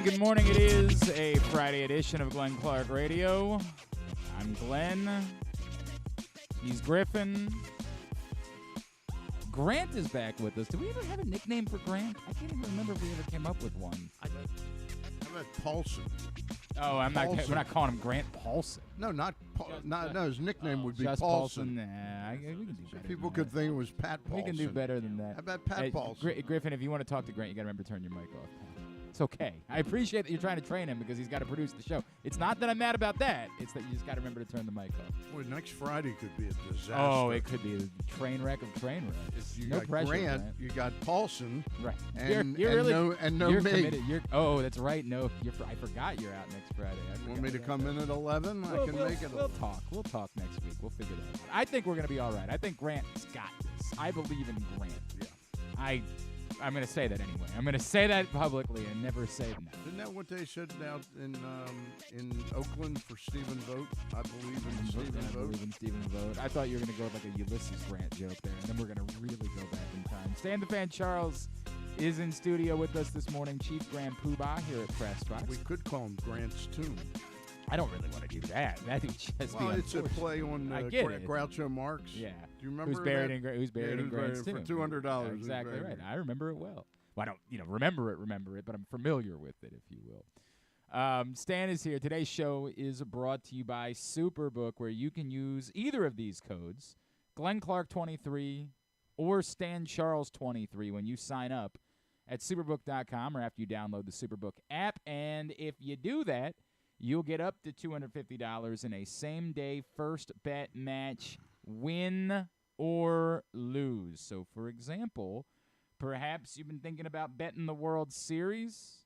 good morning. It is a Friday edition of Glenn Clark Radio. I'm Glenn. He's Griffin. Grant is back with us. Do we ever have a nickname for Grant? I can't even remember if we ever came up with one. How about Paulson? Oh, we're not calling him Grant Paulson. No, no, his nickname would be just Paulson. Nah, we can do better. People than could that. think it was Pat Paulson. We can do better than that. How about Pat Paulson? Griffin, if you want to talk to Grant, you got to remember to turn your mic off. It's okay. I appreciate that you're trying to train him because he's got to produce the show. It's not that I'm mad about that. It's that you just got to remember to turn the mic off. Boy, next Friday could be a disaster. Oh, it could be a train wreck of train wrecks. You no got pressure, Grant, you got Paulson, right? And you're really, no you're me. Committed. That's right. No, I forgot you're out next Friday. Want me to come in at 11? I can make it. We'll talk. We'll talk next week. We'll figure that out. I think we're going to be all right. I think Grant's got this. I believe in Grant. Yeah. I'm going to say that anyway. I'm going to say that publicly and never say no. Isn't that what they said out in Oakland for Stephen Vogt? I believe in Stephen Vogt. I thought you were going to go with like a Ulysses Grant joke there, and then we're going to really go back in time. Stan the Fan Charles is in studio with us this morning. Chief Grand Poobah here at PressBox. We could call him Grant's Tomb. I don't really want to do that. That would just be it's a play on Groucho Marx. Yeah. Do you remember who's buried in Grant's tomb? For $200. Exactly right. I remember it well. Well, I don't, remember it, but I'm familiar with it, if you will. Stan is here. Today's show is brought to you by Superbook, where you can use either of these codes, Glenn Clark 23 or Stan Charles 23, when you sign up at Superbook.com or after you download the Superbook app. And if you do that, you'll get up to $250 in a same-day first bet match, win or lose. So, for example, perhaps you've been thinking about betting the World Series.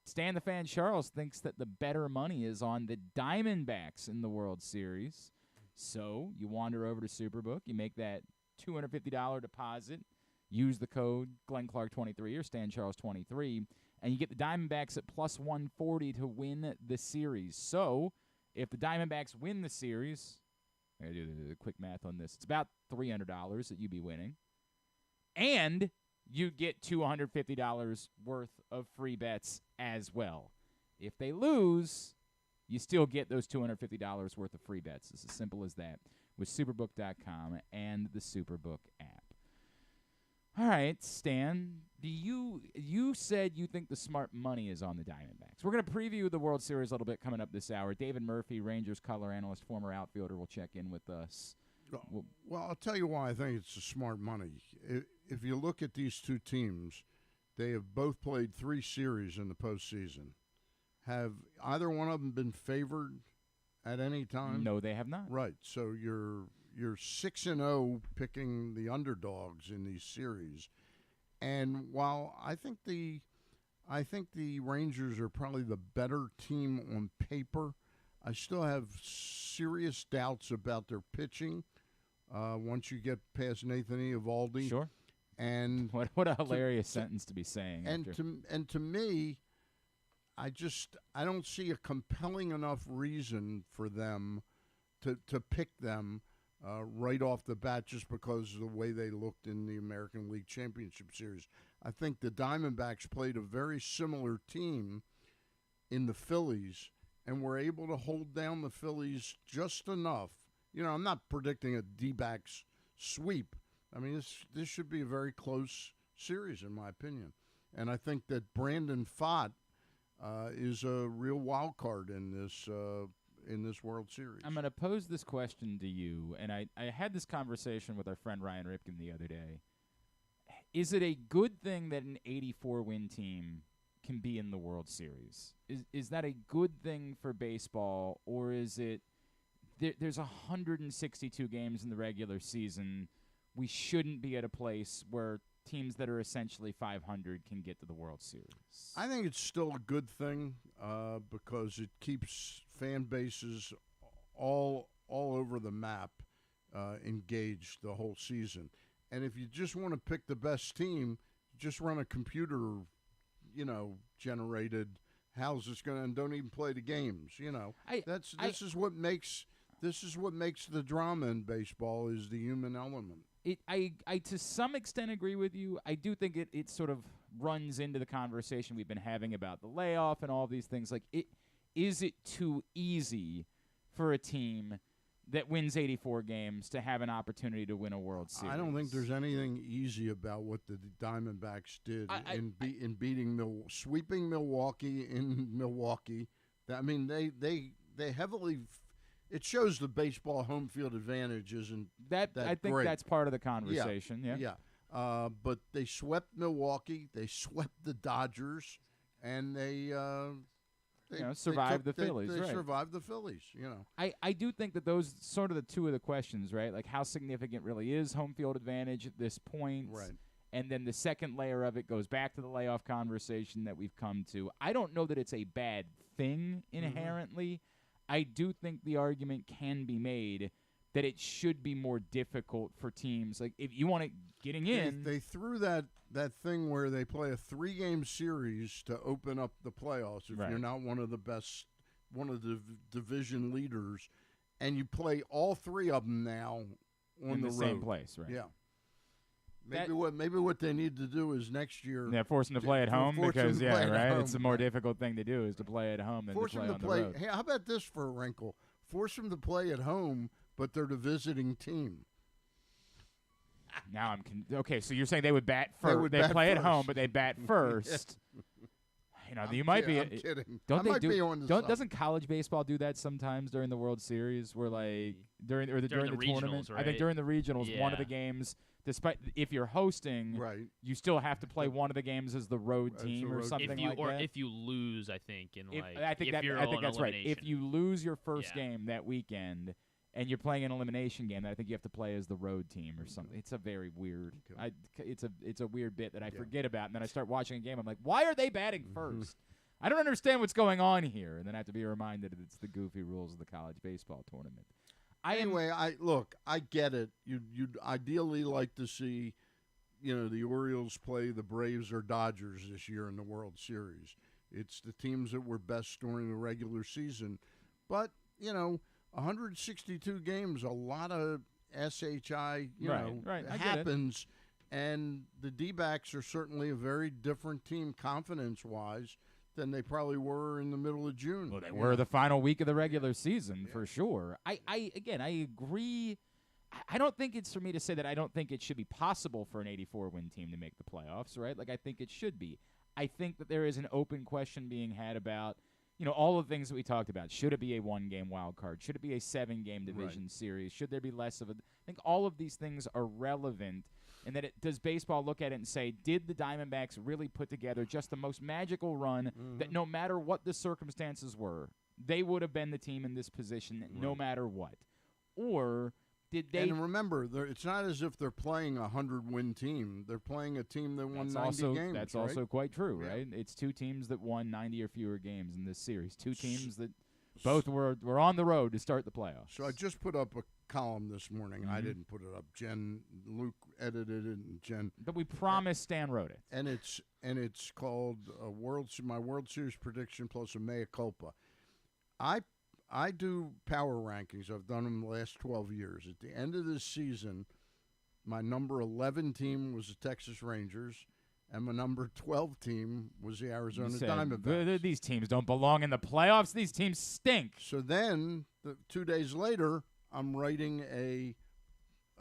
Stan the Fan Charles thinks that the better money is on the Diamondbacks in the World Series. So you wander over to Superbook, you make that $250 deposit, use the code GlennClark23 or StanCharles23, and you get the Diamondbacks at plus 140 to win the series. So if the Diamondbacks win the series, I got to do the quick math on this, it's about $300 that you'd be winning. And you get $250 worth of free bets as well. If they lose, you still get those $250 worth of free bets. It's as simple as that with Superbook.com and the Superbook app. All right, Stan, you said you think the smart money is on the Diamondbacks. We're going to preview the World Series a little bit coming up this hour. David Murphy, Rangers color analyst, former outfielder, will check in with us. Well, I'll tell you why I think it's the smart money. If you look at these two teams, they have both played 3 series in the postseason. Have either one of them been favored at any time? No, they have not. Right. So you're 6-0 picking the underdogs in these series. And while I think the Rangers are probably the better team on paper, I still have serious doubts about their pitching once you get past Nathan Eovaldi. Sure. And what a hilarious sentence to be saying. And to me, I don't see a compelling enough reason for them to pick them right off the bat just because of the way they looked in the American League Championship Series. I think the Diamondbacks played a very similar team in the Phillies and were able to hold down the Phillies just enough. I'm not predicting a D-backs sweep. I mean, this should be a very close series, in my opinion. And I think that Brandon Pfaadt is a real wild card in this World Series. I'm going to pose this question to you, and I had this conversation with our friend Ryan Ripken the other day. Is it a good thing that an 84-win team can be in the World Series? Is that a good thing for baseball, or is it there's 162 games in the regular season? We shouldn't be at a place where teams that are essentially 500 can get to the World Series. I think it's still a good thing because it keeps fan bases all over the map engaged the whole season. And if you just want to pick the best team, just run a computer, generated. How's this going to? And don't even play the games. This is what makes the drama in baseball is the human element. I to some extent agree with you. I do think it sort of runs into the conversation we've been having about the layoff and all these things. Like, is it too easy for a team that wins 84 games to have an opportunity to win a World Series? I don't think there's anything easy about what the Diamondbacks did in beating sweeping Milwaukee in Milwaukee. I mean, they heavily. It shows the baseball home field advantage isn't that I think great. That's part of the conversation. Yeah. But they swept Milwaukee, they swept the Dodgers, and they survived the Phillies. They right. survived the Phillies. I do think that those sort of the two of the questions, right? Like, how significant really is home field advantage at this point? Right. And then the second layer of it goes back to the layoff conversation that we've come to. I don't know that it's a bad thing inherently. I do think the argument can be made that it should be more difficult for teams. Like, if you want to getting in. They threw that thing where they play a 3-game series to open up the playoffs if you're not one of the best, one of the division leaders, and you play all 3 of them now on the road. Same place, right? Yeah. Maybe what they need to do is next year. Yeah, force them to play at home because it's a more difficult thing to do is to play at home than to play on the road. Hey, how about this for a wrinkle? Force them to play at home, but they're the visiting team. Now okay. So you're saying they would bat first? They play at home, but they bat first. You might be. I'm kidding. Doesn't college baseball do that sometimes during the World Series, where like during the tournament? Right? I think during the regionals, one of the games. Despite if you're hosting, you still have to play one of the games as the road team or something like that. Or if you lose, I think I think that's right. If you lose your first game that weekend and you're playing an elimination game, then I think you have to play as the road team or something. It's a very weird. It's a weird bit that I forget about, and then I start watching a game. I'm like, why are they batting first? I don't understand what's going on here, and then I have to be reminded that it's the goofy rules of the college baseball tournament. I get it. You'd ideally like to see, the Orioles play the Braves or Dodgers this year in the World Series. It's the teams that were best during the regular season. But, 162 games, a lot of SHI, happens. And the D-backs are certainly a very different team confidence-wise than they probably were in the middle of June. Well, they were the final week of the regular season for sure. I agree. I don't think it's for me to say that I don't think it should be possible for an 84-win team to make the playoffs, right? Like, I think it should be. I think that there is an open question being had about, all the things that we talked about. Should it be a 1-game wild card? Should it be a 7-game division series? Should there be less of a – I think all of these things are relevant. And that does baseball look at it and say, did the Diamondbacks really put together just the most magical run that no matter what the circumstances were, they would have been the team in this position no matter what? Or did they – And remember, it's not as if they're playing a 100-win team. They're playing a team that won 90 games. That's also quite true, right? It's 2 teams that won 90 or fewer games in this series. 2 teams that both were on the road to start the playoffs. So I just put up a column this morning. I didn't put it up. Luke edited it, and Jen. But we promised Stan wrote it. And it's called my World Series prediction plus a mea culpa. I do power rankings. I've done them the last 12 years. At the end of this season, my number 11 team was the Texas Rangers, and my number 12 team was the Arizona Diamondbacks. These teams don't belong in the playoffs. These teams stink. So then, 2 days later, I'm writing a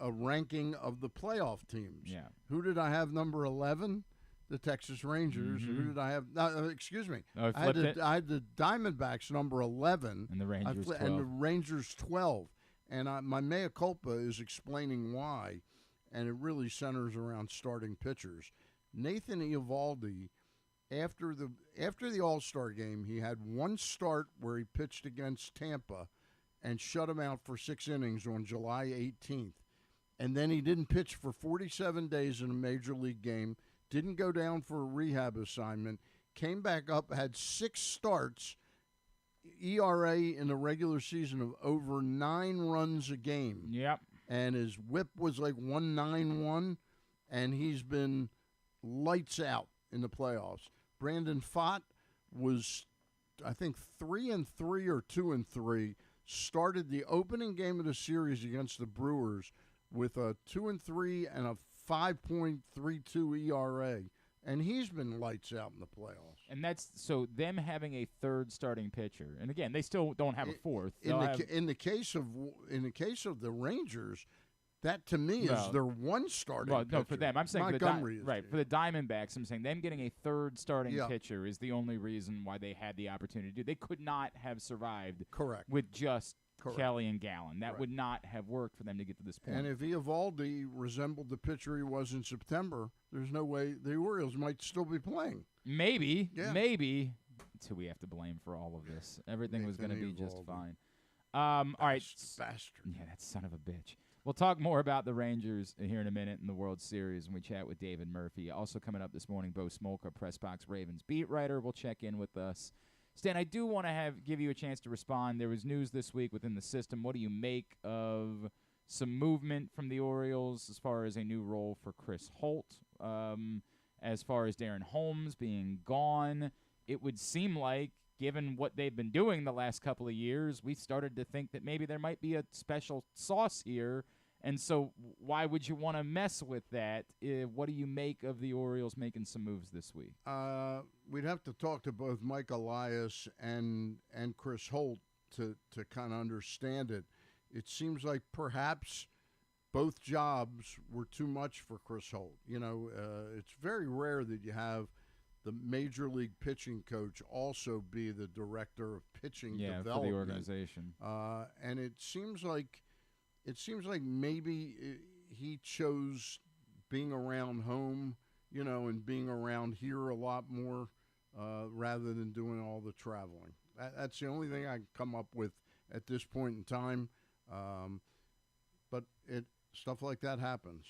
ranking of the playoff teams. Yeah. Who did I have number 11? The Texas Rangers. Who did I have? Excuse me. Oh, I had the Diamondbacks number 11. And the Rangers 12. And the Rangers 12. And my mea culpa is explaining why, and it really centers around starting pitchers. Nathan Eovaldi, after the All-Star game, he had one start where he pitched against Tampa and shut him out for 6 innings on July 18th. And then he didn't pitch for 47 days in a major league game, didn't go down for a rehab assignment, came back up, had 6 starts, ERA in the regular season of over 9 runs a game. Yep. And his whip was like 191, and he's been lights out in the playoffs. Brandon Pfaadt was, I think, 3-3 or 2-3. Started the opening game of the series against the Brewers with a 2-3 and a 5.32 ERA, and he's been lights out in the playoffs. And that's so them having a third starting pitcher. And again, they still don't have a fourth. In the case of the Rangers, that to me is their one starting pitcher. No, for them. I'm saying Montgomery for the Diamondbacks, I'm saying them getting a third starting pitcher is the only reason why they had the opportunity to do. They could not have survived with just Kelly and Gallen. That would not have worked for them to get to this point. And if Eovaldi resembled the pitcher he was in September, there's no way the Orioles might still be playing. Maybe. Until we have to blame for all of this. Everything was going to be just fine. All right. Bastard. Yeah, that son of a bitch. We'll talk more about the Rangers here in a minute in the World Series when we chat with David Murphy. Also coming up this morning, Bo Smolka, PressBox Ravens beat writer, will check in with us. Stan, I do want to give you a chance to respond. There was news this week within the system. What do you make of some movement from the Orioles as far as a new role for Chris Holt? As far as Darren Holmes being gone, it would seem like, given what they've been doing the last couple of years, we started to think that maybe there might be a special sauce here. And so why would you want to mess with that? What do you make of the Orioles making some moves this week? We'd have to talk to both Mike Elias and Chris Holt to kind of understand it. It seems like perhaps both jobs were too much for Chris Holt. It's very rare that you have the major league pitching coach also be the director of pitching development for the organization. And it seems like maybe he chose being around home, and being around here a lot more rather than doing all the traveling. That's the only thing I can come up with at this point in time. But stuff like that happens.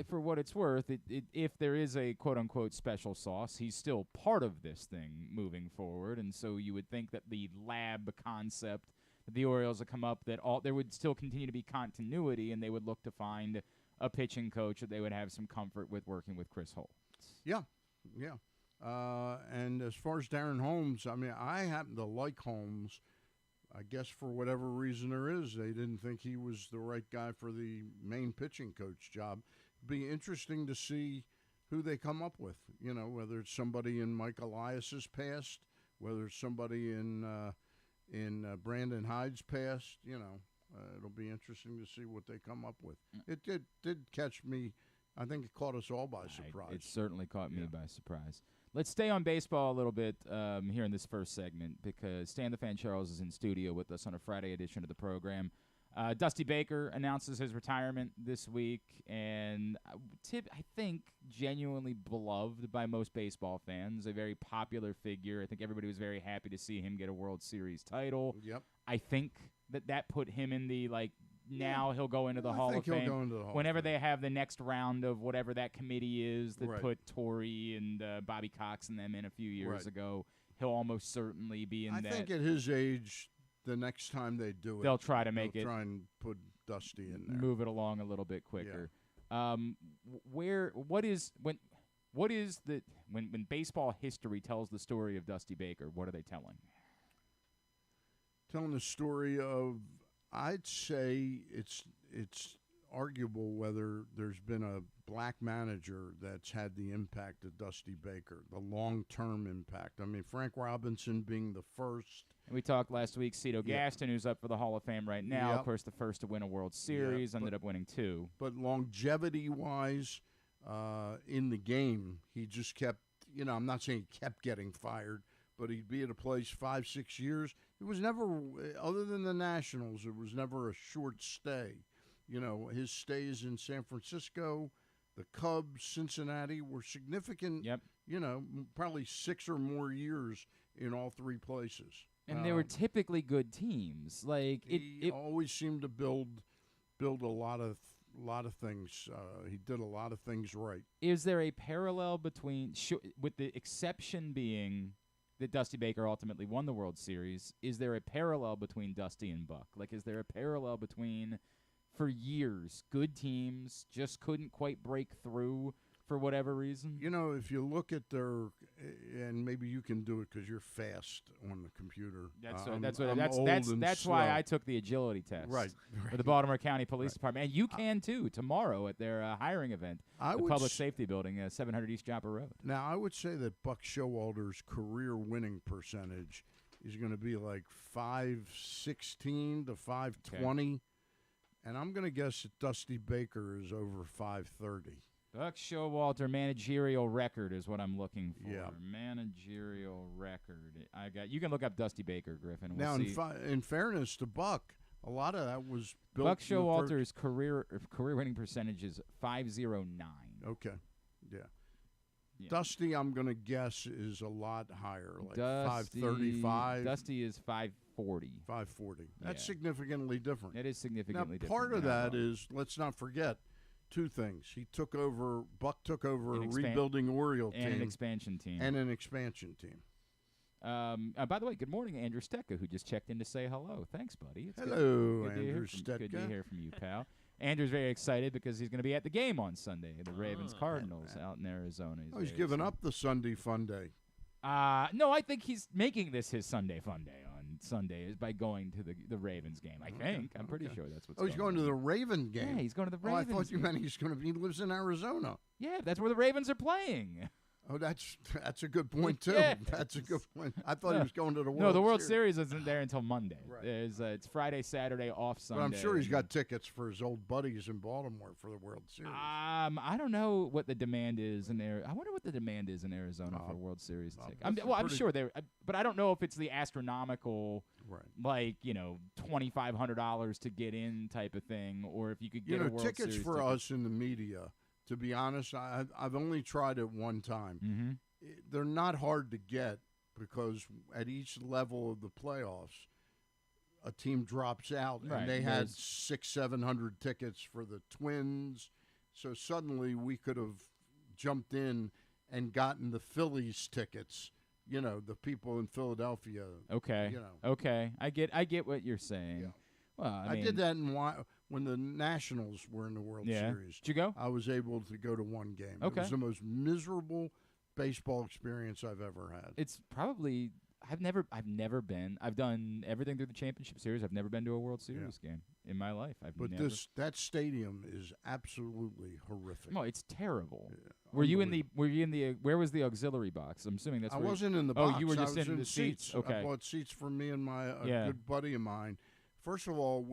For what it's worth, if there is a quote-unquote special sauce, he's still part of this thing moving forward. And so you would think that the lab concept the Orioles would come up, that there would still continue to be continuity, and they would look to find a pitching coach that they would have some comfort with working with Chris Holt. Yeah. And as far as Darren Holmes, I mean, I happen to like Holmes. I guess for whatever reason there is, they didn't think he was the right guy for the main pitching coach job. It'd be interesting to see who they come up with, whether it's somebody in Mike Elias's past, whether it's somebody in Brandon Hyde's past, it'll be interesting to see what they come up with. It did catch me. I think it caught us all by surprise. It certainly caught me by surprise. Let's stay on baseball a little bit here in this first segment because Stan the Fan Charles is in studio with us on a Friday edition of the program. Dusty Baker announces his retirement this week, and I think genuinely beloved by most baseball fans, a very popular figure. I think everybody was very happy to see him get a World Series title. Yep. I think that put him in the, now he'll go into the Hall of Fame. Whenever they have the next round of whatever that committee is that put Torrey and Bobby Cox and them in a few years ago, he'll almost certainly be in that. I think at his age, the next time they do it, they'll try to make try and put Dusty in there. Move it along a little bit quicker. Yeah. When baseball history tells the story of Dusty Baker, what are they telling? Telling the story of, I'd say it's arguable whether there's been a black manager that's had the impact of Dusty Baker, the long-term impact. I mean, Frank Robinson being the first. And we talked last week, Cito Gaston, who's up for the Hall of Fame right now, of course, the first to win a World Series, ended up winning 2. But longevity-wise, in the game, he just kept, I'm not saying he kept getting fired, but he'd be at a place 5-6 years. It was never, other than the Nationals, it was never a short stay. His stays in San Francisco, the Cubs, Cincinnati were significant, probably 6 or more years in all 3 places. And they were typically good teams. He always seemed to build a lot of things. He did a lot of things right. Is there a parallel between, with the exception being that Dusty Baker ultimately won the World Series, is there a parallel between Dusty and Buck? Is there a parallel between, for years, good teams just couldn't quite break through for whatever reason. You know, if you look at their, and maybe you can do it because you're fast on the computer. That's why I took the agility test. Right. For the Baltimore County Police Department, and you can too tomorrow at their hiring event, the Public Safety Building, 700 East Joppa Road. Now, I would say that Buck Showalter's career winning percentage is going to be like 516 to 520, and I'm going to guess that Dusty Baker is over 530. Buck Showalter managerial record is what I'm looking for. Yeah. Managerial record. You can look up Dusty Baker, Griffin. We'll Now, see. in fairness to Buck, a lot of that was built. Buck Showalter's career winning percentage is 509. Okay, yeah. Yeah. Dusty, I'm going to guess, is a lot higher, like Dusty, 535. Dusty is 540. 540. That's Yeah. significantly different. It is significantly different. Part of You're not that wrong. is, let's not forget, two things. Buck took over a An rebuilding Oriole team. And an expansion team. And an expansion team. By the way, good morning, Andrew Stecca, who just checked in to say hello. Thanks, buddy. It's Hello, good to hear Andrew from- Stecca. Good to hear from you, pal. Andrew's very excited because he's going to be at the game on Sunday, the Ravens-Cardinals out in Arizona. He's giving up the Sunday fun day. No, I think he's making this his Sunday fun day on Sundays by going to the Ravens game. I think. I'm pretty sure that's what's he's going to the Raven game. Yeah, he's going to the Ravens. I thought you game. meant he lives in Arizona. Yeah, that's where the Ravens are playing. Oh, that's a good point, too. Yeah. That's a good point. I thought he was going to the World No, the World Series. Series isn't there until Monday. Right. It's Friday, Saturday, off Sunday. But I'm sure he's got tickets for his old buddies in Baltimore for the World Series. I don't know what the demand is in there. I wonder what the demand is in Arizona for World Series tickets. I'm sure but I don't know if it's the astronomical, like $2,500 to get in type of thing, or if you could get a World tickets Series for ticket. us in the media. To be honest, I've only tried it one time. Mm-hmm. They're not hard to get because at each level of the playoffs, a team drops out, and they had 600-700 tickets for the Twins. So suddenly we could have jumped in and gotten the Phillies tickets. You know, the people in Philadelphia. Okay. Okay. I get what you're saying. Yeah. Well, I did that when the Nationals were in the World Series. Did you go? I was able to go to one game. Okay. It was the most miserable baseball experience I've ever had. It's probably I've never been. I've done everything through the championship series. I've never been to a World Series game in my life. That stadium is absolutely horrific. No, it's terrible. Yeah, Were you in the where was the auxiliary box? I'm assuming that's I where wasn't in the box. Oh, you were just I was in the seats. Okay. I bought seats for me and my good buddy of mine. First of all,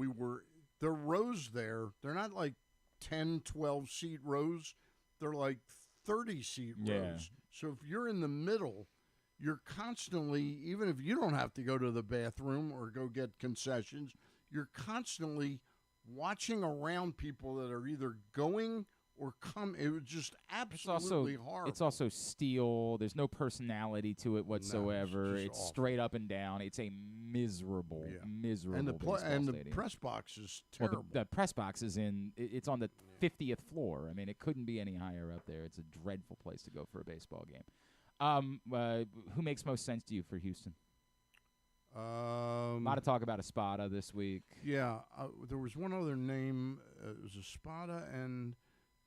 the rows there, they're not like 10, 12 seat rows. They're like 30 seat rows. So if you're in the middle, you're constantly, even if you don't have to go to the bathroom or go get concessions, you're constantly watching around people that are either going or come. It was just absolutely horrible. It's also steel. There's no personality to it whatsoever. No, it's awful. straight up and down. It's a miserable and the baseball the stadium. press box is terrible. Well, the press box is it's on the 50th floor. I mean, it couldn't be any higher up there. It's a dreadful place to go for a baseball game. Who makes most sense to you for Houston? A lot of talk about Espada this week. Yeah, there was one other name. It was Espada and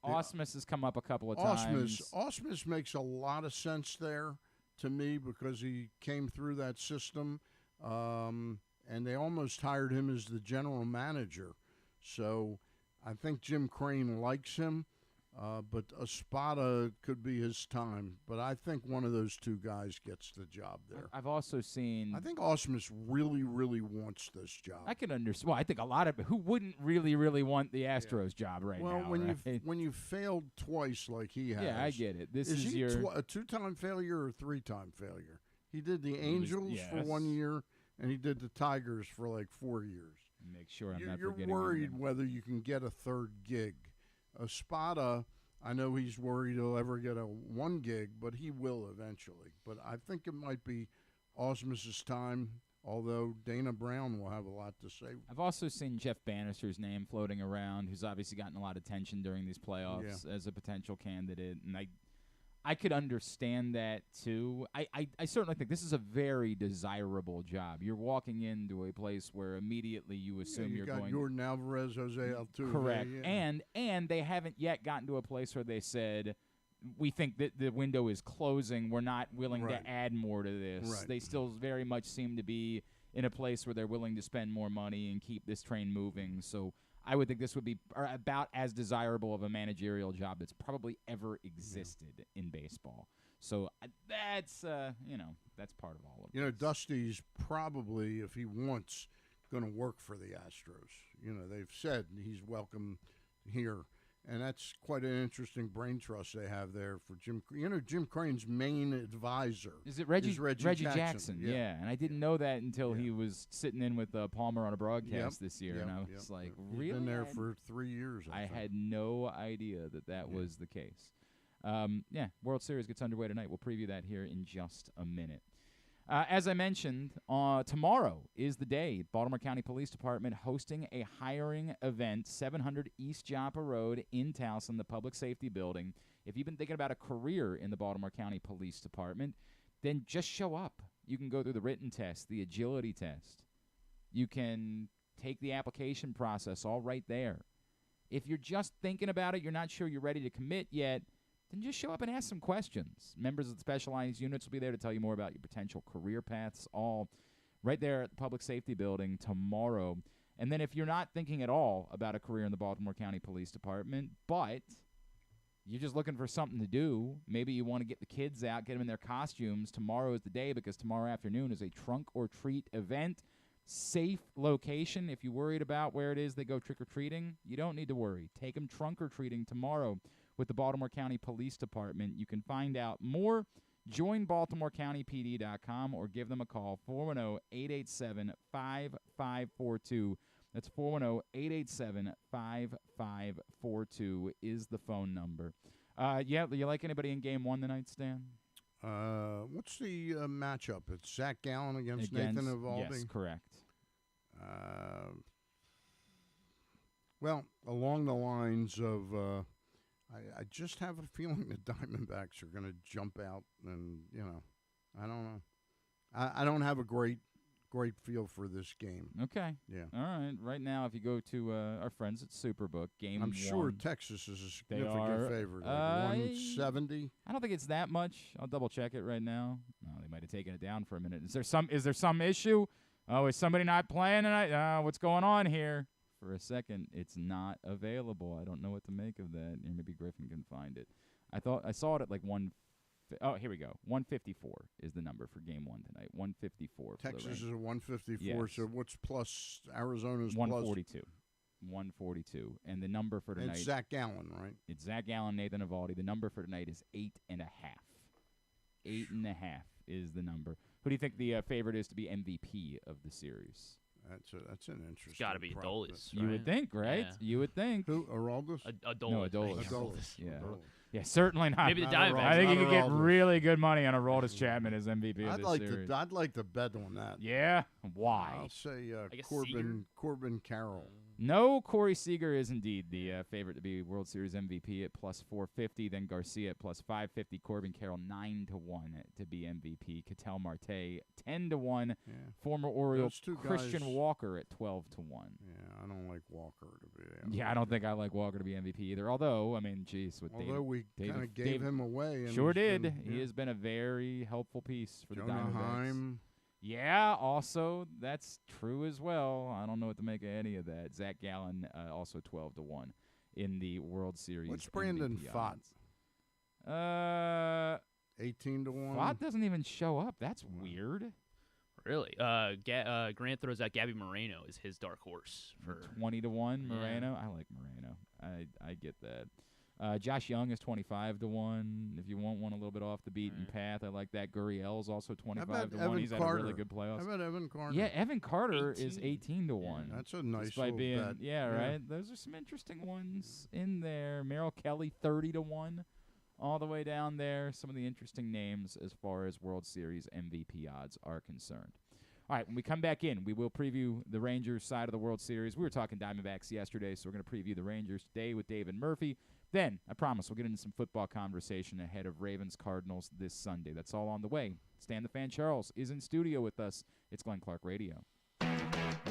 Ausmus has come up a couple of times. Ausmus makes a lot of sense there to me because he came through that system, and they almost hired him as the general manager. So I think Jim Crane likes him, but Espada could be his time. But I think one of those two guys gets the job there. I've also seen. I think Ausmus really, really wants this job. I can understand. Well, I think a lot of who wouldn't really, really want the Astros job right now. Well, right? when you failed twice like he has. Yeah, I get it. This is is he your a two-time failure or a three-time failure? He did the Angels for 1 year, and he did the Tigers for like 4 years. Make sure I'm not You're forgetting. worried whether you can get a third gig. Espada, I know he's worried he'll ever get a one gig, but he will eventually. But I think it might be Ausmus's time, although Dana Brown will have a lot to say. I've also seen Jeff Bannister's name floating around, who's obviously gotten a lot of attention during these playoffs as a potential candidate, and I could understand that too. I certainly think this is a very desirable job. You're walking into a place where immediately you assume you're going. Jordan Alvarez, Jose Altuve. Correct, yeah. and they haven't yet gotten to a place where they said we think that the window is closing. We're not willing Right. to add more to this. Right. They still very much seem to be in a place where they're willing to spend more money and keep this train moving. So I would think this would be about as desirable of a managerial job that's probably ever existed in baseball. So that's that's part of all of it. Dusty's probably, if he wants, going to work for the Astros. They've said he's welcome here. And that's quite an interesting brain trust they have there for Jim. Jim Crane's main advisor is Reggie Jackson. Yeah, and I didn't know that until he was sitting in with Palmer on a broadcast this year, and I was like, really? He's been there for 3 years. I had no idea that was the case. World Series gets underway tonight. We'll preview that here in just a minute. As I mentioned, tomorrow is the day. Baltimore County Police Department hosting a hiring event, 700 East Joppa Road in Towson, the Public Safety Building. If you've been thinking about a career in the Baltimore County Police Department, then just show up. You can go through the written test, the agility test. You can take the application process all right there. If you're just thinking about it, you're not sure you're ready to commit yet, then just show up and ask some questions. Members of the specialized units will be there to tell you more about your potential career paths, all right there at the Public Safety Building tomorrow. And then if you're not thinking at all about a career in the Baltimore County Police Department, but you're just looking for something to do, maybe you want to get the kids out, get them in their costumes, tomorrow is the day because tomorrow afternoon is a trunk or treat event. Safe location. If you're worried about where it is they go trick-or-treating, you don't need to worry. Take them trunk-or-treating tomorrow with the Baltimore County Police Department. You can find out more. Join BaltimoreCountyPD.com or give them a call, 410-887-5542. That's 410-887-5542 is the phone number. You like anybody in Game 1 tonight, Stan? What's the matchup? It's Zach Gallen against Nathan Eovaldi? Yes, correct. Well, along the lines of I just have a feeling the Diamondbacks are going to jump out, and I don't know. I don't have a great feel for this game. Okay. Yeah. All right. Right now, if you go to our friends at Superbook, Game 1. I'm sure Texas is a significant favorite. Like 170. I don't think it's that much. I'll double check it right now. No, they might have taken it down for a minute. Is there some issue? Oh, is somebody not playing tonight? What's going on here? For a second, it's not available. I don't know what to make of that. Maybe Griffin can find it. I saw it at like 1. Oh, here we go. 154 is the number for Game 1 tonight. 154. Texas is a 154. Yes. So what's plus Arizona's 142. 142. And the number for tonight. It's Zach Gallen, right? It's Zach Gallen, Nathan Eovaldi. The number for tonight is 8.5. 8.5 is the number. Who do you think the favorite is to be MVP of the series? That's an interesting. It's got to be Adolis. You would think, right? Yeah. You would think. Who? Aroldis? Adolis. No, Adolis. Adolis. Yeah. Adolis. Yeah, certainly not. Maybe the Not Diamondbacks. I think you Not could get Aroldis. really good money on Aroldis Chapman as MVP of I'd this like series. I'd like to bet on that. Yeah? Why? I'll say I guess Corbin Carroll. No, Corey Seager is indeed the favorite to be World Series MVP at plus 450. Then Garcia at plus 550. Corbin Carroll 9-1 to be MVP. Ketel Marte 10-1. Yeah. Former Oriole Those two Christian guys- Walker at 12-1. Yeah, I don't like Walker to be. Yeah, I don't think I like Walker to be MVP either. Although, I mean, geez, with Although we kind of gave David- him away. And Sure he's did. been- He has been a very helpful piece for Jonah the Diamondbacks. Heim. Yeah, also, that's true as well. I don't know what to make of any of that. Zach Gallen, also 12-1 in the World Series. What's Brandon MVP Pfaadt? odds. 18-1. Pfaadt doesn't even show up. That's weird. Really? Grant throws out Gabby Moreno is his dark horse for 20-1 Yeah. Moreno. I like Moreno. I get that. Josh Young is 25-1. If you want one a little bit off the beaten path, I like that. Gurriel is also 25-1. Evan He's had a Carter? really good playoffs. How about Evan Carter? Yeah, Evan Carter is 18. 18-1. That's a nice Despite little being, bet. yeah, right. Those are some interesting ones in there. Merrill Kelly 30-1, all the way down there. Some of the interesting names as far as World Series MVP odds are concerned. All right, when we come back in, we will preview the Rangers side of the World Series. We were talking Diamondbacks yesterday, so we're going to preview the Rangers today with David Murphy. Then, I promise, we'll get into some football conversation ahead of Ravens-Cardinals this Sunday. That's all on the way. Stan the Fan Charles is in studio with us. It's Glenn Clark Radio.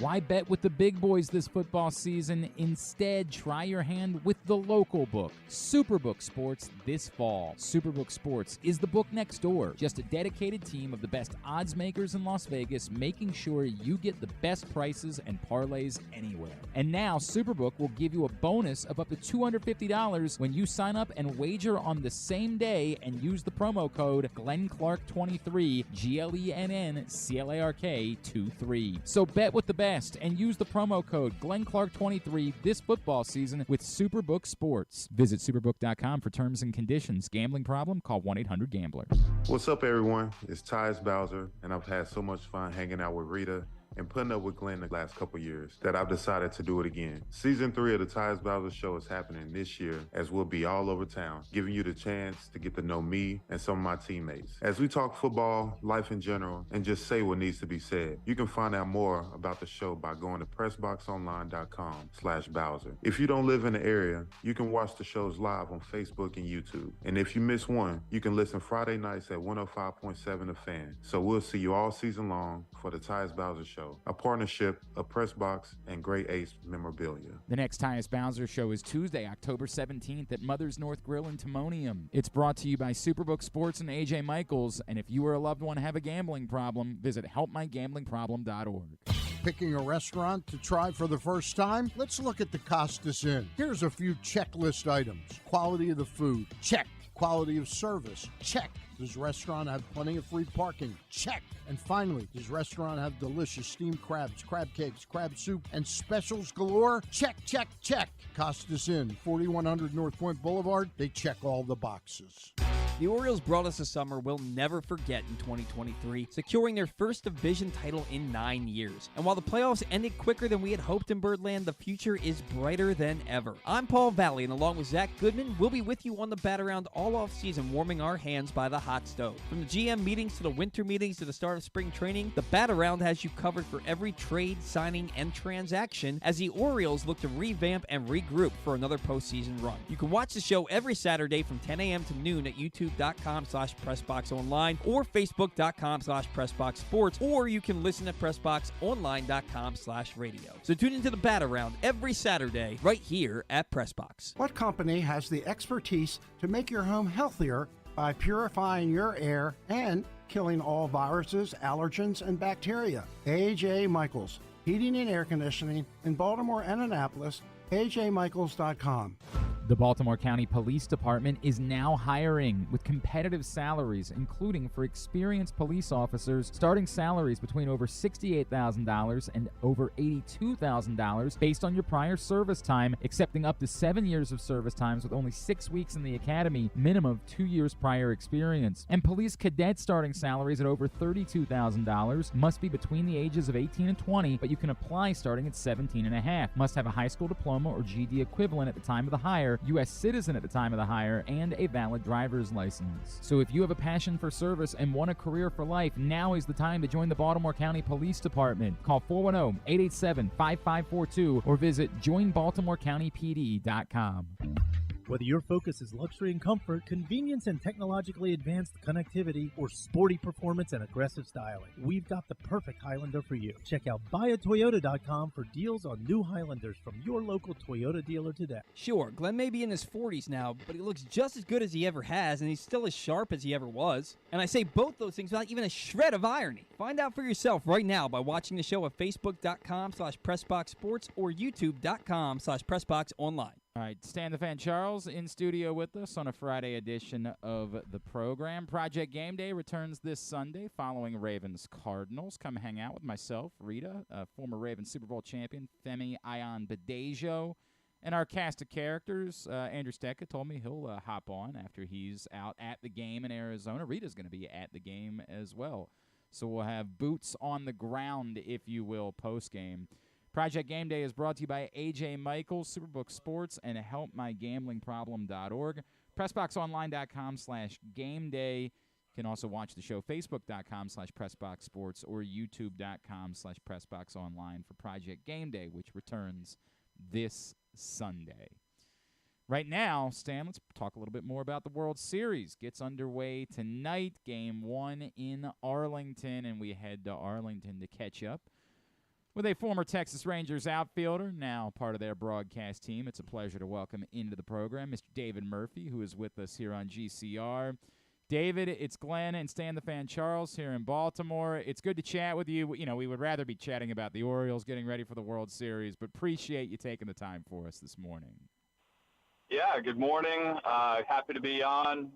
Why bet with the big boys this football season? Instead, try your hand with the local book, Superbook Sports, this fall. Superbook Sports is the book next door. Just a dedicated team of the best odds makers in Las Vegas, making sure you get the best prices and parlays anywhere. And now, Superbook will give you a bonus of up to $250 when you sign up and wager on the same day and use the promo code GlennClark23, GLENNCLARK23. So bet with the best and use the promo code GlennClark23 this football season with Superbook Sports. Visit superbook.com for terms and conditions. Gambling problem? Call 1-800-GAMBLER. What's up, everyone? It's Tyus Bowser, and I've had so much fun hanging out with Rita and putting up with Glenn the last couple years that I've decided to do it again. Season 3 of the Tyus Bowser Show is happening this year, as we'll be all over town, giving you the chance to get to know me and some of my teammates. As we talk football, life in general, and just say what needs to be said. You can find out more about the show by going to PressBoxOnline.com/Bowser. If you don't live in the area, you can watch the shows live on Facebook and YouTube. And if you miss one, you can listen Friday nights at 105.7 The Fan. So we'll see you all season long for the Tyus Bowser Show, a partnership of PressBox and Great Ace Memorabilia. The next Tyus Bowser Show is Tuesday, October 17th at Mother's North Grill in Timonium. It's brought to you by Superbook Sports and AJ Michaels. And if you or a loved one have a gambling problem, visit helpmygamblingproblem.org. Picking a restaurant to try for the first time? Let's look at the Costas Inn. Here's a few checklist items. Quality of the food? Check. Quality of service? Check. Does restaurant have plenty of free parking? Check. And finally, does restaurant have delicious steamed crabs, crab cakes, crab soup, and specials galore? Check, check, check. Costas Inn, 4100 North Point Boulevard. They check all the boxes. The Orioles brought us a summer we'll never forget in 2023, securing their first division title in 9 years. And while the playoffs ended quicker than we had hoped in Birdland, the future is brighter than ever. I'm Paul Valley, and along with Zach Goodman, we'll be with you on the Bat-Around all off-season, warming our hands by the hot stove. From the GM meetings to the winter meetings to the start of spring training, the Bat-Around has you covered for every trade, signing, and transaction as the Orioles look to revamp and regroup for another postseason run. You can watch the show every Saturday from 10 a.m. to noon at youtube.com/PressBoxOnline or Facebook.com/PressBoxSports, or you can listen at PressBoxOnline.com/radio. So tune into the Bat-Around every Saturday right here at PressBox. What company has the expertise to make your home healthier by purifying your air and killing all viruses, allergens, and bacteria? A.J. Michaels, Heating and Air Conditioning in Baltimore and Annapolis, ajmichaels.com. The Baltimore County Police Department is now hiring with competitive salaries, including for experienced police officers, starting salaries between over $68,000 and over $82,000 based on your prior service time, accepting up to 7 years of service times with only 6 weeks in the academy, minimum of 2 years prior experience. And police cadet starting salaries at over $32,000 must be between the ages of 18 and 20, but you can apply starting at 17 and a half. Must have a high school diploma or GED equivalent at the time of the hire, U.S. citizen at the time of the hire, and a valid driver's license. So if you have a passion for service and want a career for life, now is the time to join the Baltimore County Police Department. Call 410-887-5542 or visit joinbaltimorecountypd.com. Whether your focus is luxury and comfort, convenience and technologically advanced connectivity, or sporty performance and aggressive styling, we've got the perfect Highlander for you. Check out buyatoyota.com for deals on new Highlanders from your local Toyota dealer today. Sure, Glenn may be in his 40s now, but he looks just as good as he ever has, and he's still as sharp as he ever was. And I say both those things without even a shred of irony. Find out for yourself right now by watching the show at facebook.com/PressBoxSports or youtube.com/PressBoxOnline. All right, Stan the Fan Charles in studio with us on a Friday edition of the program. Project Game Day returns this Sunday following Ravens Cardinals. Come hang out with myself, Rita, former Ravens Super Bowl champion, Femi Ion Badejo, and our cast of characters. Andrew Stecca told me he'll hop on after he's out at the game in Arizona. Rita's going to be at the game as well. So we'll have boots on the ground, if you will, post-game. Project Game Day is brought to you by A.J. Michaels, Superbook Sports, and HelpMyGamblingProblem.org. PressBoxOnline.com/GameDay. You can also watch the show, Facebook.com/PressBoxSports or YouTube.com/PressBoxOnline for Project Game Day, which returns this Sunday. Right now, Stan, let's talk a little bit more about the World Series. Gets underway tonight, Game 1 in Arlington, and we head to Arlington to catch up With a former Texas Rangers outfielder, now part of their broadcast team, it's a pleasure to welcome into the program Mr. David Murphy, who is with us here on GCR. David, it's Glenn and Stan the Fan Charles here in Baltimore. It's good to chat with you. You know, we would rather be chatting about the Orioles getting ready for the World Series, but appreciate you taking the time for us this morning. Yeah, good morning. Happy to be on.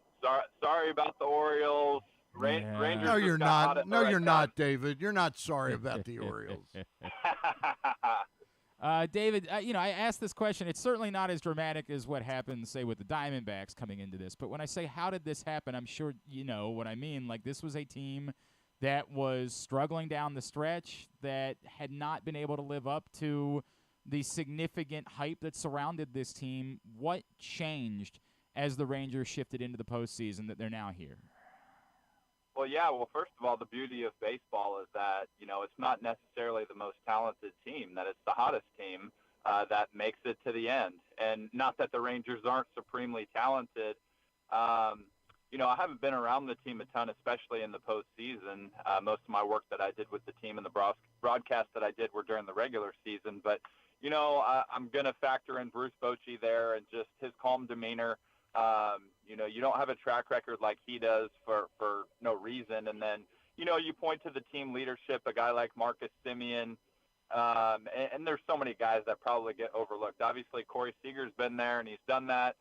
Sorry about the Orioles. Rangers. No, you're not. No, you're time. not, David. You're not sorry about the Orioles. David, I asked this question. It's certainly not as dramatic as what happened, say, with the Diamondbacks coming into this. But when I say how did this happen, I'm sure you know what I mean. Like, this was a team that was struggling down the stretch, that had not been able to live up to the significant hype that surrounded this team. What changed as the Rangers shifted into the postseason that they're now here? Well, yeah. Well, first of all, the beauty of baseball is that, it's not necessarily the most talented team, that it's the hottest team that makes it to the end. And not that the Rangers aren't supremely talented. I haven't been around the team a ton, especially in the postseason. Most of my work that I did with the team and the broadcast that I did were during the regular season. But, I'm going to factor in Bruce Bochy there and just his calm demeanor. You don't have a track record like he does for no reason. And then, you point to the team leadership, a guy like Marcus Semien, and there's so many guys that probably get overlooked. Obviously, Corey Seager's been there, and he's done that.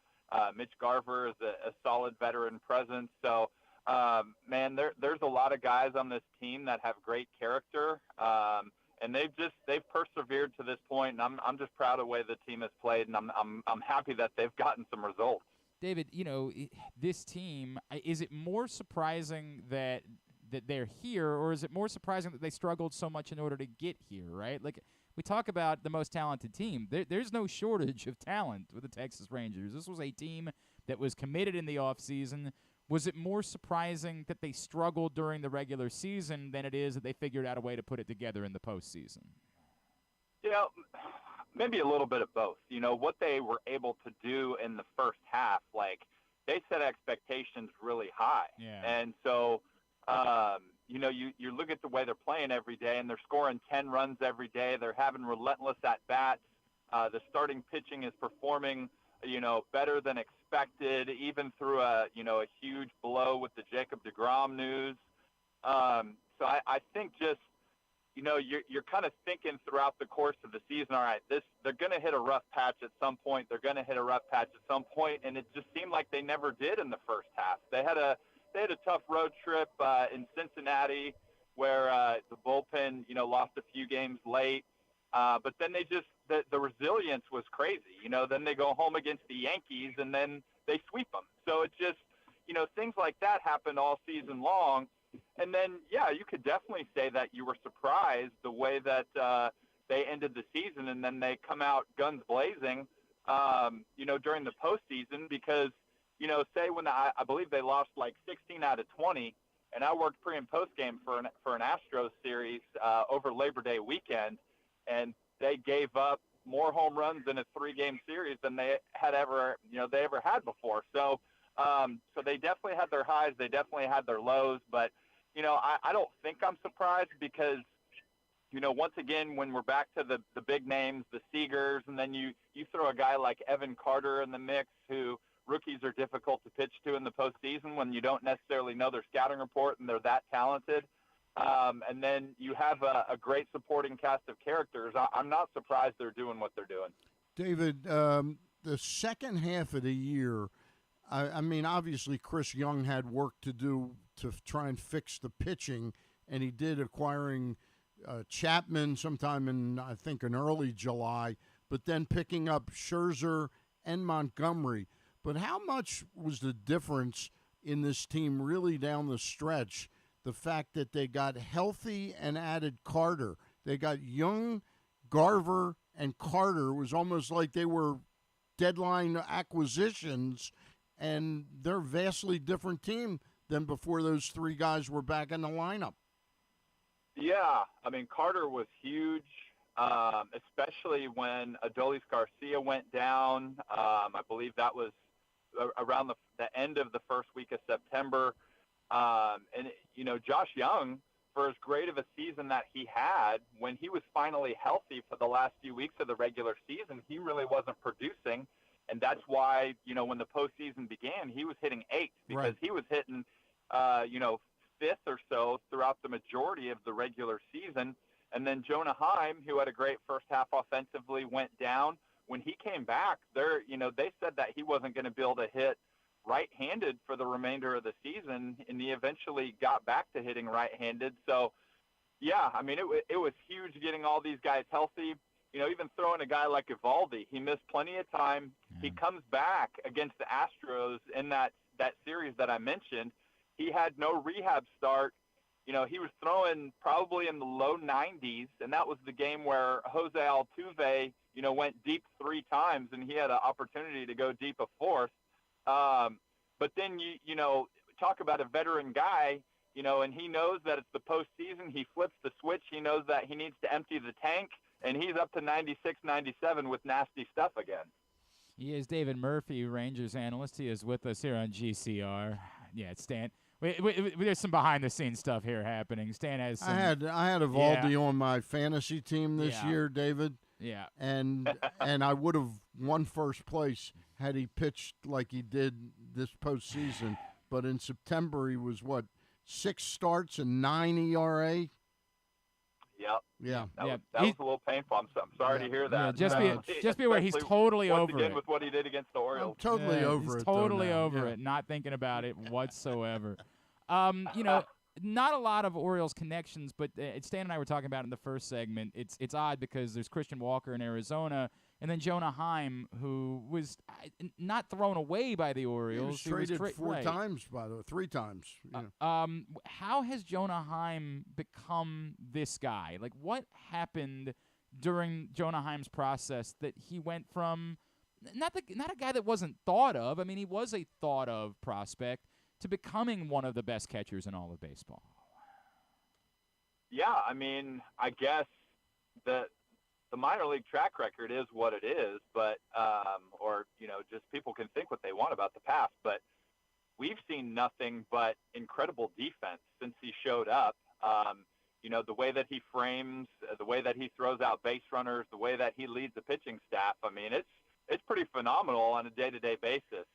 Mitch Garver is a solid veteran presence. So, there's a lot of guys on this team that have great character, and they've persevered to this point, and I'm just proud of the way the team has played, and I'm happy that they've gotten some results. David, this team, is it more surprising that they're here, or is it more surprising that they struggled so much in order to get here, right? Like, we talk about the most talented team. There's no shortage of talent with the Texas Rangers. This was a team that was committed in the offseason. Was it more surprising that they struggled during the regular season than it is that they figured out a way to put it together in the postseason? Maybe a little bit of both. What they were able to do in the first half, like, they set expectations really high. Yeah. And so, you look at the way they're playing every day, and they're scoring 10 runs every day. They're having relentless at-bats. The starting pitching is performing, better than expected, even through a huge blow with the Jacob deGrom news. So I think just, you're kind of thinking throughout the course of the season, all right, they're going to hit a rough patch at some point. They're going to hit a rough patch at some point, and it just seemed like they never did in the first half. They had a tough road trip in Cincinnati where the bullpen, lost a few games late. But then the resilience was crazy. Then they go home against the Yankees, and then they sweep them. So it just, things like that happened all season long. And then, yeah, you could definitely say that you were surprised the way that they ended the season, and then they come out guns blazing, during the postseason because, say when I believe they lost like 16 out of 20, and I worked pre and post game for an Astros series over Labor Day weekend, and they gave up more home runs in a 3-game series than they had ever had before. So they definitely had their highs, they definitely had their lows, but I don't think I'm surprised because, once again, when we're back to the big names, the Seagers, and then you throw a guy like Evan Carter in the mix, who rookies are difficult to pitch to in the postseason when you don't necessarily know their scouting report and they're that talented. And then you have a great supporting cast of characters. I'm not surprised they're doing what they're doing. David, the second half of the year, I mean, obviously Chris Young had work to do to try and fix the pitching, and he did, acquiring Chapman sometime in, I think, in early July, but then picking up Scherzer and Montgomery. But how much was the difference in this team really down the stretch? The fact that they got healthy and added Carter. They got Young, Garver, and Carter. It was almost like they were deadline acquisitions, and they're a vastly different team than before those three guys were back in the lineup. Yeah, I mean, Carter was huge, especially when Adolis Garcia went down. I believe that was around the end of the first week of September. And, Josh Young, for as great of a season that he had, when he was finally healthy for the last few weeks of the regular season, he really wasn't producing. And that's why, when the postseason began, he was hitting 8 because Right. he was hitting, 5th or so throughout the majority of the regular season. And then Jonah Heim, who had a great first half offensively, went down. When he came back, they said that he wasn't going to be able to hit right-handed for the remainder of the season, and he eventually got back to hitting right-handed. So, yeah, I mean, it was huge getting all these guys healthy. Even throwing a guy like Evaldi, he missed plenty of time. Yeah. He comes back against the Astros in that series that I mentioned. He had no rehab start. He was throwing probably in the low 90s, and that was the game where Jose Altuve, went deep 3 times, and he had an opportunity to go deep a 4th. But then, talk about a veteran guy, and he knows that it's the postseason. He flips the switch. He knows that he needs to empty the tank, and he's up to 96, 97 with nasty stuff again. He is David Murphy, Rangers analyst. He is with us here on GCR. Yeah, it's Stan. There's some behind-the-scenes stuff here happening. Stan has some. I had Evaldi on my fantasy team this Yeah. year, David, Yeah. and I would have won first place had he pitched like he did this postseason. But in September, he was 6 starts and 9 ERA. Yep. Yeah. That Yeah. was a little painful. I'm sorry to hear Yeah, that. just be aware he's Especially totally once over again it. with what he did against the I'm Orioles. totally over he's it. though, totally now. over Yeah. it, not thinking about it whatsoever. Not a lot of Orioles connections, but Stan and I were talking about it in the first segment. It's odd because there's Christian Walker in Arizona, and then Jonah Heim, who was not thrown away by the He Orioles. was traded 4 right. times, by the way, 3 times. Yeah. How has Jonah Heim become this guy? Like, what happened during Jonah Heim's process that he went from not a guy that wasn't thought of? I mean, he was a thought of prospect to becoming one of the best catchers in all of baseball. Yeah, I mean, I guess the minor league track record is what it is, but just people can think what they want about the past, but we've seen nothing but incredible defense since he showed up. The way that he frames, the way that he throws out base runners, the way that he leads the pitching staff. I mean, it's pretty phenomenal on a day-to-day basis.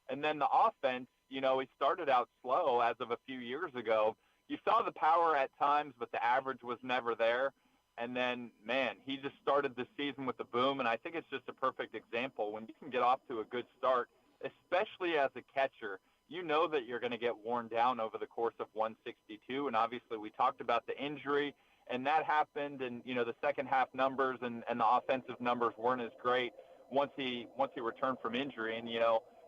And then the offense, he started out slow as of a few years ago. You saw the power at times, but the average was never there. And then, man, he just started the season with a boom, and I think it's just a perfect example. When you can get off to a good start, especially as a catcher, you know that you're going to get worn down over the course of 162. And obviously we talked about the injury, and that happened, and, the second half numbers and the offensive numbers weren't as great once he returned from injury. And,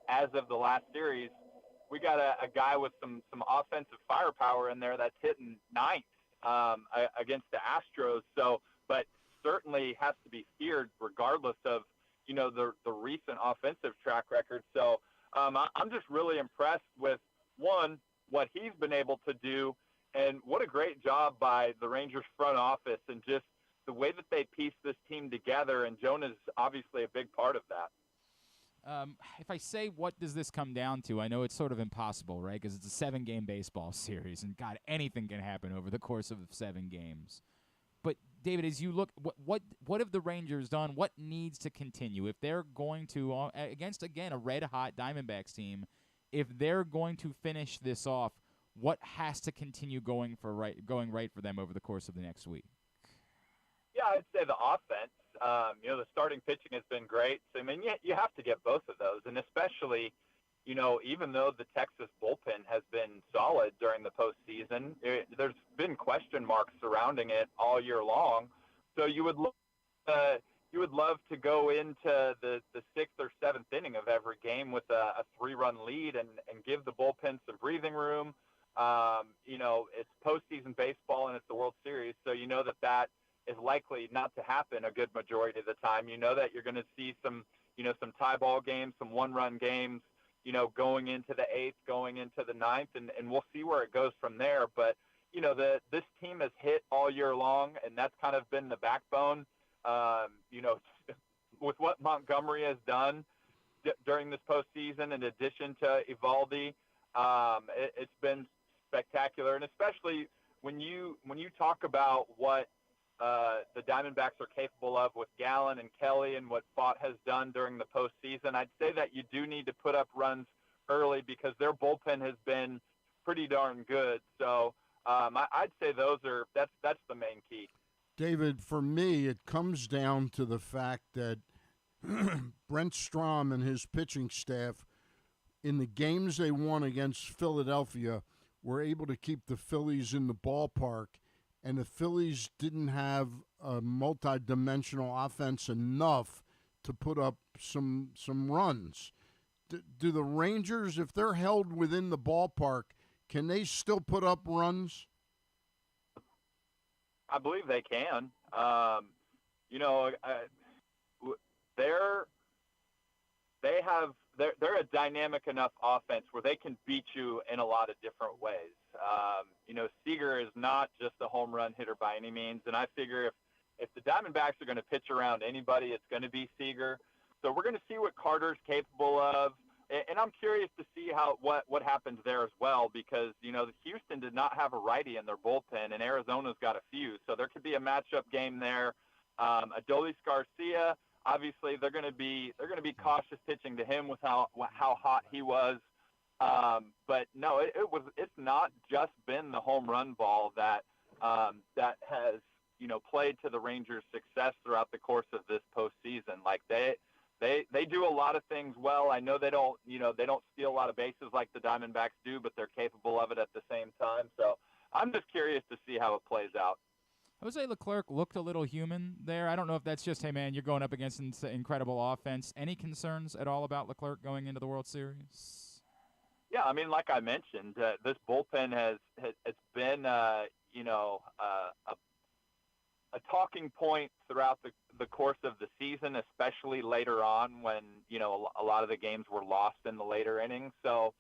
as of the last series, we got a guy with some offensive firepower in there that's hitting 9th against the Astros. So, but certainly has to be feared regardless of, the recent offensive track record. So I'm just really impressed with, one, what he's been able to do, and what a great job by the Rangers front office and just the way that they piece this team together. And Jonah's obviously a big part of that. If I say what does this come down to, I know it's sort of impossible, right? Because it's a 7-game baseball series, and God, anything can happen over the course of 7 games. But David, as you look, what have the Rangers done? What needs to continue if they're going to against again a red-hot Diamondbacks team? If they're going to finish this off, what has to continue going right for them over the course of the next week? Yeah, I'd say the offense. The starting pitching has been great. So, I mean, you have to get both of those. And especially, even though the Texas bullpen has been solid during the postseason, there's been question marks surrounding it all year long. So you would love to go into the 6th or 7th inning of every game with a 3-run lead and give the bullpen some breathing room. It's postseason baseball and it's the World Series. So that is likely not to happen a good majority of the time. That you're going to see some tie ball games, some 1-run games, going into the 8th, going into the 9th, and we'll see where it goes from there. But, this team has hit all year long, and that's kind of been the backbone. With what Montgomery has done during this postseason, in addition to Evaldi, it's been spectacular, and especially when you talk about what the Diamondbacks are capable of with Gallen and Kelly and what Fott has done during the postseason, I'd say that you do need to put up runs early because their bullpen has been pretty darn good. So I'd say that's the main key. David, for me, it comes down to the fact that Brent Strom and his pitching staff, in the games they won against Philadelphia, were able to keep the Phillies in the ballpark, and the Phillies didn't have a multi-dimensional offense enough to put up some runs. Do the Rangers, if they're held within the ballpark, can they still put up runs? I believe they can. They're a dynamic enough offense where they can beat you in a lot of different ways. Seager is not just a home run hitter by any means, and I figure if the Diamondbacks are going to pitch around anybody, it's going to be Seager. So we're going to see what Carter's capable of, and I'm curious to see what happens there as well because, Houston did not have a righty in their bullpen, and Arizona's got a few. So there could be a matchup game there. Adolis Garcia, obviously they're going to be cautious pitching to him with how hot he was. But no, it's not just been the home run ball that has played to the Rangers' success throughout the course of this postseason. Like they do a lot of things well. I know they don't steal a lot of bases like the Diamondbacks do, but they're capable of it at the same time. So I'm just curious to see how it plays out. Jose Leclerc looked a little human there. I don't know if that's just, hey, man, you're going up against an incredible offense. Any concerns at all about Leclerc going into the World Series? Yeah, I mean, like I mentioned, this bullpen has been, a talking point throughout the course of the season, especially later on when, a lot of the games were lost in the later innings. So,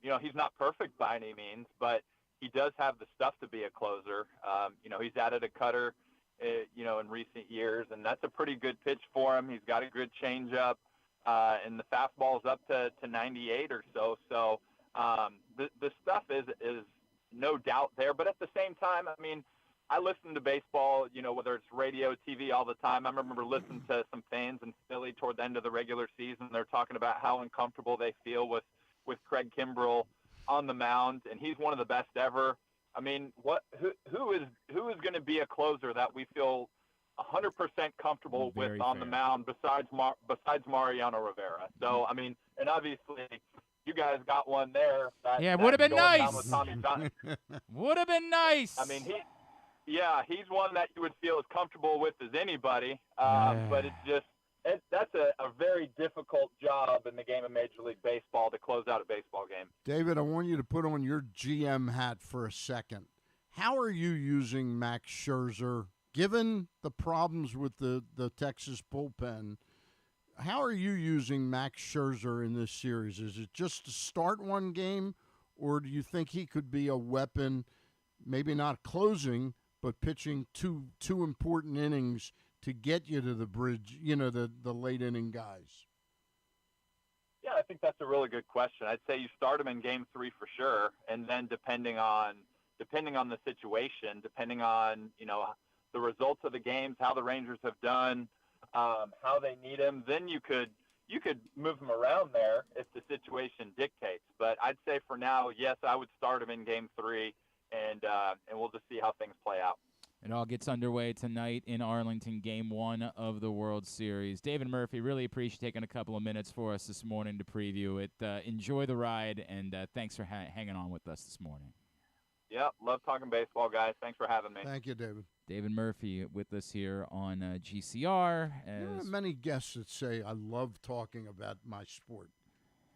he's not perfect by any means, but he does have the stuff to be a closer. He's added a cutter, in recent years, and that's a pretty good pitch for him. He's got a good changeup, and the fastball's up to 98 or so. So the stuff is no doubt there. But at the same time, I mean, I listen to baseball, whether it's radio, TV, all the time. I remember listening to some fans in Philly toward the end of the regular season. They're talking about how uncomfortable they feel with Craig Kimbrell on the mound, and he's one of the best ever. I mean, who is going to be a closer that we feel 100% comfortable with on the mound besides Mariano Rivera? So, I mean, and obviously you guys got one there. It would have been nice. Would have been nice. I mean, he's one that you would feel as comfortable with as anybody, but it's just that's a very difficult job in the game of Major League Baseball to close out a baseball game. David, I want you to put on your GM hat for a second. How are you using Max Scherzer, given the problems with the Texas bullpen? How are you using Max Scherzer in this series? Is it just to start one game, or do you think he could be a weapon, maybe not closing, but pitching two important innings to get you to the bridge, the late inning guys? Yeah, I think that's a really good question. I'd say you start him in Game 3 for sure, and then depending on the situation, depending on the results of the games, how the Rangers have done, how they need him, then you could move him around there if the situation dictates. But I'd say for now, yes, I would start him in Game 3, and we'll just see how things play out. It all gets underway tonight in Arlington, Game 1 of the World Series. David Murphy, really appreciate taking a couple of minutes for us this morning to preview it. Enjoy the ride, and thanks for hanging on with us this morning. Yeah, love talking baseball, guys. Thanks for having me. Thank you, David. David Murphy with us here on GCR. There are many guests that say, I love talking about my sport.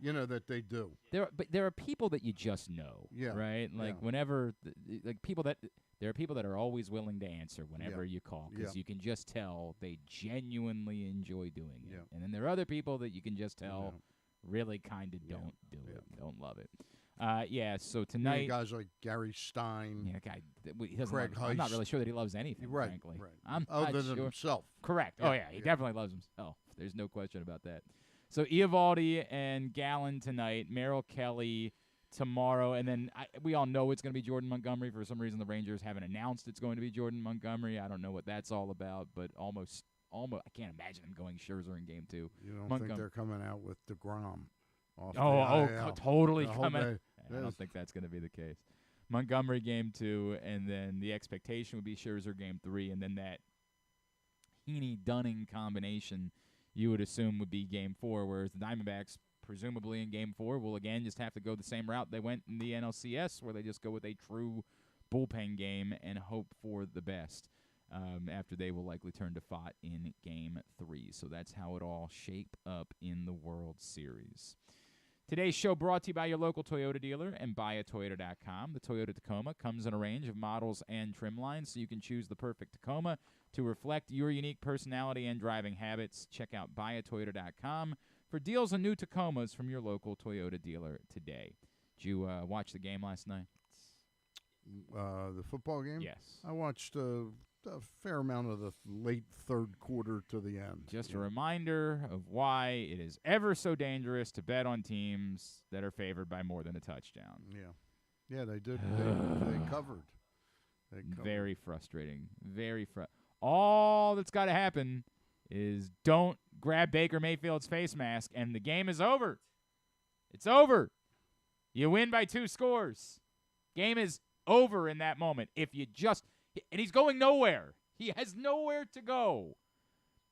That they do. But there are people that you just know, right? Like whenever, there are people that are always willing to answer whenever you call because you can just tell they genuinely enjoy doing it. And then there are other people that you can just tell really kind of don't do it, don't love it. So tonight, guys like Gary Stein, he doesn't Craig I'm not really sure that he loves anything, frankly. Right. I'm other not than sure. himself. Correct. He definitely loves himself. There's no question about that. So Eovaldi and Gallen tonight, Merrill Kelly, tomorrow. And then we all know it's going to be Jordan Montgomery. For some reason, the Rangers haven't announced it's going to be Jordan Montgomery. I don't know what that's all about, but almost I can't imagine them going Scherzer in Game 2. You don't think they're coming out with DeGrom off the IL. Totally coming. I don't think that's going to be the case. Montgomery Game 2, and then the expectation would be Scherzer Game 3, and then that Heaney-Dunning combination you would assume would be Game 4, whereas the Diamondbacks, presumably in Game 4, will again just have to go the same route they went in the NLCS, where they just go with a true bullpen game and hope for the best after they will likely turn to Fott in Game 3. So that's how it all shaped up in the World Series. Today's show brought to you by your local Toyota dealer and buyatoyota.com. The Toyota Tacoma comes in a range of models and trim lines, so you can choose the perfect Tacoma to reflect your unique personality and driving habits. Check out buyatoyota.com for deals on new Tacomas from your local Toyota dealer today. Did you watch the game last night? The football game? Yes. I watched a fair amount of the late third quarter to the end. Just a reminder of why it is ever so dangerous to bet on teams that are favored by more than a touchdown. Yeah, they did. They covered. Very frustrating. All that's got to happen is don't grab Baker Mayfield's face mask, and the game is over. It's over. You win by 2 scores. Game is over in that moment. If you just... And he's going nowhere. He has nowhere to go.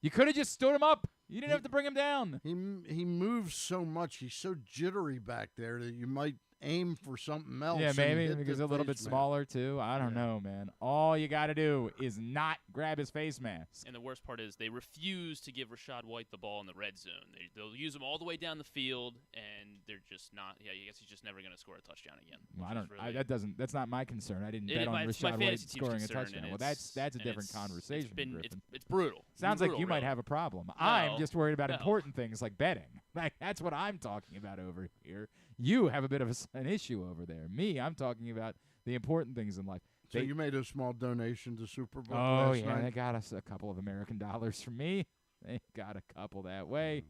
You could have just stood him up. You didn't have to bring him down. He moves so much. He's so jittery back there that you might aim for something else. Yeah, maybe because he's a little bit smaller, too. I don't know, man. All you got to do is not grab his face mask. And the worst part is they refuse to give Rashad White the ball in the red zone. They'll use him all the way down the field, and they're just not. Yeah, I guess he's just never going to score a touchdown again. Well, that's not my concern. I didn't bet on Rashad White scoring a touchdown. Well, that's a different conversation. It's brutal. Sounds like you might have a problem. No, I'm just worried about important things like betting. Like, that's what I'm talking about over here. You have a bit of an issue over there. Me, I'm talking about the important things in life. So you made a small donation to Superbook last night? They got us a couple of American dollars from me. They got a couple that way.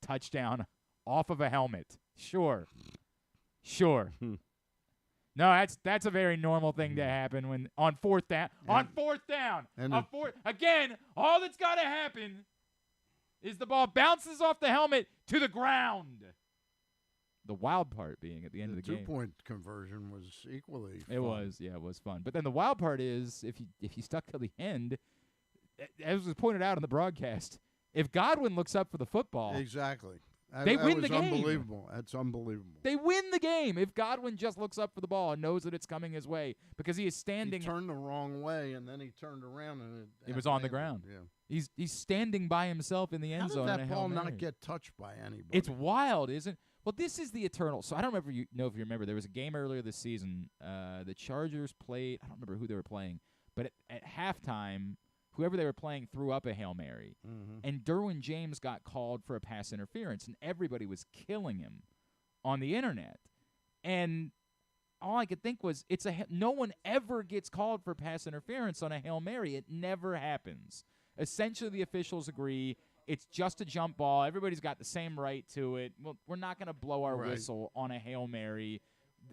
Touchdown off of a helmet. Sure. No, that's a very normal thing to happen when on fourth down. Again, all that's got to happen is the ball bounces off the helmet to the ground. The wild part being at the end of the game. The 2-point conversion was equally fun. It was fun. But then the wild part is if you stuck till the end, as was pointed out on the broadcast, if Godwin looks up for the football. Exactly. They win the game. Unbelievable. That's unbelievable. They win the game if Godwin just looks up for the ball and knows that it's coming his way because he is standing. He turned the wrong way, and then he turned around, and it was on the ground. Yeah. He's standing by himself in the end zone. How did that ball not get touched by anybody? It's wild, isn't it? Well, this is the eternal. So I don't remember. If you remember, there was a game earlier this season. The Chargers played. I don't remember who they were playing, but at halftime, whoever they were playing threw up a Hail Mary, and Derwin James got called for a pass interference, and everybody was killing him on the internet. And all I could think was, no one ever gets called for pass interference on a Hail Mary. It never happens. Essentially, the officials agree. It's just a jump ball. Everybody's got the same right to it. Well, we're not going to blow our whistle on a Hail Mary.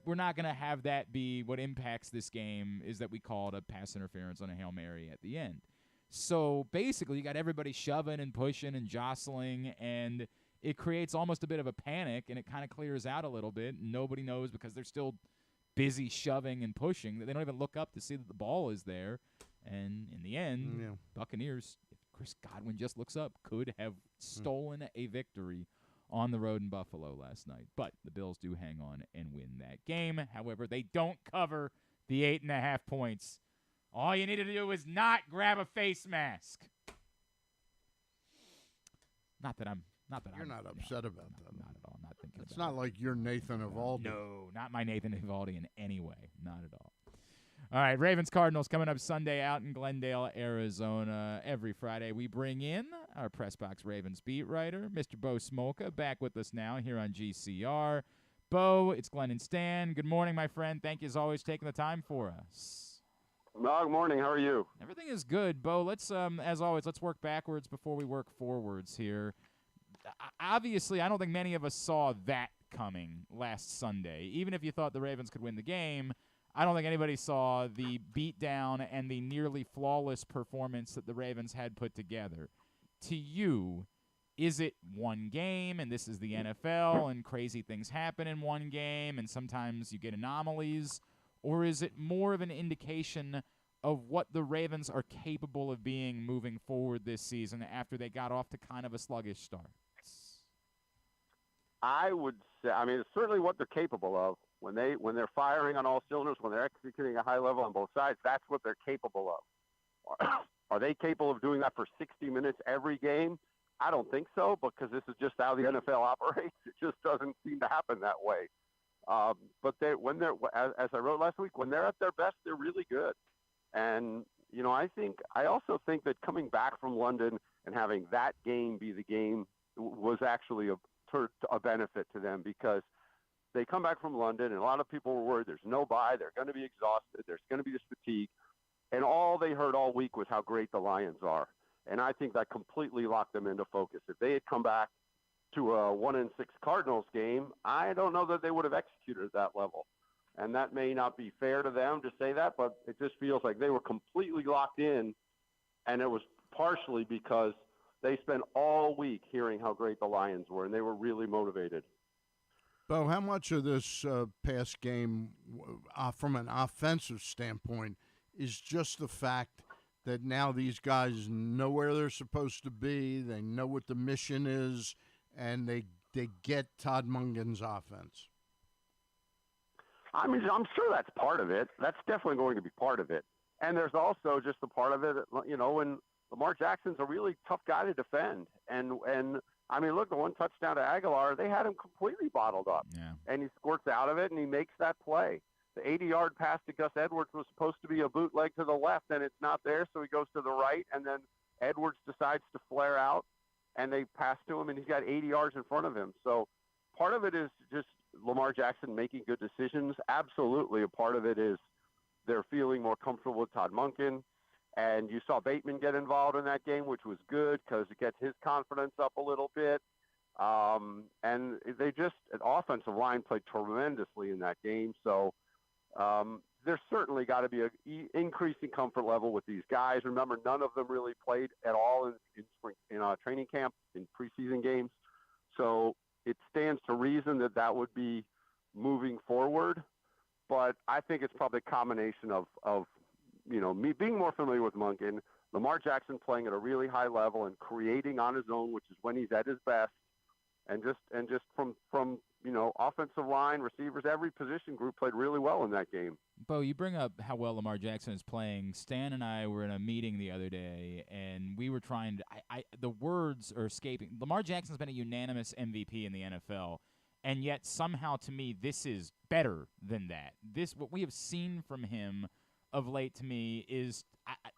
We're not going to have that be what impacts this game, is that we call it a pass interference on a Hail Mary at the end. So basically, you got everybody shoving and pushing and jostling, and it creates almost a bit of a panic, and it kind of clears out a little bit. Nobody knows because they're still busy shoving and pushing that they don't even look up to see that the ball is there. And in the end, Buccaneers, if Chris Godwin just looks up, could have stolen a victory on the road in Buffalo last night. But the Bills do hang on and win that game. However, they don't cover the 8.5 points. All you need to do is not grab a face mask. You're not upset about that. Not at all. Not thinking It's about not like you're Nathan Evaldi. No, not my Nathan Evaldi in any way. Not at all. All right, Ravens-Cardinals coming up Sunday out in Glendale, Arizona. Every Friday we bring in our PressBox Ravens beat writer, Mr. Bo Smolka, back with us now here on GCR. Bo, it's Glenn and Stan. Good morning, my friend. Thank you, as always, taking the time for us. Good morning. How are you? Everything is good, Bo. Let's, as always, let's work backwards before we work forwards here. Obviously, I don't think many of us saw that coming last Sunday. Even if you thought the Ravens could win the game, I don't think anybody saw the beatdown and the nearly flawless performance that the Ravens had put together. To you, is it one game, and this is the NFL, and crazy things happen in one game, and sometimes you get anomalies, or is it more of an indication of what the Ravens are capable of being moving forward this season after they got off to kind of a sluggish start? I would say, I mean, it's certainly what they're capable of. When they're firing on all cylinders, when they're executing a high level on both sides, that's what they're capable of. Are they capable of doing that for 60 minutes every game? I don't think so, because this is just how the NFL operates. It just doesn't seem to happen that way. But as I wrote last week, when they're at their best, they're really good. And I also think that coming back from London and having that game be the game was actually a benefit to them, because they come back from London and a lot of people were worried there's no bye, they're going to be exhausted, there's going to be this fatigue, and all they heard all week was how great the Lions are. And I think that completely locked them into focus. If they had come back to a 1-6 Cardinals game, I don't know that they would have executed at that level. And that may not be fair to them to say that, but it just feels like they were completely locked in, and it was partially because they spent all week hearing how great the Lions were, and they were really motivated. Bo, how much of this past game, from an offensive standpoint, is just the fact that now these guys know where they're supposed to be, they know what the mission is, and they get Todd Mungin's offense? I mean, I'm sure that's part of it. That's definitely going to be part of it. And there's also just the part of it, when Lamar Jackson's a really tough guy to defend. And I mean, look, the one touchdown to Aguilar, they had him completely bottled up. Yeah. And he squirts out of it, and he makes that play. The 80-yard pass to Gus Edwards was supposed to be a bootleg to the left, and it's not there, so he goes to the right, and then Edwards decides to flare out, and they pass to him, and he's got 80 yards in front of him. So part of it is just Lamar Jackson making good decisions. Absolutely, a part of it is they're feeling more comfortable with Todd Monken. And you saw Bateman get involved in that game, which was good because it gets his confidence up a little bit. And the offensive line played tremendously in that game. So there's certainly got to be an increasing comfort level with these guys. Remember, none of them really played at all in training camp, in preseason games. So it stands to reason that would be moving forward. But I think it's probably a combination of me being more familiar with Monken, Lamar Jackson playing at a really high level and creating on his own, which is when he's at his best, and just from offensive line, receivers, every position group played really well in that game. Bo, you bring up how well Lamar Jackson is playing. Stan and I were in a meeting the other day, and we were trying to the words are escaping. Lamar Jackson's been a unanimous MVP in the NFL, and yet somehow to me this is better than that. What we have seen from him of late, to me, is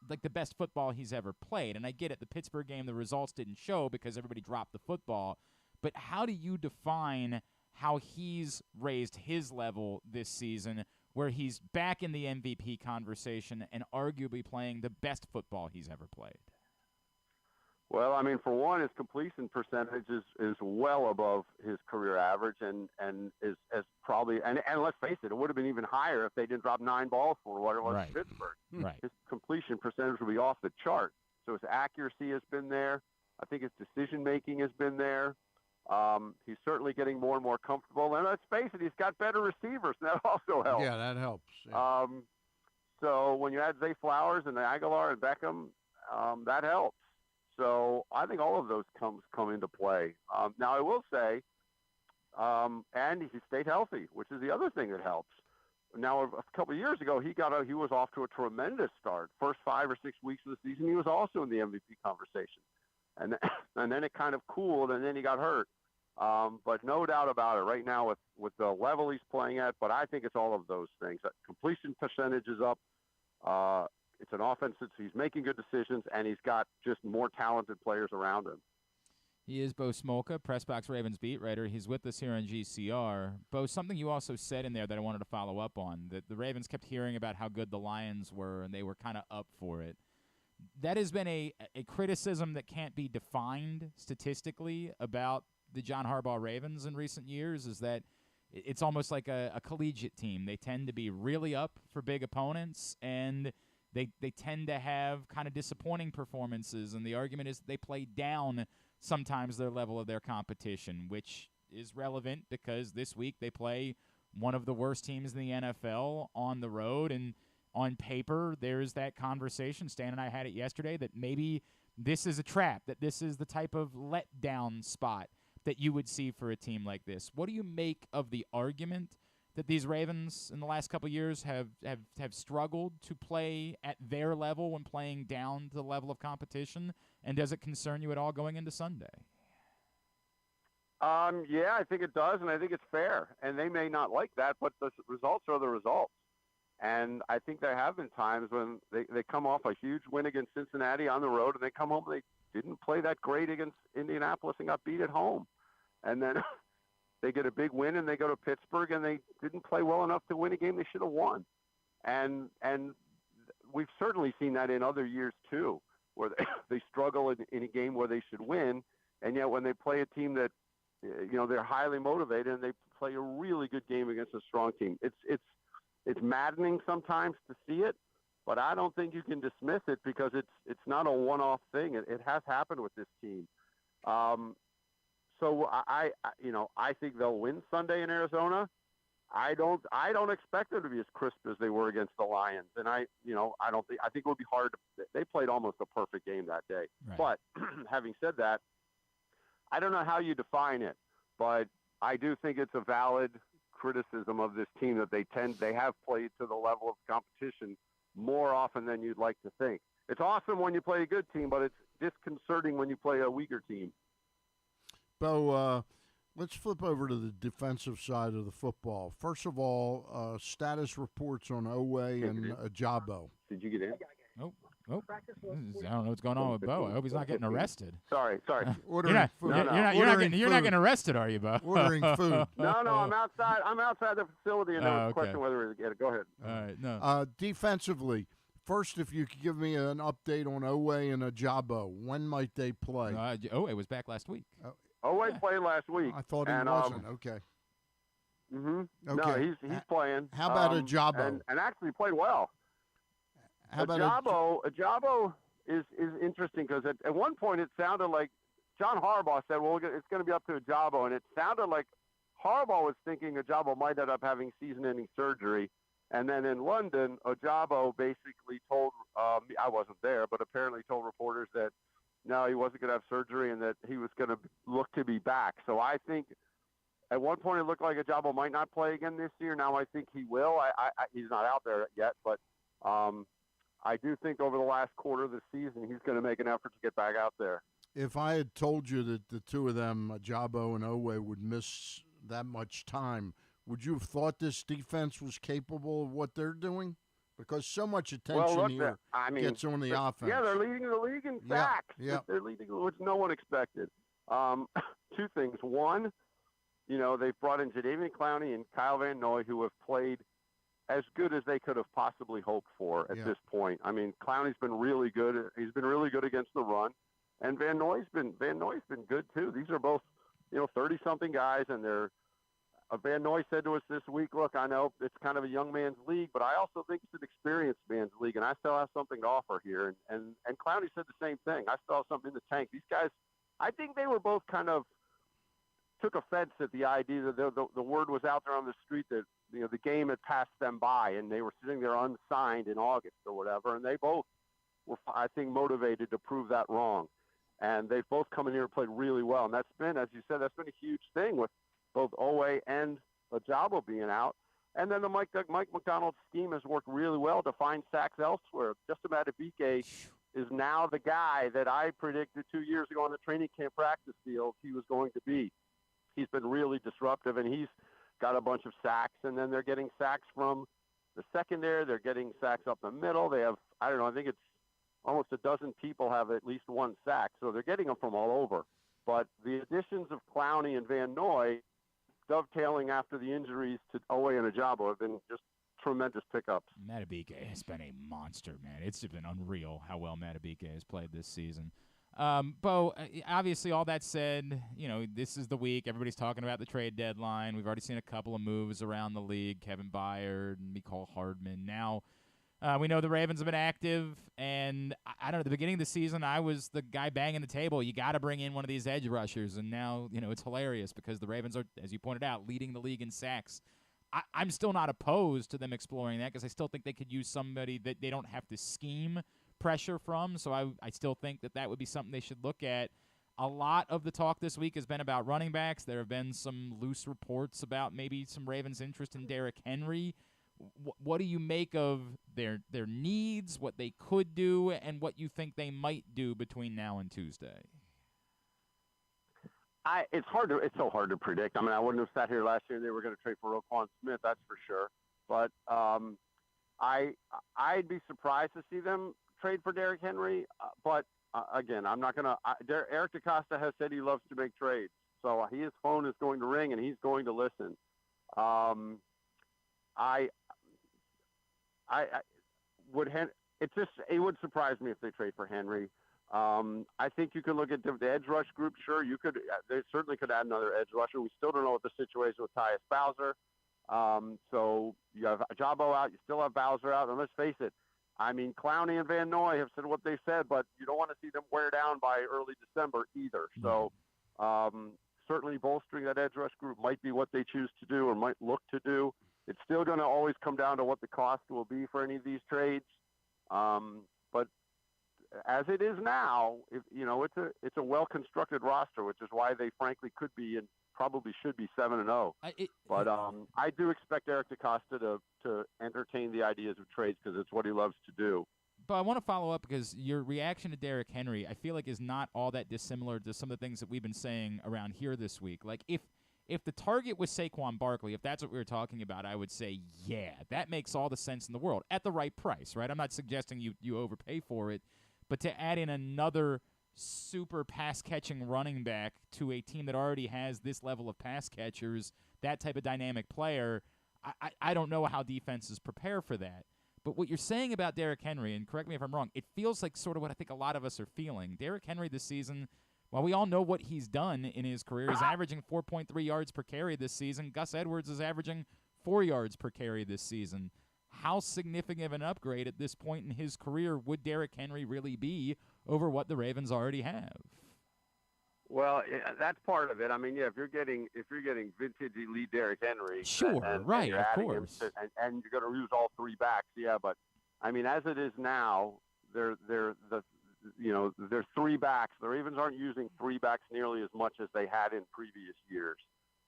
like the best football he's ever played. And I get it, the Pittsburgh game, the results didn't show because everybody dropped the football. But how do you define how he's raised his level this season, where he's back in the MVP conversation and arguably playing the best football he's ever played? Well, I mean, for one, his completion percentage is well above his career average, and is probably and let's face it would have been even higher if they didn't drop 9 balls for what it was in Pittsburgh. Right. His completion percentage will be off the chart. So his accuracy has been there. I think his decision making has been there. He's certainly getting more and more comfortable. And let's face it, he's got better receivers, and that also helps. Yeah, that helps. Yeah. So when you add Zay Flowers and Aguilar and Beckham, that helps. So I think all of those come into play. Now I will say, and he stayed healthy, which is the other thing that helps. Now a couple of years ago, he was off to a tremendous start. First 5 or 6 weeks of the season, he was also in the MVP conversation, and then it kind of cooled, and then he got hurt. But no doubt about it, right now with the level he's playing at, but I think it's all of those things. Completion percentage is up. It's an offense that he's making good decisions, and he's got just more talented players around him. He is Bo Smolka, PressBox Ravens beat writer. He's with us here on GCR. Bo, something you also said in there that I wanted to follow up on, that the Ravens kept hearing about how good the Lions were, and they were kind of up for it. That has been a criticism that can't be defined statistically about the John Harbaugh Ravens in recent years is that it's almost like a collegiate team. They tend to be really up for big opponents, and they tend to have kind of disappointing performances, and the argument is they play down sometimes their level of their competition, which is relevant because this week they play one of the worst teams in the NFL on the road, and on paper there's that conversation. Stan and I had it yesterday that maybe this is a trap, that this is the type of letdown spot that you would see for a team like this. What do you make of the argument that these Ravens in the last couple of years have struggled to play at their level when playing down to the level of competition? And does it concern you at all going into Sunday? Yeah, I think it does, and I think it's fair. And they may not like that, but the results are the results. And I think there have been times when they come off a huge win against Cincinnati on the road, and they come home and they didn't play that great against Indianapolis and got beat at home. And then they get a big win, and they go to Pittsburgh, and they didn't play well enough to win a game they should have won. And we've certainly seen that in other years too, where they struggle in a game where they should win, and yet when they play a team that they're highly motivated and they play a really good game against a strong team, it's maddening sometimes to see it, but I don't think you can dismiss it because it's not a one-off thing. It has happened with this team. So I think they'll win Sunday in Arizona. I don't expect them to be as crisp as they were against the Lions, and I think it would be hard. They played almost a perfect game that day. Right. But having said that, I don't know how you define it, but I do think it's a valid criticism of this team that they have played to the level of competition more often than you'd like to think. It's awesome when you play a good team, but it's disconcerting when you play a weaker team. Bo, let's flip over to the defensive side of the football. First of all, status reports on Oweh and Ajabo. Did you get in? Oh. I don't know what's going on with Bo. I hope he's not getting arrested. Sorry. Ordering food. You're not getting arrested, are you, Bo? Ordering food. No, I'm outside. I'm outside the facility, and there was a question whether we get it. Go ahead. All right, no. Defensively, first, if you could give me an update on Oweh and Ajabo, when might they play? Oweh was back last week. Oweh played last week. I thought he wasn't. Okay. Mm-hmm. Okay. No, he's playing. How about Ajabo? And actually played well. How about Ajabo is interesting because at one point it sounded like John Harbaugh said, well, it's going to be up to Ajabo, and it sounded like Harbaugh was thinking Ajabo might end up having season-ending surgery. And then in London, Ajabo basically told I wasn't there, but apparently told reporters that no, he wasn't going to have surgery and that he was going to look to be back. So I think at one point it looked like Ajabo might not play again this year. Now I think he will. He's not out there yet, but I do think over the last quarter of the season he's going to make an effort to get back out there. If I had told you that the two of them, Ajabo and Oweh, would miss that much time, would you have thought this defense was capable of what they're doing? Because so much attention gets on the offense. Yeah, they're leading the league in sacks. Yeah. They're leading, which no one expected. Two things. One, they've brought in Jadeveon Clowney and Kyle Van Noy, who have played as good as they could have possibly hoped for at this point. I mean, Clowney's been really good. He's been really good against the run, and Van Noy's been good too. These are both 30-something guys, and they're. Van Noy said to us this week, look, I know it's kind of a young man's league, but I also think it's an experienced man's league, and I still have something to offer here. And Clowney said the same thing. I still have something in the tank. These guys, I think they were both kind of took offense at the idea that the word was out there on the street that the game had passed them by, and they were sitting there unsigned in August or whatever, and they both were, I think, motivated to prove that wrong. And they've both come in here and played really well, and that's been, as you said, that's been a huge thing with both Oweh and Ajabo being out. And then the Mike McDonald scheme has worked really well to find sacks elsewhere. Justin Madubuike is now the guy that I predicted 2 years ago on the training camp practice field he was going to be. He's been really disruptive, and he's got a bunch of sacks. And then they're getting sacks from the secondary. They're getting sacks up the middle. They have, I think it's almost a dozen people have at least one sack. So they're getting them from all over. But the additions of Clowney and Van Noy, dovetailing after the injuries to Oweh and Ajabo, have been just tremendous pickups. Madubuike has been a monster, man. It's been unreal how well Madubuike has played this season. Bo, obviously all that said, this is the week. Everybody's talking about the trade deadline. We've already seen a couple of moves around the league, Kevin Byard and Mecole Hardman. Now we know the Ravens have been active, and I don't know, at the beginning of the season, I was the guy banging the table. You got to bring in one of these edge rushers, and now, it's hilarious because the Ravens are, as you pointed out, leading the league in sacks. I'm still not opposed to them exploring that because I still think they could use somebody that they don't have to scheme pressure from, so I still think that would be something they should look at. A lot of the talk this week has been about running backs. There have been some loose reports about maybe some Ravens' interest in Derrick Henry. What do you make of their needs, what they could do, and what you think they might do between now and Tuesday? It's so hard to predict. I mean, I wouldn't have sat here last year and they were going to trade for Roquan Smith, that's for sure. But I'd be surprised to see them trade for Derrick Henry, but again, I'm not going to. Eric DeCosta has said he loves to make trades, so his phone is going to ring and he's going to listen. It would surprise me if they trade for Henry. I think you could look at the edge rush group. Sure, they certainly could add another edge rusher. We still don't know what the situation with Tyus Bowser. So you have Jabo out, you still have Bowser out, and let's face it. I mean, Clowney and Van Noy have said what they said, but you don't want to see them wear down by early December either. So certainly bolstering that edge rush group might be what they choose to do or might look to do. It's still going to always come down to what the cost will be for any of these trades. But as it is now, it's a well-constructed roster, which is why they frankly could be and probably should be 7-0. But I do expect Eric DeCosta to entertain the ideas of trades because it's what he loves to do. But I want to follow up because your reaction to Derrick Henry, I feel like, is not all that dissimilar to some of the things that we've been saying around here this week. Like, if the target was Saquon Barkley, if that's what we were talking about, I would say, yeah, that makes all the sense in the world at the right price, right? I'm not suggesting you overpay for it, but to add in another super pass-catching running back to a team that already has this level of pass catchers, that type of dynamic player, I don't know how defenses prepare for that. But what you're saying about Derrick Henry, and correct me if I'm wrong, it feels like sort of what I think a lot of us are feeling. Derrick Henry this season, while we all know what he's done in his career, he's averaging 4.3 yards per carry this season. Gus Edwards is averaging 4 yards per carry this season. How significant of an upgrade at this point in his career would Derrick Henry really be over what the Ravens already have? Well, that's part of it. I mean, yeah, if you're getting vintage elite Derrick Henry, sure, right, of course, and you're going to use all three backs, yeah. But I mean, as it is now, they're three backs. The Ravens aren't using three backs nearly as much as they had in previous years.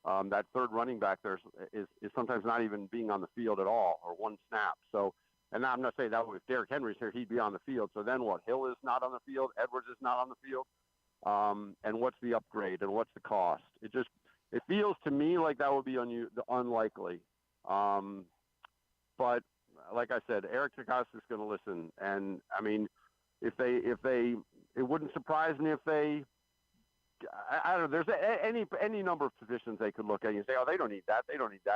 That third running back there is sometimes not even being on the field at all or one snap. So, and I'm not saying that if Derrick Henry's here, he'd be on the field. So then what? Hill is not on the field. Edwards is not on the field. And what's the upgrade and what's the cost? It feels to me like that would be unlikely. But like I said, Eric DeCosta is going to listen. And I mean, it wouldn't surprise me if they, I don't know, there's any number of positions they could look at and you say, oh, they don't need that.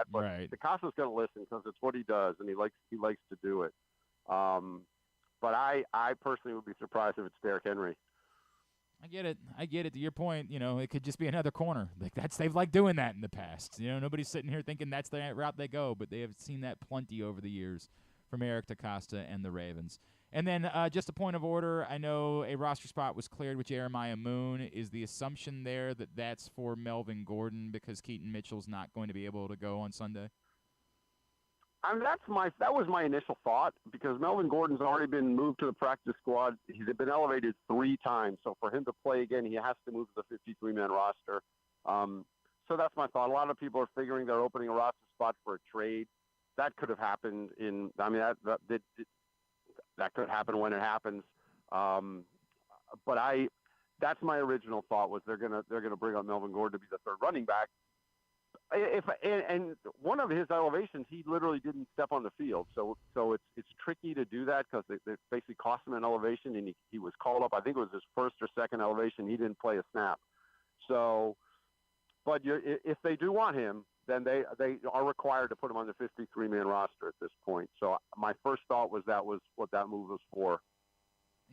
But right. DeCosta's going to listen because it's what he does and he likes to do it. But I personally would be surprised if it's Derrick Henry. I get it. To your point, it could just be another corner. Like they've liked doing that in the past. Nobody's sitting here thinking that's the route they go, but they have seen that plenty over the years from Eric DeCosta and the Ravens. And then just a point of order, I know a roster spot was cleared with Jeremiah Moon. Is the assumption there that that's for Melvin Gordon because Keaton Mitchell's not going to be able to go on Sunday? I mean, that was my initial thought because Melvin Gordon's already been moved to the practice squad. He's been elevated 3 times. So for him to play again, he has to move to the 53-man roster. So that's my thought. A lot of people are figuring they're opening a roster spot for a trade. That could have happened that could happen when it happens. But that's my original thought was they're gonna bring on Melvin Gordon to be the third running back. And one of his elevations, he literally didn't step on the field. So it's tricky to do that because it basically cost him an elevation, and he was called up. I think it was his first or second elevation. He didn't play a snap. So, but if they do want him, then they are required to put him on the 53-man roster at this point. So my first thought was that was what that move was for.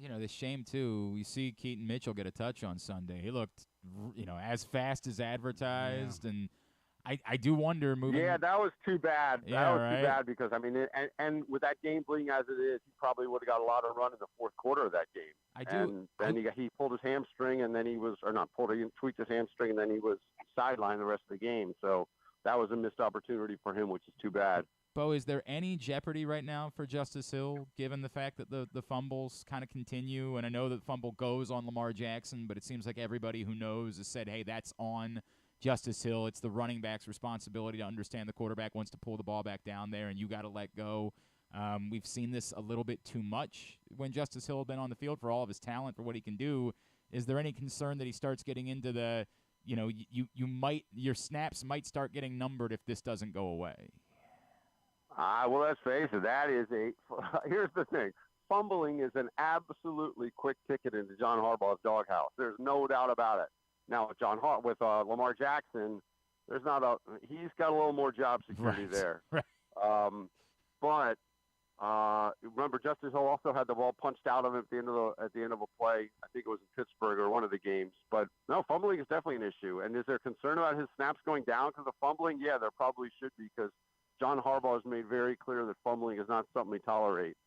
The shame, too, we see Keaton Mitchell get a touch on Sunday. He looked, as fast as advertised, and I do wonder moving. Yeah, that was too bad. Yeah, that was right? too bad because, and with that game bleeding as it is, he probably would have got a lot of run in the fourth quarter of that game. And then he pulled his hamstring, and then he tweaked his hamstring, and then he was sidelined the rest of the game. So that was a missed opportunity for him, which is too bad. Bo, is there any jeopardy right now for Justice Hill, given the fact that the fumbles kind of continue? And I know that the fumble goes on Lamar Jackson, but it seems like everybody who knows has said, hey, that's on Justice Hill. It's the running back's responsibility to understand the quarterback wants to pull the ball back down there, and you got to let go. We've seen this a little bit too much when Justice Hill had been on the field for all of his talent, for what he can do. Is there any concern that he starts getting into the, your snaps might start getting numbered if this doesn't go away? Well, let's face it. Here's the thing. Fumbling is an absolutely quick ticket into John Harbaugh's doghouse. There's no doubt about it. Now, with Lamar Jackson, he's got a little more job security there. Right. But remember, Justice Hill also had the ball punched out of him at the end of a play. I think it was in Pittsburgh or one of the games. But no, fumbling is definitely an issue. And is there concern about his snaps going down because of fumbling? Yeah, there probably should be, because John Harbaugh has made very clear that fumbling is not something he tolerates.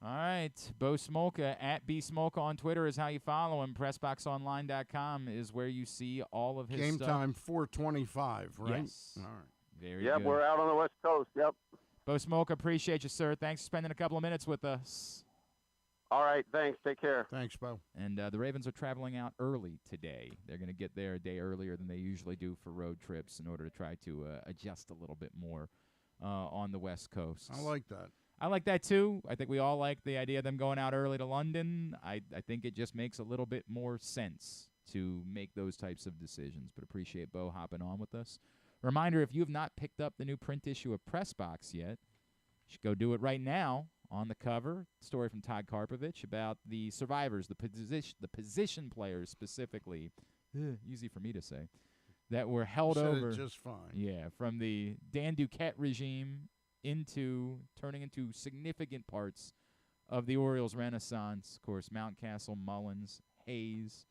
All right. Bo Smolka, at @BSmolka on Twitter is how you follow him. PressBoxOnline.com is where you see all of his Game stuff. time 4:25, right? Yes. All right. Very good. Yep, we're out on the West Coast. Yep. Bo Smolka, appreciate you, sir. Thanks for spending a couple of minutes with us. All right, thanks. Take care. Thanks, Bo. And the Ravens are traveling out early today. They're going to get there a day earlier than they usually do for road trips in order to try to adjust a little bit more on the West Coast. I like that. I like that, too. I think we all like the idea of them going out early to London. I think it just makes a little bit more sense to make those types of decisions. But appreciate Bo hopping on with us. Reminder, if you have not picked up the new print issue of PressBox yet, you should go do it right now. On the cover, story from Todd Karpovich about the survivors, the position players specifically, easy for me to say, that were held over. Just fine. Yeah, from the Dan Duquette regime turning into significant parts of the Orioles' renaissance. Of course, Mountcastle, Mullins, Hayes,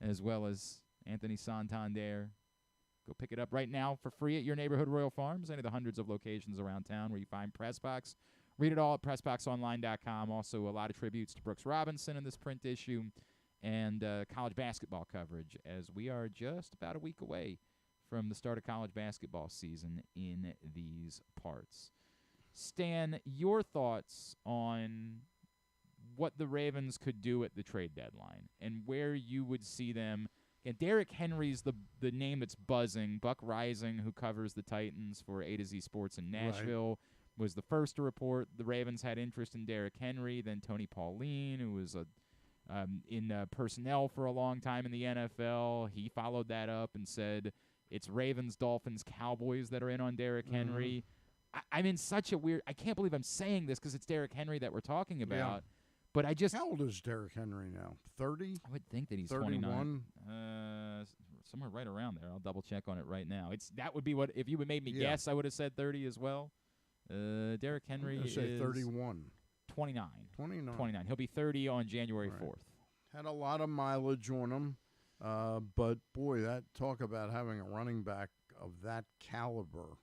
as well as Anthony Santander. Go pick it up right now for free at your neighborhood Royal Farms, any of the hundreds of locations around town where you find PressBox. Read it all at PressBoxOnline.com. Also, a lot of tributes to Brooks Robinson in this print issue, and college basketball coverage, as we are just about a week away from the start of college basketball season in these parts. Stan, your thoughts on what the Ravens could do at the trade deadline and where you would see them. And Derrick Henry's the name that's buzzing. Buck Rising, who covers the Titans for A to Z Sports in Nashville, was the first to report the Ravens had interest in Derrick Henry. Then Tony Pauline, who was in personnel for a long time in the NFL, he followed that up and said it's Ravens, Dolphins, Cowboys that are in on Derrick Henry. I'm in such a weird – I can't believe I'm saying this because it's Derrick Henry that we're talking about. Yeah. But I just – How old is Derrick Henry now? 30? I would think that he's 31? 29. Somewhere right around there. I'll double-check on it right now. That would be what – if you would made me guess, I would have said 30 as well. Derrick Henry is 31. 29. 29. He'll be 30 on January 4th. Had a lot of mileage on him. But, boy, that talk about having a running back of that caliber,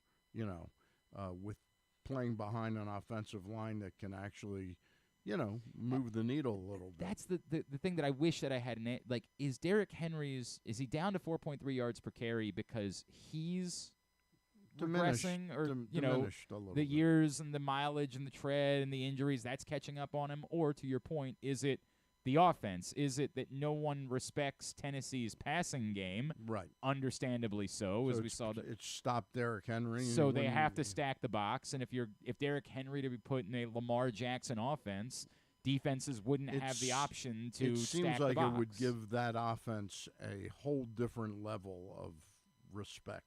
with playing behind an offensive line that can actually, move the needle a little bit. That's the thing that I wish that I had. Is Derrick Henry's – is he down to 4.3 yards per carry because he's regressing, or diminished a little the bit. years and the mileage and the tread and the injuries, that's catching up on him? Or, to your point, is it the offense? Is it that no one respects Tennessee's passing game? Right. Understandably so, as we saw. It stopped Derrick Henry. So they have to stack the box, and if Derrick Henry to be put in a Lamar Jackson offense, defenses wouldn't have the option to stack the box. It seems like it would give that offense a whole different level of respect,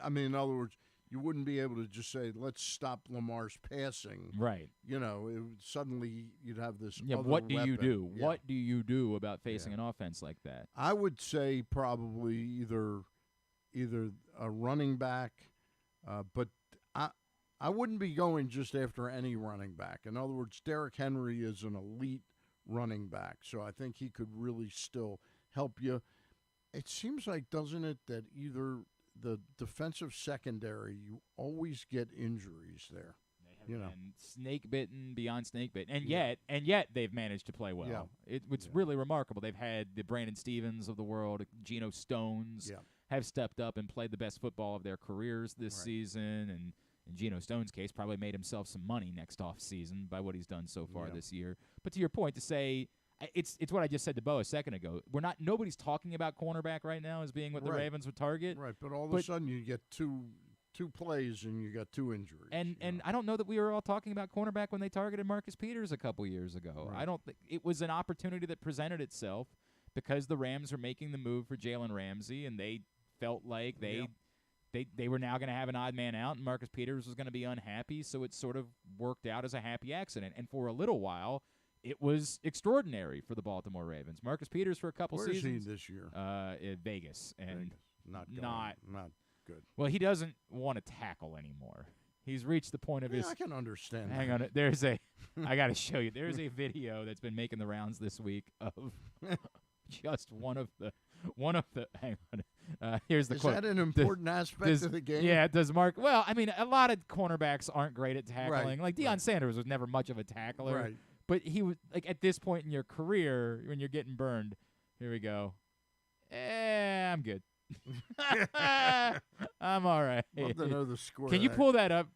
I mean, in other words, you wouldn't be able to just say, let's stop Lamar's passing. Right. Suddenly you'd have this other what do weapon. you do? Yeah. What do you do about facing an offense like that? I would say probably either a running back, but I wouldn't be going just after any running back. In other words, Derrick Henry is an elite running back, so I think he could really still help you. It seems like, doesn't it, that either the defensive secondary, you always get injuries there. They have been snake bitten beyond snake bitten, and yet they've managed to play well. It's really remarkable. They've had the Brandon Stevens of the world, Geno Stones, have stepped up and played the best football of their careers this season, and in Geno Stone's case, probably made himself some money next off season by what he's done so far this year. But to your point, to say it's what I just said to Bo a second ago. Nobody's talking about cornerback right now as being what the Ravens would target. Right, but all of a sudden you get two plays and you got two injuries. And I don't know that we were all talking about cornerback when they targeted Marcus Peters a couple years ago. Right. I don't think it was an opportunity that presented itself because the Rams were making the move for Jalen Ramsey, and they felt like they were now going to have an odd man out, and Marcus Peters was going to be unhappy, so it sort of worked out as a happy accident. And for a little while, it was extraordinary for the Baltimore Ravens. Marcus Peters for a couple seasons. Where is he this year? In Vegas. And Not good. Well, he doesn't want to tackle anymore. He's reached the point of his. I can understand. Hang on, I got to show you. There's a video that's been making the rounds this week of just one of the. Hang on. Here's the quote. Is that an important aspect of the game? Yeah, does Mark. Well, I mean, a lot of cornerbacks aren't great at tackling. Right, Like Deion Sanders was never much of a tackler. Right. But he was like at this point in your career when you're getting burned. Here we go. I'm good. I'm all right. Love to know the score. Can you pull that up,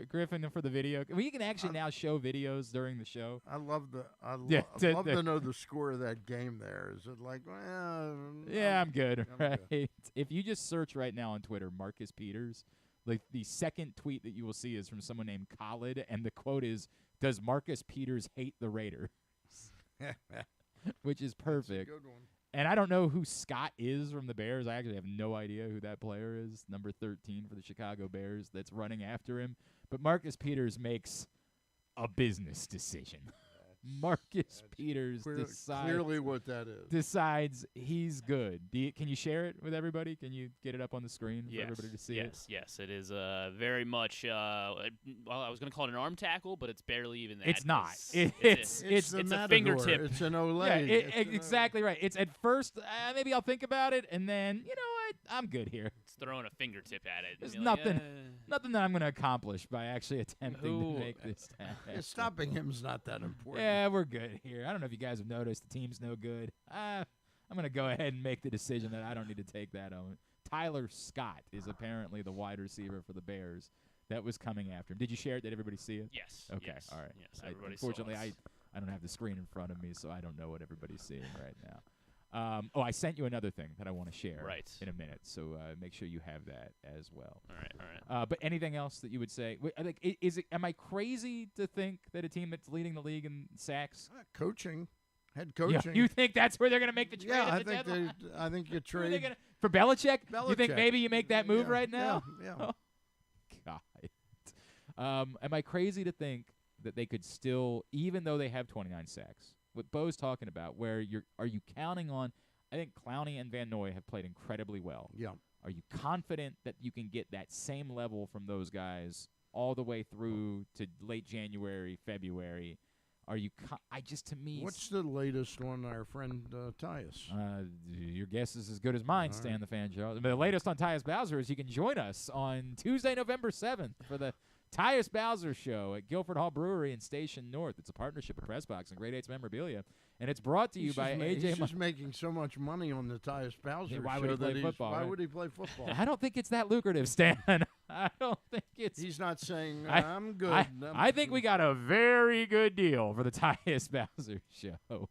Griffin, for the video? Well, you can actually now show videos during the show. I love to know the score of that game there. Is it like, I'm good, right? Good. If you just search right now on Twitter, Marcus Peters, like the second tweet that you will see is from someone named Khalid, and the quote is, "Does Marcus Peters hate the Raiders?" Which is perfect. That's a good one. And I don't know who Scott is from the Bears. I actually have no idea who that player is, number 13 for the Chicago Bears that's running after him. But Marcus Peters makes a business decision. Marcus Peters clearly what that is. Decides he's good. Can you share it with everybody? Can you get it up on the screen for everybody to see it? Yes, it is very much. Well, I was going to call it an arm tackle, but it's barely even that. It's not. It's a fingertip. It's an Olay. Yeah, exactly right. It's at first, maybe I'll think about it, and then, you know what, I'm good here. It's throwing a fingertip at it. There's nothing that I'm going to accomplish by actually attempting to make this happen. Stopping him's not that important. Yeah, we're good here. I don't know if you guys have noticed the team's no good. I'm going to go ahead and make the decision that I don't need to take that on. Tyler Scott is apparently the wide receiver for the Bears that was coming after him. Did you share it? Did everybody see it? Yes. Okay, yes, all right. Yes, everybody unfortunately, saw it. I don't have the screen in front of me, so I don't know what everybody's seeing right now. I sent you another thing that I want to share in a minute, so make sure you have that as well. All right. But anything else that you would say? Am I crazy to think that a team that's leading the league in sacks? Head coaching. Yeah, you think that's where they're going to make the trade? Yeah, I think you trade. For Belichick? You think maybe you make that move right now? Yeah. Oh, God. Am I crazy to think that they could still, even though they have 29 sacks, what Bo's talking about, where are you counting on? I think Clowney and Van Noy have played incredibly well. Yeah. Are you confident that you can get that same level from those guys all the way through to late January, February? Are you? To me. What's the latest on our friend Tyus? Your guess is as good as mine, Stan the Fan Show. The latest on Tyus Bowser is you can join us on Tuesday, November 7th for the Tyus Bowser Show at Guilford Hall Brewery in Station North. It's a partnership with PressBox and Grade 8's Memorabilia, and it's brought to you by AJ. He's just making so much money on the Tyus Bowser Show. Why would he play football? Why would he play football? I don't think it's that lucrative, Stan. I don't think it's. He's not saying I'm good. I think we got a very good deal for the Tyus Bowser Show.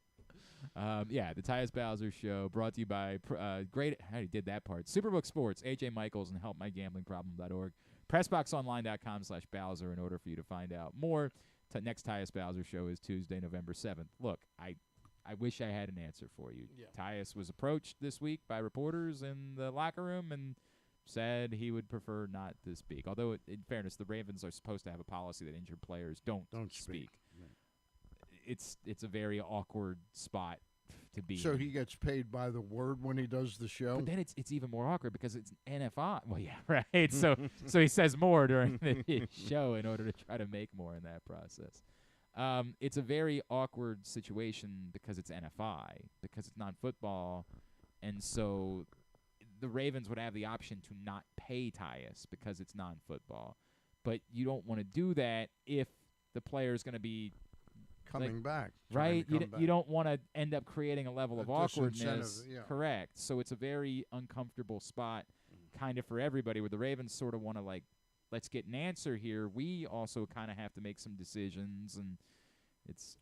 The Tyus Bowser Show brought to you by I already did that part. Superbook Sports, AJ Michaels, and HelpMyGamblingProblem.org. PressBoxOnline.com/Bowser in order for you to find out more. Next Tyus Bowser Show is Tuesday, November 7th. Look, I wish I had an answer for you. Yeah. Tyus was approached this week by reporters in the locker room and said he would prefer not to speak. Although, in fairness, the Ravens are supposed to have a policy that injured players don't speak. Right. It's a very awkward spot to be. So in. he gets paid by the word when he does the show. But then it's even more awkward because it's NFI. Well, yeah, right. So he says more during the show in order to try to make more in that process. It's a very awkward situation because it's NFI, because it's non-football, and so the Ravens would have the option to not pay Tyus because it's non-football. But you don't want to do that if the player is going to be coming back. Right? You don't want to end up creating a level of awkwardness. Yeah. Correct. So it's a very uncomfortable spot kind of for everybody where the Ravens sort of want to, like, let's get an answer here. We also kind of have to make some decisions, and it's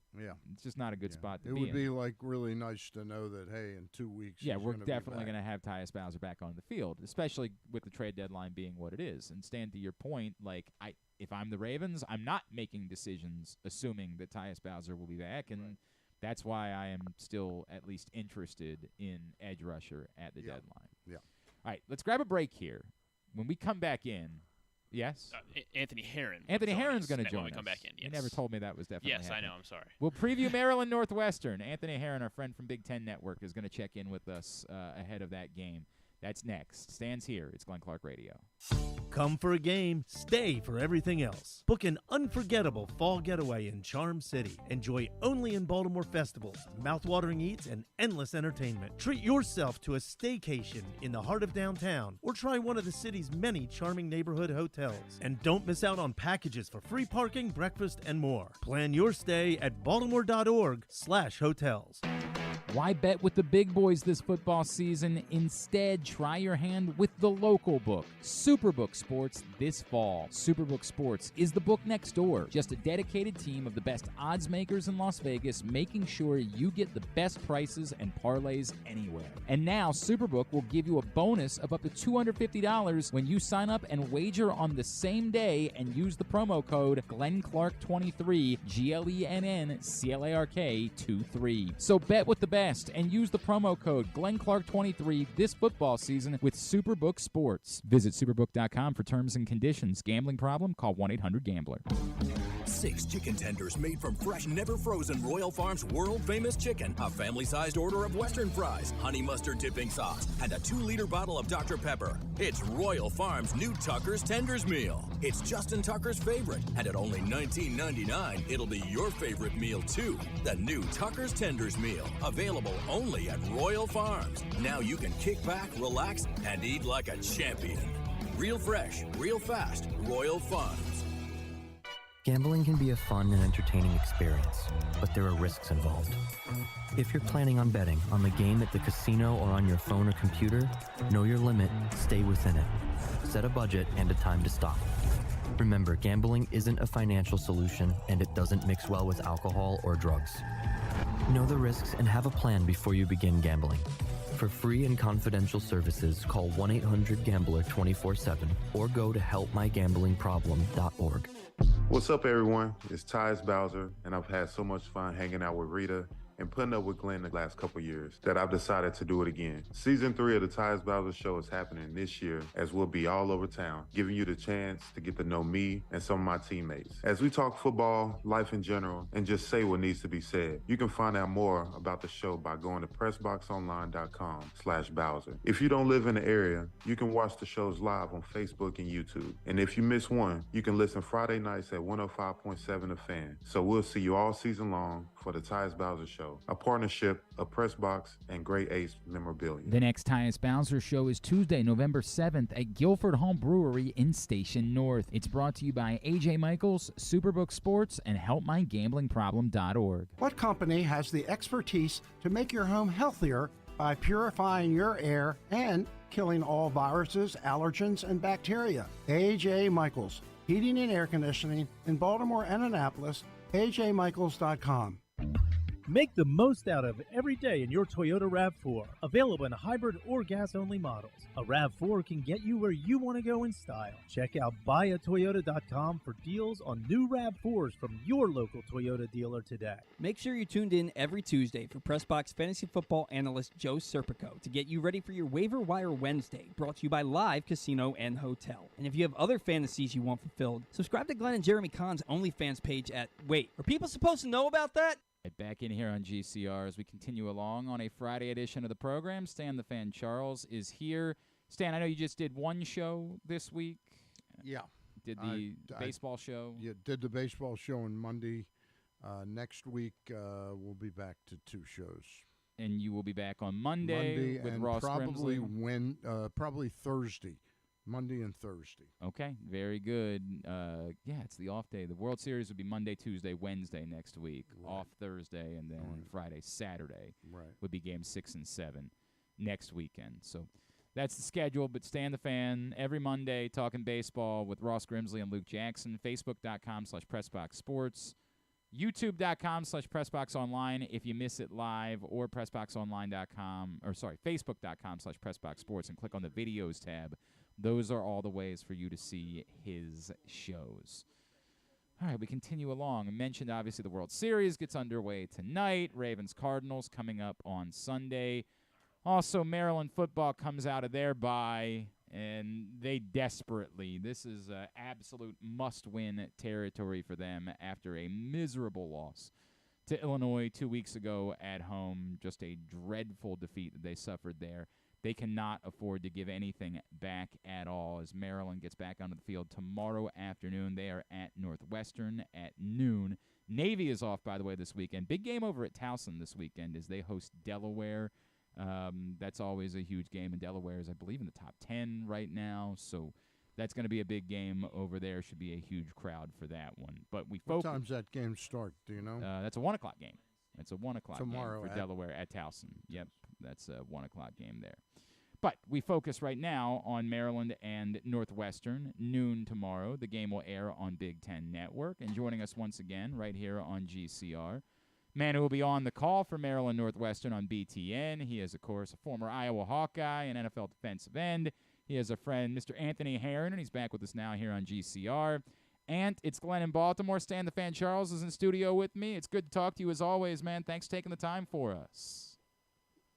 just not a good spot to be in. It would be, like, really nice to know that, hey, in 2 weeks we're definitely going to have Tyus Bowser back on the field, especially with the trade deadline being what it is. And Stan, to your point, like, if I'm the Ravens, I'm not making decisions assuming that Tyus Bowser will be back, and that's why I am still at least interested in edge rusher at the deadline. Yeah. All right, let's grab a break here. When we come back in, yes? Anthony Herron. Anthony Herron's going to join when we come us. back in, yes. You never told me that was definitely Yes, happening. I know. I'm sorry. We'll preview Maryland-Northwestern. Anthony Herron, our friend from Big Ten Network, is going to check in with us ahead of that game. That's next. Stan's here. It's Glenn Clark Radio. Come for a game, stay for everything else. Book an unforgettable fall getaway in Charm City. Enjoy only in Baltimore festivals, mouthwatering eats, and endless entertainment. Treat yourself to a staycation in the heart of downtown, or try one of the city's many charming neighborhood hotels. And don't miss out on packages for free parking, breakfast, and more. Plan your stay at baltimore.org/hotels. Why bet with the big boys this football season? Instead, try your hand with the local book, Superbook Sports, this fall. Superbook Sports is the book next door. Just a dedicated team of the best odds makers in Las Vegas, making sure you get the best prices and parlays anywhere. And now, Superbook will give you a bonus of up to $250 when you sign up and wager on the same day and use the promo code GlennClark23, GLENNCLARK23. So bet with the best and use the promo code GlennClark23 this football season with Superbook Sports. Visit superbook.com for terms and conditions. Gambling problem? Call 1-800-GAMBLER. 6 chicken tenders made from fresh, never frozen Royal Farms world-famous chicken, a family-sized order of Western fries, honey mustard dipping sauce, and a 2-liter bottle of Dr. Pepper. It's Royal Farms' new Tucker's Tenders Meal. It's Justin Tucker's favorite, and at only $19.99, it'll be your favorite meal, too. The new Tucker's Tenders Meal, available only at Royal Farms. Now you can kick back, relax, and eat like a champion. Real fresh, real fast, Royal Farms. Gambling can be a fun and entertaining experience, but there are risks involved. If you're planning on betting on the game at the casino or on your phone or computer, know your limit, stay within it. Set a budget and a time to stop. Remember, gambling isn't a financial solution, and it doesn't mix well with alcohol or drugs. Know the risks and have a plan before you begin gambling. For free and confidential services, call 1-800-GAMBLER 24/7 or go to helpmygamblingproblem.org. What's up, everyone? It's Tyus Bowser, and I've had so much fun hanging out with Rita and putting up with Glenn the last couple years that I've decided to do it again. Season 3 of the Tyus Bowser Show is happening this year, as we'll be all over town, giving you the chance to get to know me and some of my teammates. As we talk football, life in general, and just say what needs to be said. You can find out more about the show by going to PressBoxOnline.com/Bowser. If you don't live in the area, you can watch the shows live on Facebook and YouTube. And if you miss one, you can listen Friday nights at 105.7 The Fan. So we'll see you all season long for the Tyus Bowser Show, a partnership of PressBox and Great Ace Memorabilia. The next Tyus Bowser Show is Tuesday, November 7th at Guilford Home Brewery in Station North. It's brought to you by AJ Michaels, Superbook Sports, and HelpMyGamblingProblem.org. What company has the expertise to make your home healthier by purifying your air and killing all viruses, allergens, and bacteria? AJ Michaels, Heating and Air Conditioning in Baltimore and Annapolis, ajmichaels.com. Make the most out of every day in your Toyota RAV4. Available in hybrid or gas-only models. A RAV4 can get you where you want to go in style. Check out buyatoyota.com for deals on new RAV4s from your local Toyota dealer today. Make sure you're tuned in every Tuesday for PressBox Fantasy Football Analyst Joe Serpico to get you ready for your Waiver Wire Wednesday, brought to you by Live Casino and Hotel. And if you have other fantasies you want fulfilled, subscribe to Glenn and Jeremy Kahn's OnlyFans page at... Wait, are people supposed to know about that? Back in here on GCR as we continue along on a Friday edition of the program. Stan the Fan Charles is here. Stan, I know you just did one show this week. Yeah. Did the baseball show? Yeah, did the baseball show on Monday. Next week we'll be back to 2 shows. And you will be back on Monday with and Ross probably Grimsley? Probably Thursday. Monday and Thursday. Okay, very good. Yeah, it's the off day. The World Series would be Monday, Tuesday, Wednesday next week. Right. Off Thursday, and then Friday, Saturday would be Game 6 and 7 next weekend. So that's the schedule. But Stan the Fan every Monday talking baseball with Ross Grimsley and Luke Jackson. Facebook.com/PressBoxSports. YouTube.com/PressBoxOnline if you miss it live, or PressBoxOnline.com, or sorry, Facebook.com/PressBoxSports, and click on the videos tab. Those are all the ways for you to see his shows. All right, we continue along. I mentioned, obviously, the World Series gets underway tonight. Ravens-Cardinals coming up on Sunday. Also, Maryland football comes out of their bye, and they desperately, this is absolute must-win territory for them after a miserable loss to Illinois 2 weeks ago at home. Just a dreadful defeat that they suffered there. They cannot afford to give anything back at all as Maryland gets back onto the field tomorrow afternoon. They are at Northwestern at noon. Navy is off, by the way, this weekend. Big game over at Towson this weekend as they host Delaware. That's always a huge game, and Delaware is, I believe, in the top 10 right now. So that's going to be a big game over there. Should be a huge crowd for that one. But we What time's that game start? Do you know? That's a 1 o'clock game. It's a 1 o'clock Tomorrow game for Delaware at Towson. Yep, that's a 1 o'clock game there. But we focus right now on Maryland and Northwestern, noon tomorrow. The game will air on Big Ten Network. And joining us once again right here on GCR, man who will be on the call for Maryland-Northwestern on BTN. He is, of course, a former Iowa Hawkeye and NFL defensive end. He is a friend, Mr. Anthony Herron, and he's back with us now here on GCR. And it's Glenn in Baltimore. Stan the Fan Charles is in studio with me. It's good to talk to you as always, man. Thanks for taking the time for us.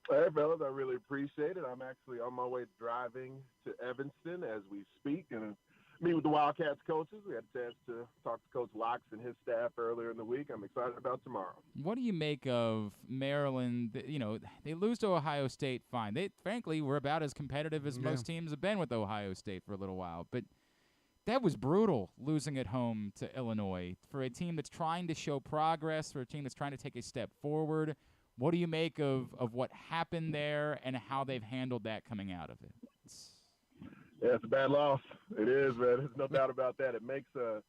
Hey, fellas, I really appreciate it. I'm actually on my way driving to Evanston as we speak and meet with the Wildcats coaches. We had a chance to talk to Coach Locks and his staff earlier in the week. I'm excited about tomorrow. What do you make of Maryland? You know, they lose to Ohio State, fine. They, frankly, were about as competitive as most teams have been with Ohio State for a little while. But that was brutal, losing at home to Illinois. For a team that's trying to show progress, for a team that's trying to take a step forward, what do you make of what happened there and how they've handled that coming out of it? Yeah, it's a bad loss. It is, man. There's no doubt about that. It makes a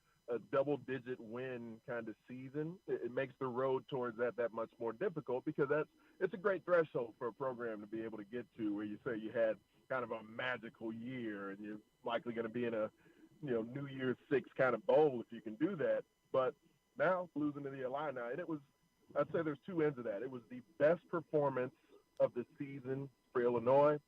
double-digit win kind of season. It makes the road towards that much more difficult because it's a great threshold for a program to be able to get to where you say you had kind of a magical year and you're likely going to be in a New Year's Six kind of bowl if you can do that. But now losing to the Illini, and I'd say there's two ends of that. It was the best performance of the season for Illinois.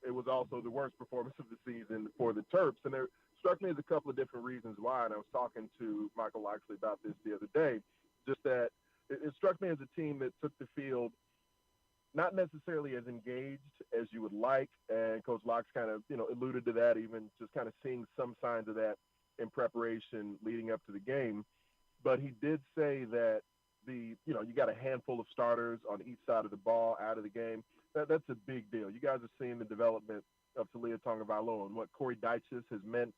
It was also the worst performance of the season for the Terps. And there struck me as a couple of different reasons why, and I was talking to Michael Loxley about this the other day, just that it struck me as a team that took the field not necessarily as engaged as you would like, and Coach Locks kind of, alluded to that, even just kind of seeing some signs of that in preparation leading up to the game. But he did say that you got a handful of starters on each side of the ball out of the game. That's a big deal. You guys are seeing the development of Talia Tagovailoa and what Corey Dyches has meant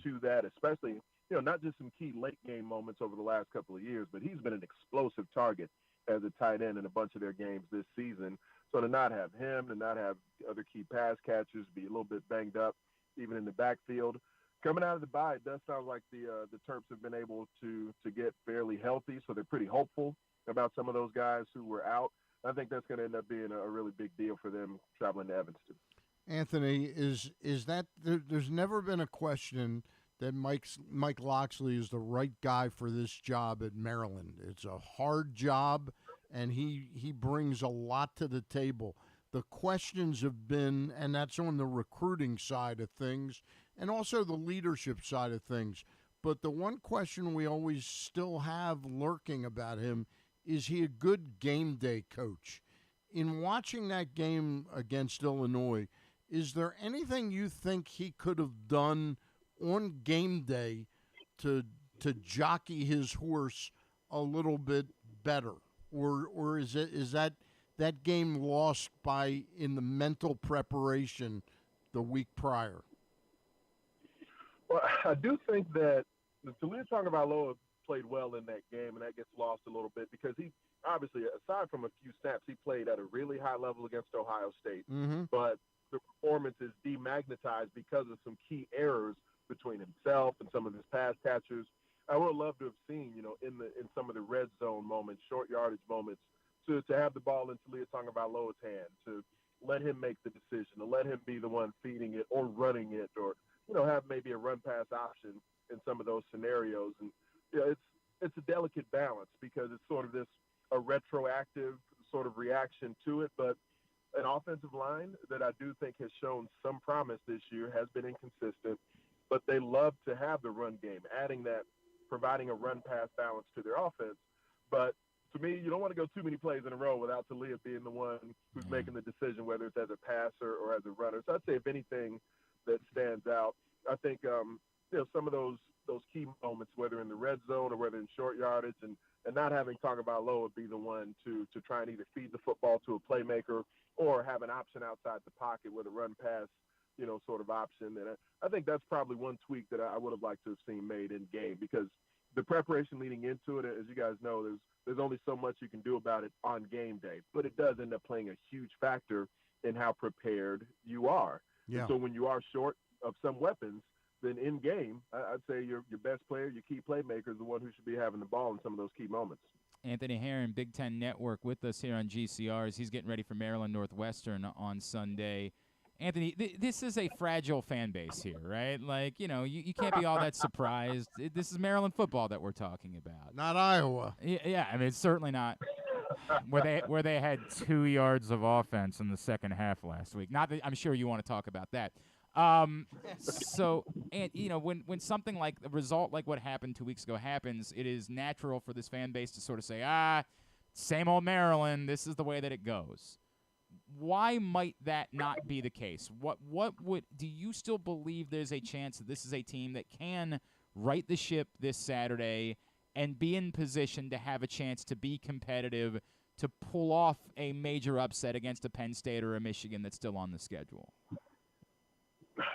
to that, especially, not just some key late game moments over the last couple of years, but he's been an explosive target as a tight end in a bunch of their games this season. So to not have him, to not have other key pass catchers, be a little bit banged up, even in the backfield. Coming out of the bye, it does sound like the Terps have been able to get fairly healthy, so they're pretty hopeful about some of those guys who were out. I think that's going to end up being a really big deal for them traveling to Evanston. Anthony, is that there's never been a question that Mike Loxley is the right guy for this job at Maryland. It's a hard job, and he brings a lot to the table. The questions have been, and that's on the recruiting side of things, and also the leadership side of things. But the one question we always still have lurking about him, is he a good game day coach? In watching that game against Illinois, is there anything you think he could have done on game day to jockey his horse a little bit better? or is that game lost in the mental preparation the week prior? Well, I do think that Toledo Tagovailoa played well in that game, and that gets lost a little bit because he obviously, aside from a few snaps, he played at a really high level against Ohio State. Mm-hmm. But the performance is demagnetized because of some key errors between himself and some of his pass catchers. I would love to have seen, in some of the red zone moments, short yardage moments, to have the ball in Toledo Tagovailoa's hand, to let him make the decision, to let him be the one feeding it or running it, or have maybe a run pass option in some of those scenarios. And it's a delicate balance because it's sort of a retroactive sort of reaction to it, but an offensive line that I do think has shown some promise this year has been inconsistent, but they love to have the run game, providing a run pass balance to their offense. But to me, you don't want to go too many plays in a row without Talia being the one who's making the decision, whether it's as a passer or as a runner. So I'd say if anything that stands out, I think some of those key moments, whether in the red zone or whether in short yardage, and not having Tagovailoa be the one to try and either feed the football to a playmaker or have an option outside the pocket with a run pass, sort of option. And I think that's probably one tweak that I would have liked to have seen made in game, because the preparation leading into it, as you guys know, there's only so much you can do about it on game day, but it does end up playing a huge factor in how prepared you are. Yeah. And so when you are short of some weapons, then in game, I'd say your best player, your key playmaker, is the one who should be having the ball in some of those key moments. Anthony Herron, Big Ten Network, with us here on GCRs. He's getting ready for Maryland-Northwestern on Sunday. Anthony, this is a fragile fan base here, right? Like, you can't be all that surprised. This is Maryland football that we're talking about. Not Iowa. Yeah, I mean, it's certainly not where they had 2 yards of offense in the second half last week. Not that I'm sure you want to talk about that. So, and when something like a result like what happened 2 weeks ago happens, it is natural for this fan base to sort of say, same old Maryland, this is the way that it goes. Why might that not be the case? Do you still believe there's a chance that this is a team that can right the ship this Saturday and be in position to have a chance to be competitive, to pull off a major upset against a Penn State or a Michigan that's still on the schedule?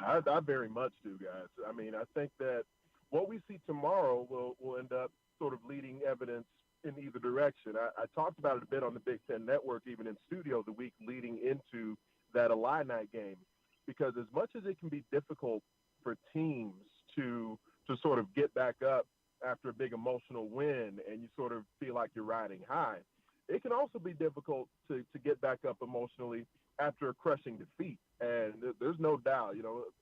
I very much do, guys. I mean, I think that what we see tomorrow will end up sort of leading evidence in either direction. I talked about it a bit on the Big Ten Network, even in studio, the week leading into that Illini game, because as much as it can be difficult for teams to sort of get back up after a big emotional win and you sort of feel like you're riding high, it can also be difficult to get back up emotionally after a crushing defeat. And there's no doubt,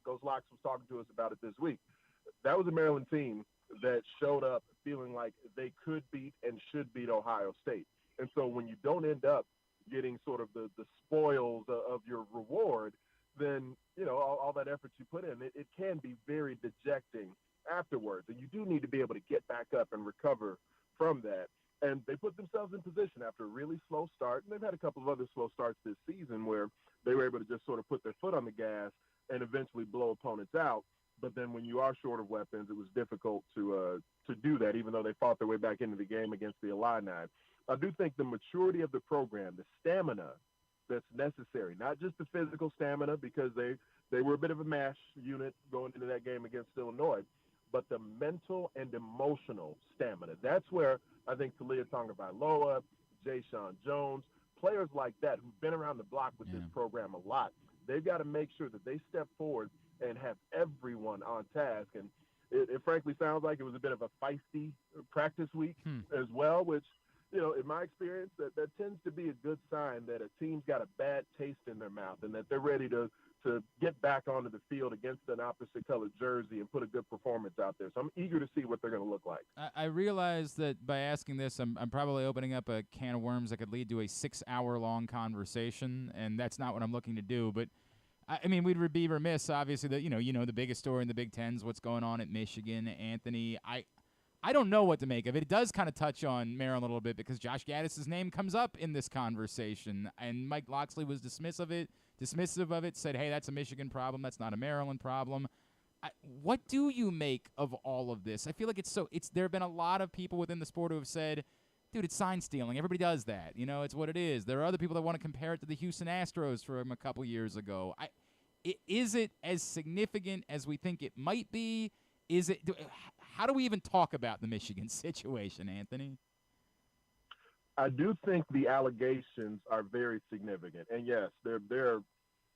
Coach Locks was talking to us about it this week. That was a Maryland team that showed up feeling like they could beat and should beat Ohio State. And so when you don't end up getting sort of the spoils of your reward, then, all that effort you put in, it can be very dejecting afterwards. And you do need to be able to get back up and recover from that. And they put themselves in position after a really slow start. And they've had a couple of other slow starts this season where they were able to just sort of put their foot on the gas and eventually blow opponents out. But then when you are short of weapons, it was difficult to do that, even though they fought their way back into the game against the Illini. I do think the maturity of the program, the stamina that's necessary, not just the physical stamina, because they were a bit of a mash unit going into that game against Illinois, but the mental and emotional stamina. That's where I think Talia Tagovailoa, Jayshon Jones, players like that who've been around the block with this program a lot, they've got to make sure that they step forward and have everyone on task. And it frankly sounds like it was a bit of a feisty practice week as well, which, in my experience, that tends to be a good sign that a team's got a bad taste in their mouth and that they're ready to get back onto the field against an opposite colored jersey and put a good performance out there. So I'm eager to see what they're going to look like. I realize that by asking this, I'm probably opening up a can of worms that could lead to a 6-hour-long conversation, and that's not what I'm looking to do. But I mean, we'd be remiss, obviously, that the biggest story in the Big Ten is what's going on at Michigan. Anthony, I don't know what to make of it. It does kind of touch on Maryland a little bit because Josh Gaddis' name comes up in this conversation, and Mike Locksley was dismissive of it, said, hey, that's a Michigan problem, that's not a Maryland problem. What do you make of all of this? I feel like there have been a lot of people within the sport who have said dude, it's sign stealing. Everybody does that. It's what it is. There are other people that want to compare it to the Houston Astros from a couple years ago. Is it as significant as we think it might be? How do we even talk about the Michigan situation, Anthony? I do think the allegations are very significant. And yes, there are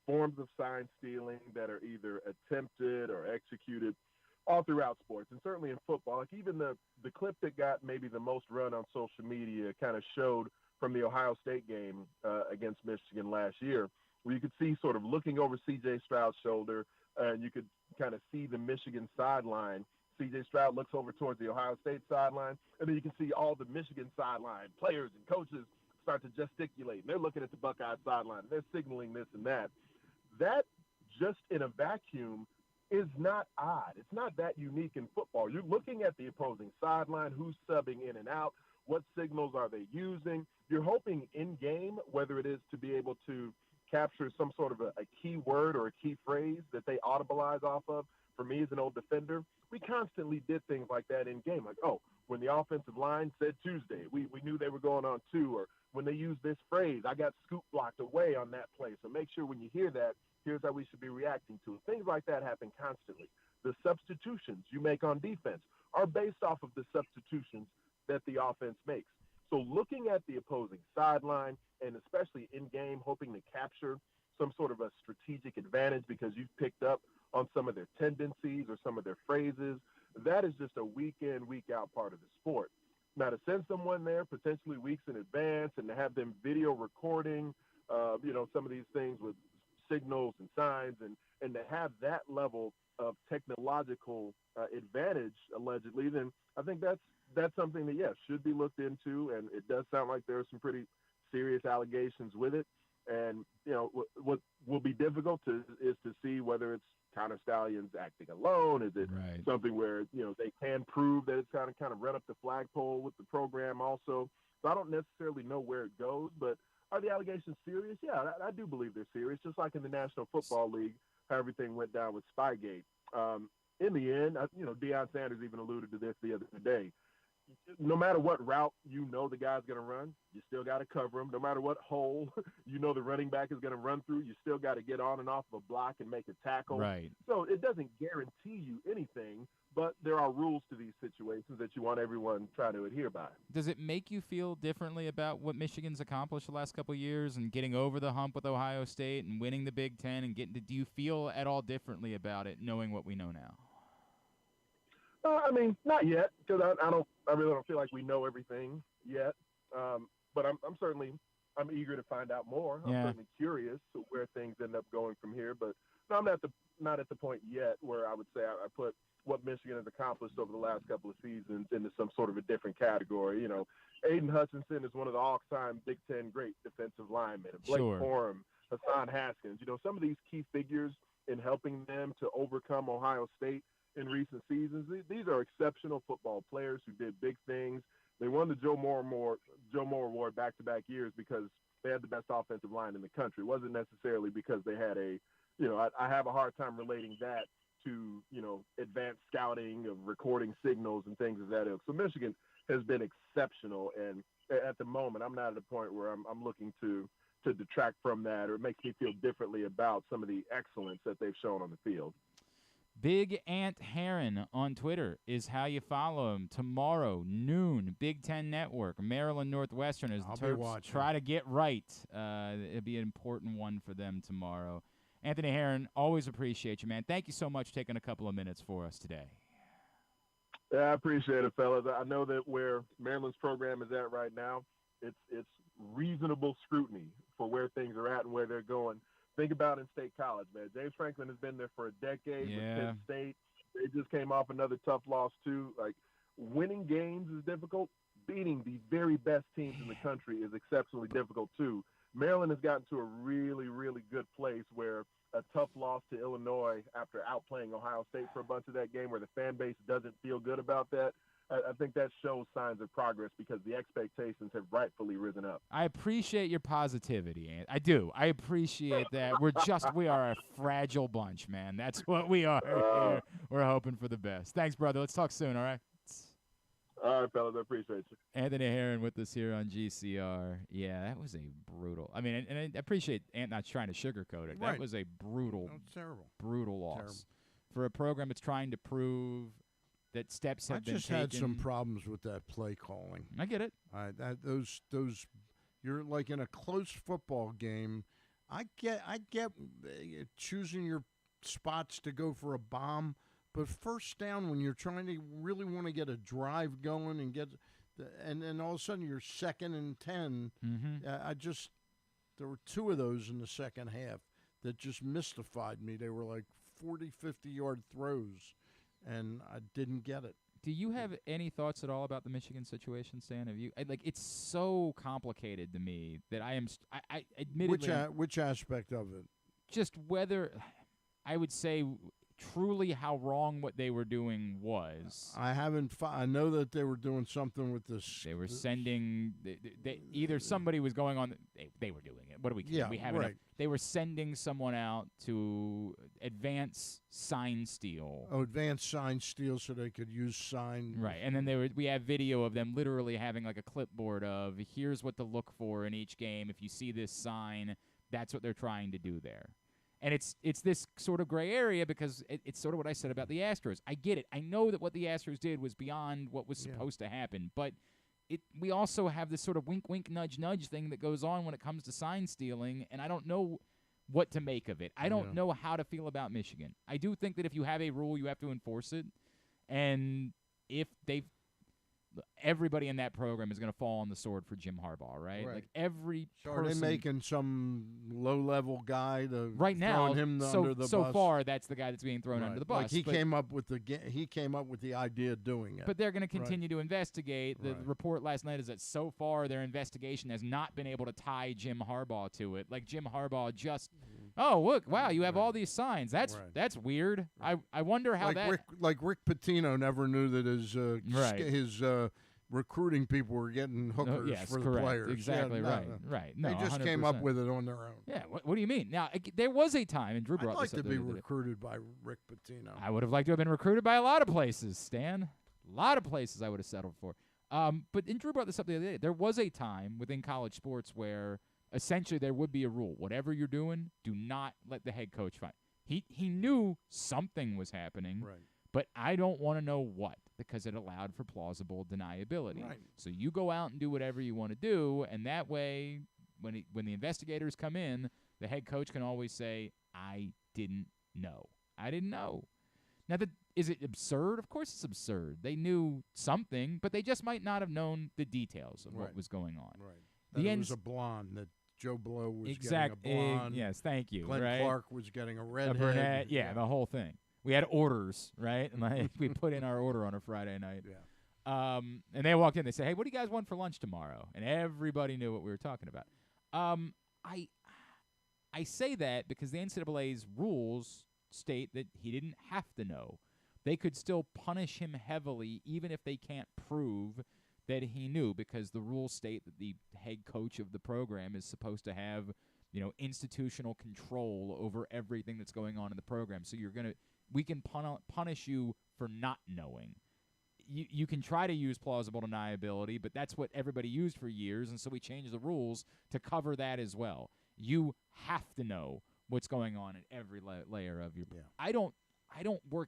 forms of sign stealing that are either attempted or executed all throughout sports, and certainly in football. Like even the clip that got maybe the most run on social media kind of showed from the Ohio State game against Michigan last year, where you could see sort of looking over C.J. Stroud's shoulder, and you could kind of see the Michigan sideline. C.J. Stroud looks over towards the Ohio State sideline, and then you can see all the Michigan sideline players and coaches start to gesticulate. And they're looking at the Buckeye sideline. They're signaling this and that. That just in a vacuum is not odd. It's not that unique in football. You're looking at the opposing sideline, who's subbing in and out, what signals are they using. You're hoping in game, whether it is to be able to capture some sort of a key word or a key phrase that they audibilize off of. For me as an old defender, we constantly did things like that in game. Like, oh, when the offensive line said Tuesday, we knew they were going on 2. Or when they used this phrase, I got scoop blocked away on that play. So make sure when you hear that, here's how we should be reacting to it. Things like that happen constantly. The substitutions you make on defense are based off of the substitutions that the offense makes. So looking at the opposing sideline, and especially in game, hoping to capture some sort of a strategic advantage because you've picked up on some of their tendencies or some of their phrases, that is just a week in, week out part of the sport. Now, to send someone there potentially weeks in advance and to have them video recording, some of these things with signals and signs, and to have that level of technological advantage, allegedly, then I think that's something that, yes, should be looked into, and it does sound like there are some pretty serious allegations with it. And, what will be difficult is to see whether it's Counter Stallions acting alone. Is it something where, they can prove that it's kind of run up the flagpole with the program also? So I don't necessarily know where it goes, but are the allegations serious? Yeah, I do believe they're serious, just like in the National Football League, how everything went down with Spygate. In the end, Deion Sanders even alluded to this the other day. No matter what route the guy's going to run, you still got to cover him. No matter what hole the running back is going to run through, you still got to get on and off of a block and make a tackle. Right. So it doesn't guarantee you anything, but there are rules to these situations that you want everyone trying to adhere by. Does it make you feel differently about what Michigan's accomplished the last couple of years and getting over the hump with Ohio State and winning the Big Ten and do you feel at all differently about it knowing what we know now? Not yet, because I really don't feel like we know everything yet. But I'm eager to find out more. I'm certainly curious to where things end up going from here. But no, I'm not at the point yet where I would say I put what Michigan has accomplished over the last couple of seasons into some sort of a different category. Aiden Hutchinson is one of the all-time Big Ten great defensive linemen. Blake Corum, Hassan Haskins. Some of these key figures in helping them to overcome Ohio State in recent seasons. These are exceptional football players who did big things. They won the Joe Moore Award back-to-back years because they had the best offensive line in the country. It wasn't necessarily because they had I have a hard time relating that to, advanced scouting of recording signals and things of that ilk. So Michigan has been exceptional, and at the moment, I'm not at a point where I'm looking to detract from that, or it makes me feel differently about some of the excellence that they've shown on the field. Big Ant Herron on Twitter is how you follow him. Tomorrow, noon, Big Ten Network, Maryland-Northwestern, as the Terps try to get right. It'll be an important one for them tomorrow. Anthony Herron, always appreciate you, man. Thank you so much for taking a couple of minutes for us today. Yeah, I appreciate it, fellas. I know that where Maryland's program is at right now, it's reasonable scrutiny for where things are at and where they're going. Think about in-state college, man. James Franklin has been there for a decade with Penn State. They just came off another tough loss, too. Like, winning games is difficult. Beating the very best teams in the country is exceptionally difficult, too. Maryland has gotten to a really, really good place where a tough loss to Illinois after outplaying Ohio State for a bunch of that game where the fan base doesn't feel good about that, I think that shows signs of progress because the expectations have rightfully risen up. I appreciate your positivity, Ant. I do. I appreciate that. We are a fragile bunch, man. That's what we are here. We're hoping for the best. Thanks, brother. Let's talk soon, all right? All right, fellas, I appreciate you. Anthony Herron with us here on GCR. Yeah, that was a brutal. I mean, and I appreciate Ant not trying to sugarcoat it. Right. That was a brutal, terrible, brutal loss Terrible. for a program that's trying to prove that steps have been taken. I just had some problems with that play calling. I get it. Those you're like in a close football game. I get choosing your spots to go for a bomb, but first down when you're trying to really want to get a drive going and and then all of a sudden you're 2nd and 10. There were 2 of those in the second half that just mystified me. They were like 40, 50-yard throws, and I didn't get it. Do you have any thoughts at all about the Michigan situation, Stan? Have you it's so complicated to me that I admittedly which aspect of it? Just whether I would say truly how wrong what they were doing was. I haven't. I know that they were doing something with this. They were sending. They either somebody was going on. They were doing it. What do we? Yeah, we have right. They were sending someone out to advance sign steal. Oh, advance sign steal, so they could use sign. Right, and then we have video of them literally having like a clipboard of here's what to look for in each game. If you see this sign, that's what they're trying to do there. And it's this sort of gray area because it's sort of what I said about the Astros. I get it. I know that what the Astros did was beyond what was supposed to happen, but we also have this sort of wink, wink, nudge, nudge thing that goes on when it comes to sign stealing, and I don't know what to make of it. I don't know how to feel about Michigan. I do think that if you have a rule, you have to enforce it, and if everybody in that program is going to fall on the sword for Jim Harbaugh, right? Like every person. Are they making some low-level guy to right now? Throwing him under the bus? So far, that's the guy that's being thrown under the bus. Like he came up with the idea of doing it. But they're going to continue to investigate. The report last night is that so far their investigation has not been able to tie Jim Harbaugh to it. Like Jim Harbaugh just, look, wow, you have all these signs. That's weird. I wonder how Rick Pitino never knew that his recruiting people were getting hookers for the players. Exactly right. No, they just 100%. came up with it on their own. Yeah. What do you mean? Now there was a time, and Drew brought I'd like this up to be recruited by Rick Pitino. I would have liked to have been recruited by a lot of places, Stan. A lot of places I would have settled for. But Drew brought this up the other day. There was a time within college sports where essentially there would be a rule. Whatever you're doing, do not let the head coach find. He knew something was happening. Right. But I don't want to know what because it allowed for plausible deniability. Right. So you go out and do whatever you want to do, and that way when the investigators come in, the head coach can always say, I didn't know. I didn't know. Now, is it absurd? Of course it's absurd. They knew something, but they just might not have known the details of what was going on. Right. That it was a blonde, that Joe Blow was getting a blonde. Yes, thank you. Glenn Clark was getting a redhead. A brunette, the whole thing. We had orders, right? And we put in our order on a Friday night. Yeah. And they walked in. They said, hey, what do you guys want for lunch tomorrow? And everybody knew what we were talking about. I say that because the NCAA's rules state that he didn't have to know. They could still punish him heavily even if they can't prove that he knew because the rules state that the head coach of the program is supposed to have, institutional control over everything that's going on in the program. So we can punish you for not knowing. You can try to use plausible deniability, but that's what everybody used for years, and so we changed the rules to cover that as well. You have to know what's going on in every layer of your. I don't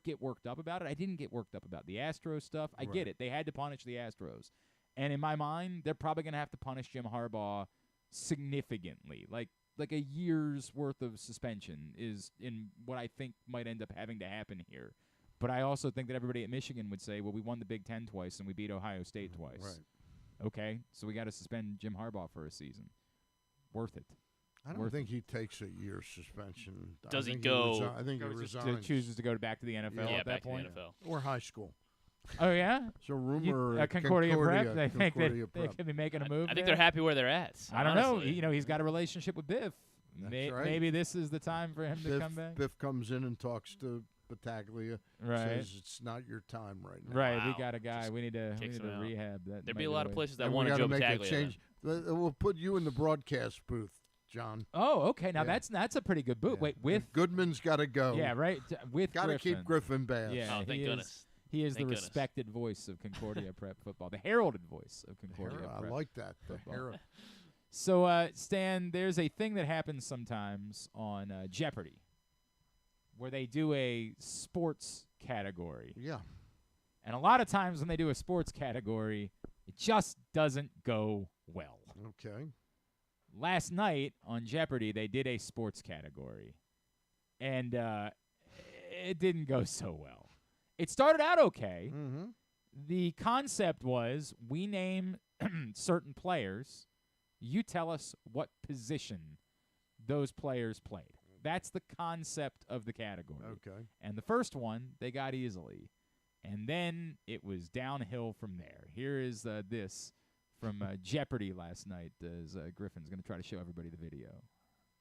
get worked up about it. I didn't get worked up about the Astros stuff. I get it. They had to punish the Astros, and in my mind, they're probably going to have to punish Jim Harbaugh significantly, like a year's worth of suspension is in what I think might end up having to happen here. But I also think that everybody at Michigan would say, well, we won the Big Ten twice and we beat Ohio State twice. Right. Okay, so we got to suspend Jim Harbaugh for a season. Worth it. I don't think he takes a year's suspension. Does he go? I think he resigns. Chooses to go back to the NFL at that point? To the NFL. Or high school. Oh, yeah? It's a rumor. Concordia Prep? They think that Prep. they could be making a move I think they're happy where they're at. I don't know. He's got a relationship with Biff. That's right. Maybe this is the time for him to come back. Biff comes in and talks to Battaglia. Says it's not your time right now. Right. Wow. We got a guy. We need to rehab that. There'd be a lot of places that and want to Joe Battaglia. Change. We'll put you in the broadcast booth, John. Oh, okay. Now that's a pretty good boot. Yeah. Wait, with and Goodman's got to go. Yeah, right. With got to keep Griffin Bass. Yeah, thank goodness. He is Thank the goodness. respected voice of Concordia Prep football, the heralded voice of Concordia I Prep. like that. The football. herald. So, Stan, there's a thing that happens sometimes on Jeopardy where they do a sports category. Yeah. And a lot of times when they do a sports category, it just doesn't go well. Okay. Last night on Jeopardy, they did a sports category, and it didn't go so well. It started out okay. Mm-hmm. The concept was we name certain players. You tell us what position those players played. That's the concept of the category. Okay. And the first one, they got easily. And then it was downhill from there. Here is this from Jeopardy last night as Griffin's going to try to show everybody the video.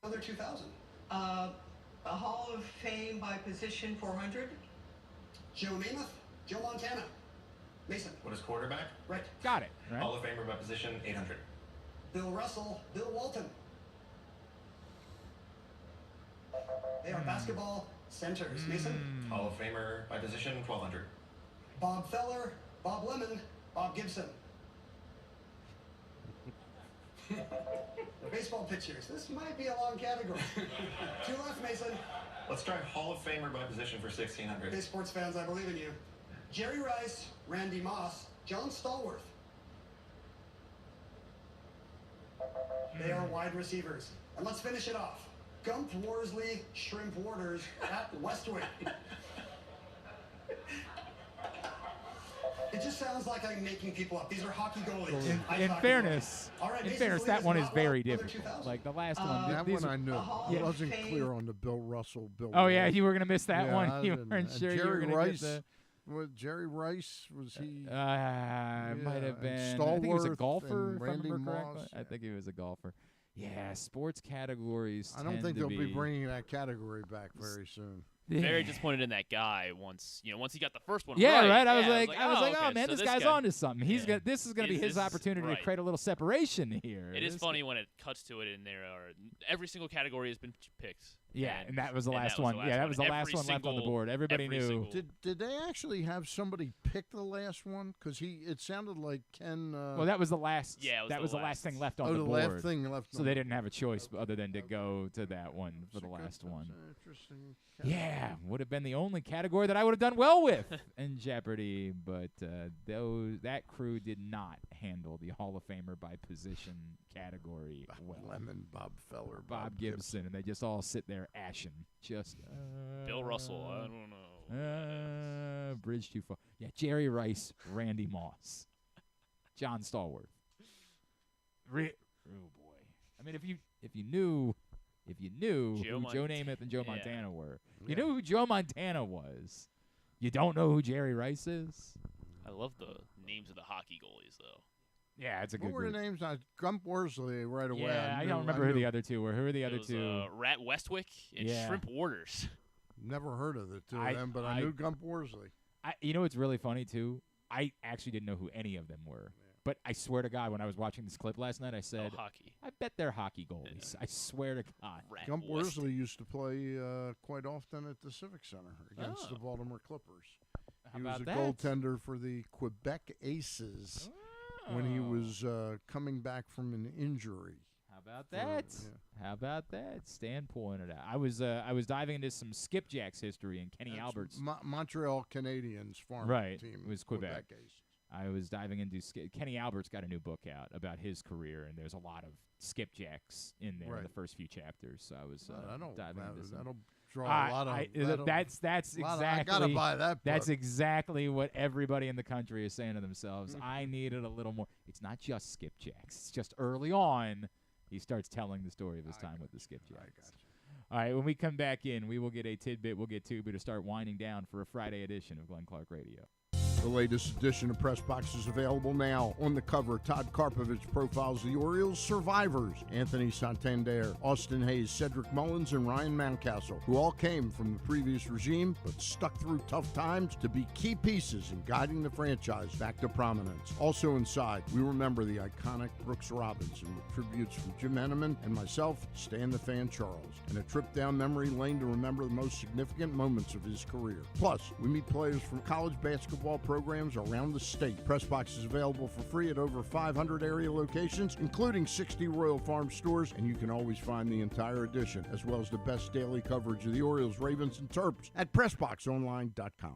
Other 2000. A Hall of Fame by position 400. Joe Namath, Joe Montana, Mason. What is quarterback? Right. Got it. Right? Hall of Famer by position 800. Bill Russell, Bill Walton. They are basketball centers. Mason. Hall of Famer by position 1200. Bob Feller, Bob Lemon, Bob Gibson. Baseball pitchers. This might be a long category. Two left, Mason. Let's try Hall of Famer by position for 1600. Hey, sports fans, I believe in you. Jerry Rice, Randy Moss, John Stallworth. They are wide receivers. And let's finish it off. Gump Worsley, Shrimp Warders at Westwood. It just sounds like I'm making people up. These are hockey goalies. In fairness, All right, in Mason fairness, Lee that one is not very one. Other difficult. 2000. Like the last one. That these one are- I knew. Yeah. I wasn't clear on the Bill Russell, Bill. Oh, yeah, Walton. you were going to miss that Yeah, one. I You didn't. weren't And sure you were Jerry going to Rice, get what, Jerry Rice, was he? might have and been. I think he was a Stallworth golfer, and if I Randy remember correctly. Moss, I think he was a golfer. Yeah, sports categories I don't tend think to they'll be bringing that category back very soon. Very disappointed in that guy once he got the first one Yeah, right. right. I was yeah, like, oh okay, man, so this guy's guy, onto something. He's got this is going to be his this is- opportunity right. to create a little separation here. It is This- funny when it cuts to it, and there are every single category has been picked. Yeah, and that was the last one. Yeah, that was the last one left on the board. Everybody knew. Did they actually have somebody pick the last one? Because it sounded like Ken. Well, that was the last. Yeah, that was the last thing left on Oh, the the board. last thing left So on they the didn't have a choice other than to go to that one for the last one. Interesting. Yeah, would have been the only category that I would have done well with in Jeopardy, but that crew did not handle the Hall of Famer by position category well. Lemon, Bob Feller, Bob Gibson, and they just all sit there ashen. Just Bill Russell, I don't know. Bridge too far. Yeah, Jerry Rice, Randy Moss, John Stallworth. Oh boy! I mean, if you knew Joe who Joe Namath and Joe yeah. Montana were, you knew who Joe Montana was. You don't know who Jerry Rice is? I love the names of the hockey goalies, though. Yeah, it's a good What were the group. names? Gump Worsley right away. Yeah, I knew- don't remember who knew. the other two were. Who were the other It was, two? Rat Westwick and Yeah. Shrimp Warders. Never heard of the two I- of them, but I knew Gump Worsley. You know what's really funny too? I actually didn't know who any of them were. But I swear to God, when I was watching this clip last night, I said, hockey. I bet they're hockey goalies. I swear to God. Gump Worsley used to play quite often at the Civic Center against the Baltimore Clippers. How He was about a that? goaltender for the Quebec Aces when he was coming back from an injury. How about that? How about that? Stan pointed out. I was diving into some skipjacks history and Kenny Albert's Montreal Canadiens farm team. It was Quebec. Aces. I was diving into Kenny Albert's got a new book out about his career, and there's a lot of skipjacks in there in the first few chapters. So I was diving into some. That'll draw a lot of. That's exactly. I gotta buy that book. That's exactly what everybody in the country is saying to themselves. I needed a little more. It's not just skipjacks. It's just early on, he starts telling the story of his time with the skipjacks. All right, when we come back in, we will get a tidbit. We'll get Tuba to start winding down for a Friday edition of Glenn Clark Radio. The latest edition of PressBox is available now. On the cover, Todd Karpovich profiles the Orioles' survivors, Anthony Santander, Austin Hayes, Cedric Mullins, and Ryan Mountcastle, who all came from the previous regime but stuck through tough times to be key pieces in guiding the franchise back to prominence. Also inside, we remember the iconic Brooks Robinson with tributes from Jim Henneman and myself, Stan the Fan Charles, and a trip down memory lane to remember the most significant moments of his career. Plus, we meet players from college basketball programs around the state. PressBox is available for free at over 500 area locations, including 60 Royal Farm stores, and you can always find the entire edition, as well as the best daily coverage of the Orioles, Ravens, and Terps at PressBoxOnline.com.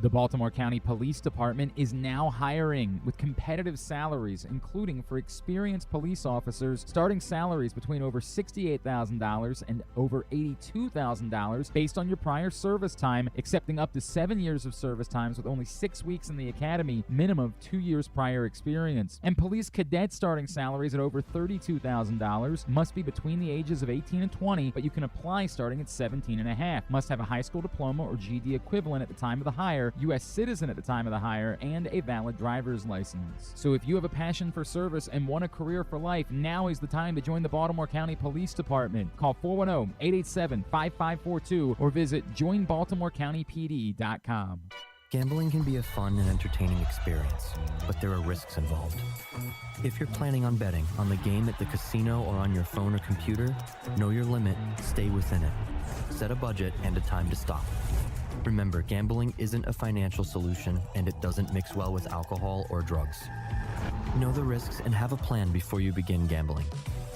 The Baltimore County Police Department is now hiring with competitive salaries, including for experienced police officers, starting salaries between over $68,000 and over $82,000 based on your prior service time, accepting up to 7 years of service times with only 6 weeks in the academy, minimum of 2 years prior experience. And police cadet starting salaries at over $32,000 must be between the ages of 18 and 20, but you can apply starting at 17 and a half. Must have a high school diploma or GED equivalent at the time of the hire, U.S. citizen at the time of the hire, and a valid driver's license. So if you have a passion for service and want a career for life, now is the time to join the Baltimore County Police Department. Call 410-887-5542 or visit joinbaltimorecountypd.com. Gambling can be a fun and entertaining experience, but there are risks involved. If you're planning on betting on the game at the casino or on your phone or computer, know your limit, stay within it. Set a budget and a time to stop. Remember, gambling isn't a financial solution, and it doesn't mix well with alcohol or drugs. Know the risks and have a plan before you begin gambling.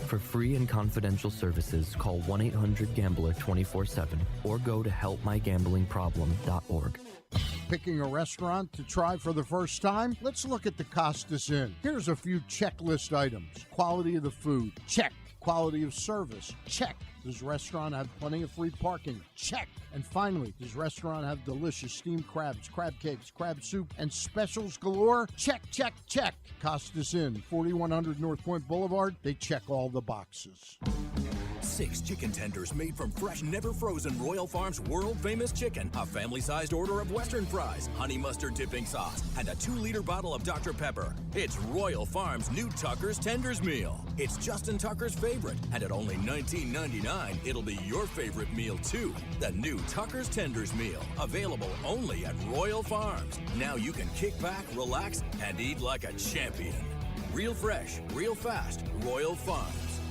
For free and confidential services, call 1-800-GAMBLER 24/7 or go to helpmygamblingproblem.org. Picking a restaurant to try for the first time? Let's look at the Costas Inn. Here's a few checklist items. Quality of the food? Check. Quality of service? Check. Does restaurant have plenty of free parking? Check. And finally, does restaurant have delicious steamed crabs, crab cakes, crab soup, and specials galore? Check, check, check. Costas Inn, 4100 North Point Boulevard. They check all the boxes. 6 chicken tenders made from fresh, never frozen Royal Farms world-famous chicken, a family-sized order of Western fries, honey mustard dipping sauce, and a 2-liter bottle of Dr. Pepper. It's Royal Farms' new Tucker's Tenders Meal. It's Justin Tucker's favorite, and at only $19.99, it'll be your favorite meal, too. The new Tucker's Tenders Meal, available only at Royal Farms. Now you can kick back, relax, and eat like a champion. Real fresh, real fast, Royal Farms.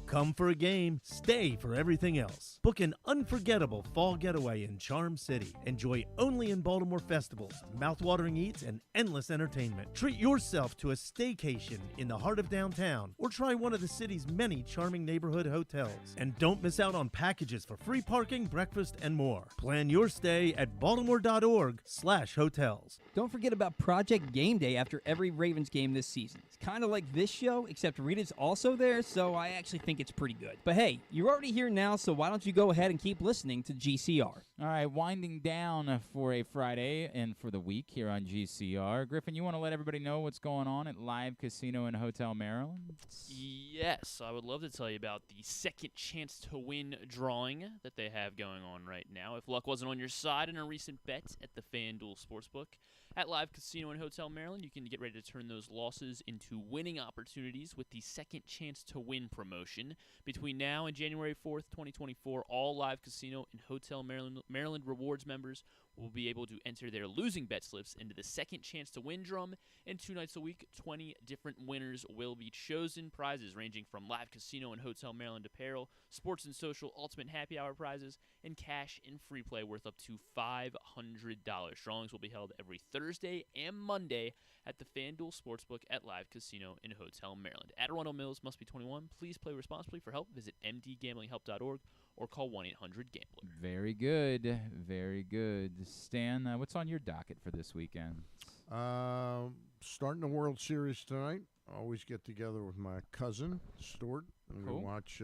Come for a game, stay for everything else. Book an unforgettable fall getaway in Charm City. Enjoy only in Baltimore festivals, mouthwatering eats, and endless entertainment. Treat yourself to a staycation in the heart of downtown, or try one of the city's many charming neighborhood hotels. And don't miss out on packages for free parking, breakfast, and more. Plan your stay at baltimore.org/hotels. Don't forget about Project Game Day after every Ravens game this season. It's kind of like this show, except Rita's also there, so I actually think it's pretty good. But hey, you're already here now, so why don't you go ahead and keep listening to GCR. All right, winding down for a Friday and for the week here on GCR. Griffin, you want to let everybody know what's going on at Live Casino and Hotel Maryland? Yes, I would love to tell you about the second chance to win drawing that they have going on right now. If luck wasn't on your side in a recent bet at the FanDuel Sportsbook, at Live Casino and Hotel Maryland, you can get ready to turn those losses into winning opportunities with the Second Chance to Win promotion. Between now and January 4th, 2024, all Live Casino and Hotel Maryland Rewards members will be able to enter their losing bet slips into the Second Chance to Win drum, and 2 nights a week, 20 different winners will be chosen. Prizes ranging from Live Casino and Hotel Maryland apparel, sports and social ultimate happy hour prizes, and cash and free play worth up to $500. Drawings will be held every Thursday and Monday at the FanDuel Sportsbook at Live Casino in Hotel Maryland. Adirondack Mills, must be 21. Please play responsibly. For help, visit mdgamblinghelp.org or call 1-800-GAMBLER. Very good. Very good. Stan, what's on your docket for this weekend? Starting the World Series tonight. I always get together with my cousin, Stuart, and we watch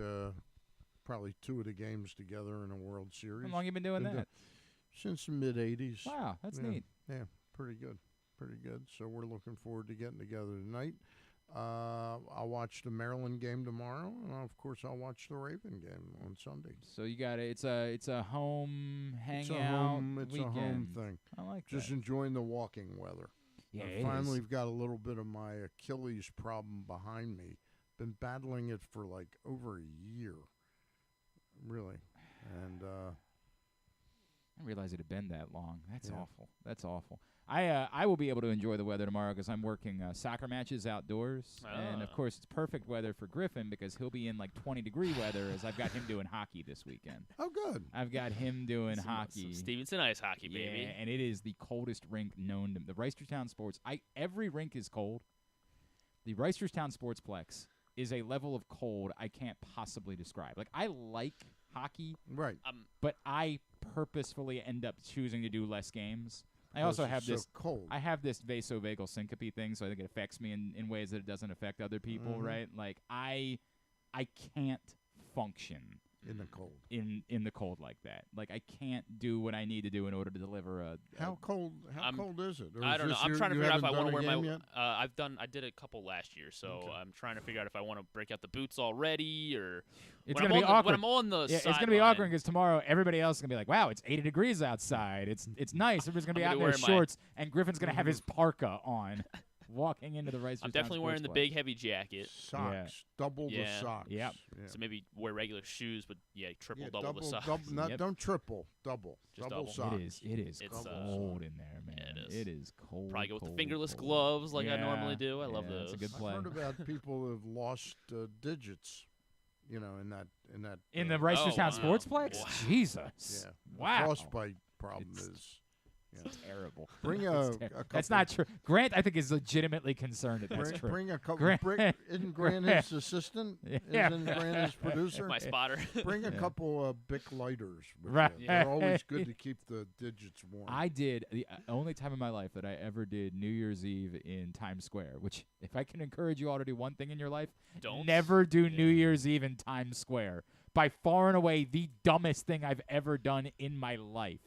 probably 2 of the games together in a World Series. How long have you been doing that? Since the mid-'80s. Wow, that's neat. Yeah, pretty good. Pretty good. So we're looking forward to getting together tonight. I'll watch the Maryland game tomorrow, and of course I'll watch the Raven game on Sunday. So you got it's a home hangout. hang a out home, it's weekend. a home thing. I like Just that. enjoying the walking weather. Yeah, I it finally is. got a little bit of my Achilles problem behind me. Been battling it for like over a year, really, and I didn't realize it had been that long. That's awful. That's awful. I will be able to enjoy the weather tomorrow because I'm working soccer matches outdoors. And, of course, it's perfect weather for Griffin because he'll be in, like, 20-degree weather as I've got him doing hockey this weekend. Oh, good. I've got him doing hockey. Stevenson ice hockey, baby. Yeah, and it is the coldest rink known to the Reisterstown Sports. Every rink is cold. The Reisterstown Sportsplex is a level of cold I can't possibly describe. Like, I like hockey, right, but I purposefully end up choosing to do less games. I also have so this cold. I have this vasovagal syncope thing, so I think it affects me in ways that it doesn't affect other people, Mhm. right? Like I can't function in the cold. In the cold like that. Like I can't do what I need to do in order to deliver a How cold is it? Or I is don't know. this I'm your- trying to you figure out if haven't I want to done wear a my. game yet? I did a couple last year, so I'm trying to figure out if I want to break out the boots already or. It's when gonna I'm be on awkward. when I'm on the it's gonna be awkward because tomorrow everybody else is gonna be like, "Wow, it's 80 degrees outside. It's nice." Everybody's gonna be I'm out in gonna their wear my- shorts, and Griffin's gonna have his parka on, walking into the Reisterstown I'm definitely wearing the Sportsplex. big heavy jacket. Socks, double the socks. Yep. Yeah. So maybe wear regular shoes, but triple, Yeah, double the socks. Don't triple, double. Just double double. socks. It is It's, cold in there, man. yeah, it is. It is cold. Probably go with the cold, fingerless cold. gloves like I Yeah, normally do. I love yeah, those. It's a good play. I've heard about people who have lost digits, in that In the Reisterstown wow. Sportsplex? Wow. Jesus. Yeah. Wow. The frostbite problem is terrible. Bring That's That's not true. Grant, I think, is legitimately concerned that that's true. Bring a couple. Grant, Isn't Grant his assistant? Yeah. Isn't Grant his producer? My spotter. Bring a Yeah. couple of Bic lighters. With Right. you. They're always good to keep the digits warm. I did the only time in my life that I ever did New Year's Eve in Times Square, which if I can encourage you all to do one thing in your life, Don't. never do New Year's Eve in Times Square. By far and away the dumbest thing I've ever done in my life.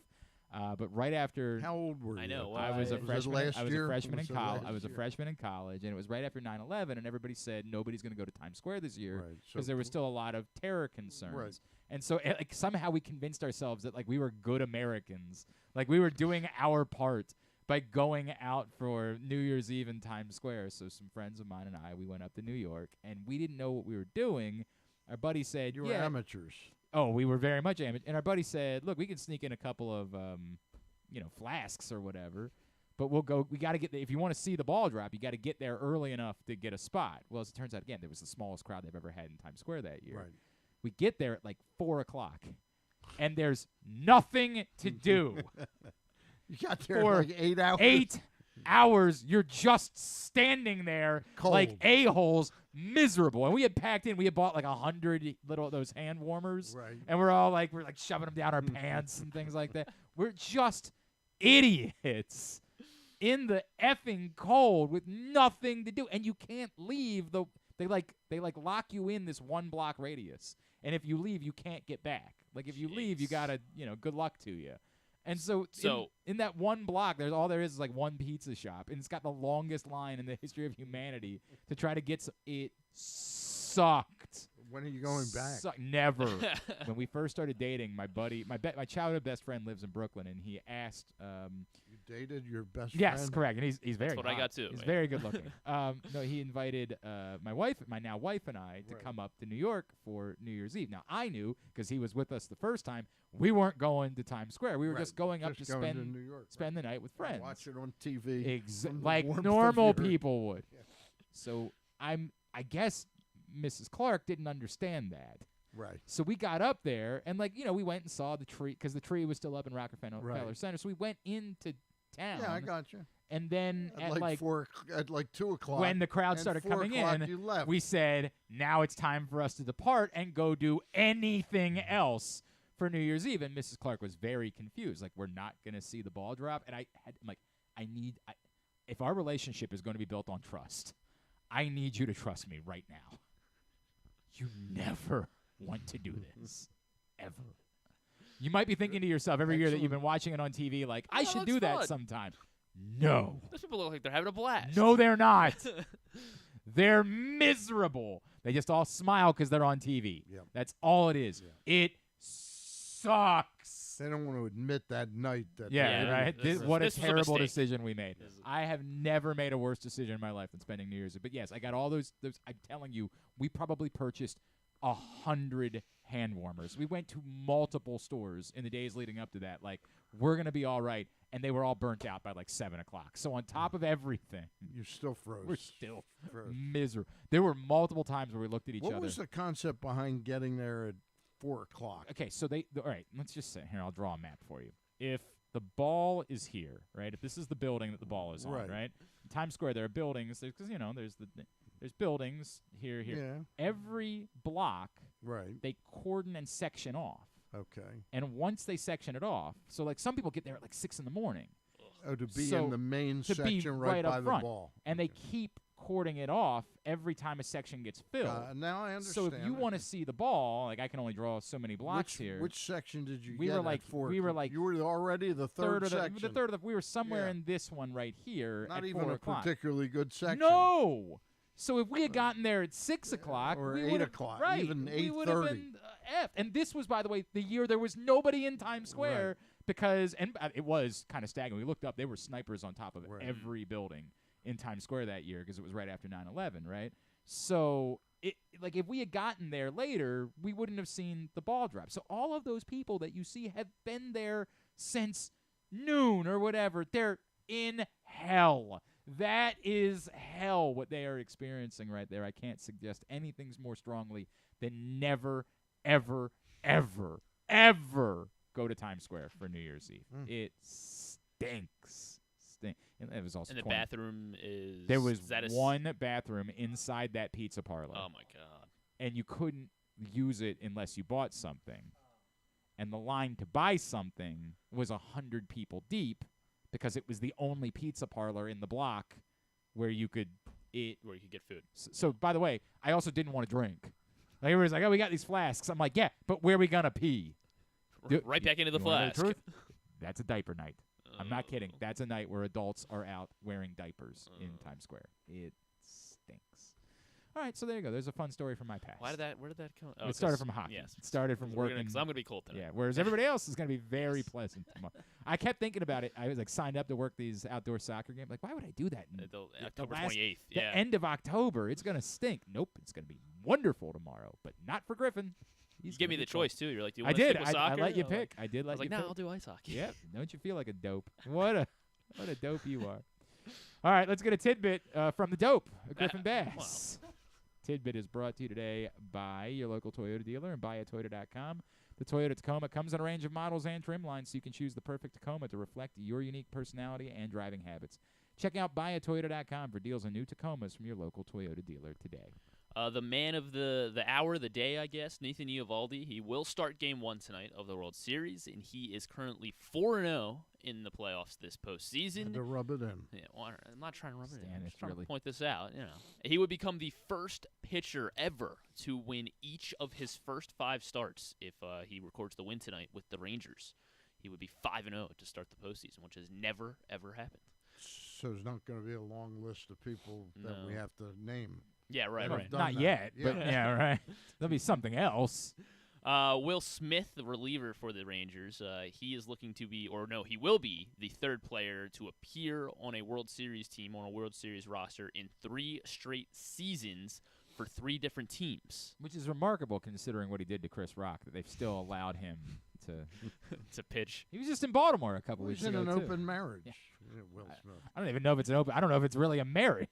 But right after How old were you? I know. I was a Was it freshman. last I was year? a freshman in Was it college. last I was a year? freshman in college, and it was right after 9/11, and everybody said nobody's going to go to Times Square this year Right, because so- there was still a lot of terror concerns. Right. And so, like somehow we convinced ourselves that like we were good Americans, like we were doing our part by going out for New Year's Eve in Times Square. So some friends of mine and we went up to New York, and we didn't know what we were doing. Our buddy said, You were amateurs. Oh, we were very much amateur. And our buddy said, look, we can sneak in a couple of, flasks or whatever. But we'll go. We got to get. If you want to see the ball drop, you got to get there early enough to get a spot. Well, as it turns out, again, there was the smallest crowd they've ever had in Times Square that year. Right. We get there at like 4:00, and there's nothing to do. You got there for like 8 hours. 8 hours. You're just standing there like Cold. a-holes, miserable. And we had packed in. We had bought like 100 little those hand warmers. Right. And we're like shoving them down our pants and things like that. We're just idiots in the effing cold with nothing to do, and you can't leave. They lock you in this 1 block radius, and if you leave, you can't get back. Like if you leave, you gotta good luck to you. And so in that 1 block, there is like one pizza shop, and it's got the longest line in the history of humanity to try to get. It sucked. When are you going back? Never. When we first started dating, my buddy, my childhood best friend lives in Brooklyn, and he asked. You dated your best friend? Yes, correct, and he's very. That's what I hot. got too. He's Yeah. very good looking. No, he invited my now wife, and I to come up to New York for New Year's Eve. Now I knew because he was with us the first time. We weren't going to Times Square. We were just going up to Just going to spend New York, spend the night with friends. Watch it on TV. from the Like warmth of normal your- people would. So I guess Mrs. Clark didn't understand that. Right. So we got up there, and we went and saw the tree because the tree was still up in Rockefeller Center. So we went into town. Yeah, I got you. And then At like 2 o'clock. when the crowd and started 4 coming o'clock in, you left. we said, now it's time for us to depart and go do anything else for New Year's Eve. And Mrs. Clark was very confused. Like, we're not going to see the ball drop. And I'm like, if our relationship is going to be built on trust, I need you to trust me right now. You never want to do this. Ever. You might be thinking to yourself every year that you've been watching it on TV, like, I should do that sometime. No. Those people look like they're having a blast. No, they're not. They're miserable. They just all smile because they're on TV. Yep. That's all it is. It sucks. They don't want to admit that night that. Right. What a this was a terrible mistake. decision we made. I have never made a worse decision in my life than spending New Year's Eve. But yes, I got all those. I'm telling you, we probably purchased 100 hand warmers. We went to multiple stores in the days leading up to that. Like, we're gonna be all right, and they were all burnt out by like 7 o'clock. So on top of everything, you still froze. We're still miserable. There were multiple times where we looked at each other. What was the concept behind getting there at 4 o'clock? Okay, so all right, let's just say here. I'll draw a map for you. If the ball is here, right? If this is the building that the ball is on, right? In Times Square, there are buildings. Because there's buildings here. Yeah. Every block, right? They cordon and section off. Okay. And once they section it off, so like some people get there at like 6 a.m. Oh, to be in the main to be section right by up front. the ball. And they keep cording it off every time a section gets filled. Now I understand. So if you want to see the ball, like I can only draw so many blocks here. Which section did you we get were like, at 4? We were like you were already the third section. The third of we were somewhere in this one right here. Not at even 4 a o'clock. particularly good section. No. So if we had gotten there at 6 o'clock or we 8 o'clock, right, even 8:30, we would have been effed. And this was, by the way, the year there was nobody in Times Square because, and it was kind of staggering. We looked up; there were snipers on top of every building in Times Square that year because it was right after 9/11, right? So, if we had gotten there later, we wouldn't have seen the ball drop. So all of those people that you see have been there since noon or whatever. They're in hell. That is hell what they are experiencing right there. I can't suggest anything more strongly than never, ever, ever, ever go to Times Square for New Year's Eve. It stinks. And it was also And the bathroom is... There was one bathroom inside that pizza parlor. Oh, my God. And you couldn't use it unless you bought something. And the line to buy something was 100 people deep because it was the only pizza parlor in the block where you could eat. Where you could get food. So, by the way, I also didn't want to drink. Like, everybody's like, oh, we got these flasks. I'm like, yeah, but where are we going to pee? Right back into the You wanna know the flask. truth? That's a diaper night. I'm not kidding. That's a night where adults are out wearing diapers in Times Square. It stinks. All right, so there you go. There's a fun story from my past. Where did that come? Oh, it started from hockey. Yes. It started from working. Because I'm going to be cold tonight. Yeah, whereas everybody else is going to be very pleasant tomorrow. I kept thinking about it. I was like signed up to work these outdoor soccer games. Like, why would I do that? October 28th. The end of October. It's going to stink. Nope. It's going to be wonderful tomorrow, but not for Griffin. You give me the choice, too. You're like, do you I want to did. stick with I soccer? let you pick. I did let you pick. I was like, no, I'll do ice hockey. Yep. Don't you feel like a dope? What a dope you are. All right, let's get a tidbit from the dope, Griffin Bass. Wow. Tidbit is brought to you today by your local Toyota dealer and buyatoyota.com. The Toyota Tacoma comes in a range of models and trim lines, so you can choose the perfect Tacoma to reflect your unique personality and driving habits. Check out buyatoyota.com for deals on new Tacomas from your local Toyota dealer today. The man of the hour, the day, I guess, Nathan Eovaldi. He will start Game 1 tonight of the World Series, and he is currently 4-0 in the playoffs this postseason. Had to rub it in. Yeah, well, I'm not trying to rub it in. I'm just really trying to point this out. You know, he would become the first pitcher ever to win each of his first 5 starts if he records the win tonight with the Rangers. He would be 5-0 to start the postseason, which has never, ever happened. So there's not going to be a long list of people that we have to name. Yeah, right. Not yet, but yeah, right. There'll be something else. Will Smith, the reliever for the Rangers, he is looking to be, or no, he will be the third player to appear on a World Series team, on a World Series roster in 3 straight seasons for 3 different teams. Which is remarkable considering what he did to Chris Rock, that they've still allowed him to pitch. He was just in Baltimore a couple weeks ago. He's in an too. open marriage. Yeah. Will Smith. I don't even know if it's an open. I don't know if it's really a marriage.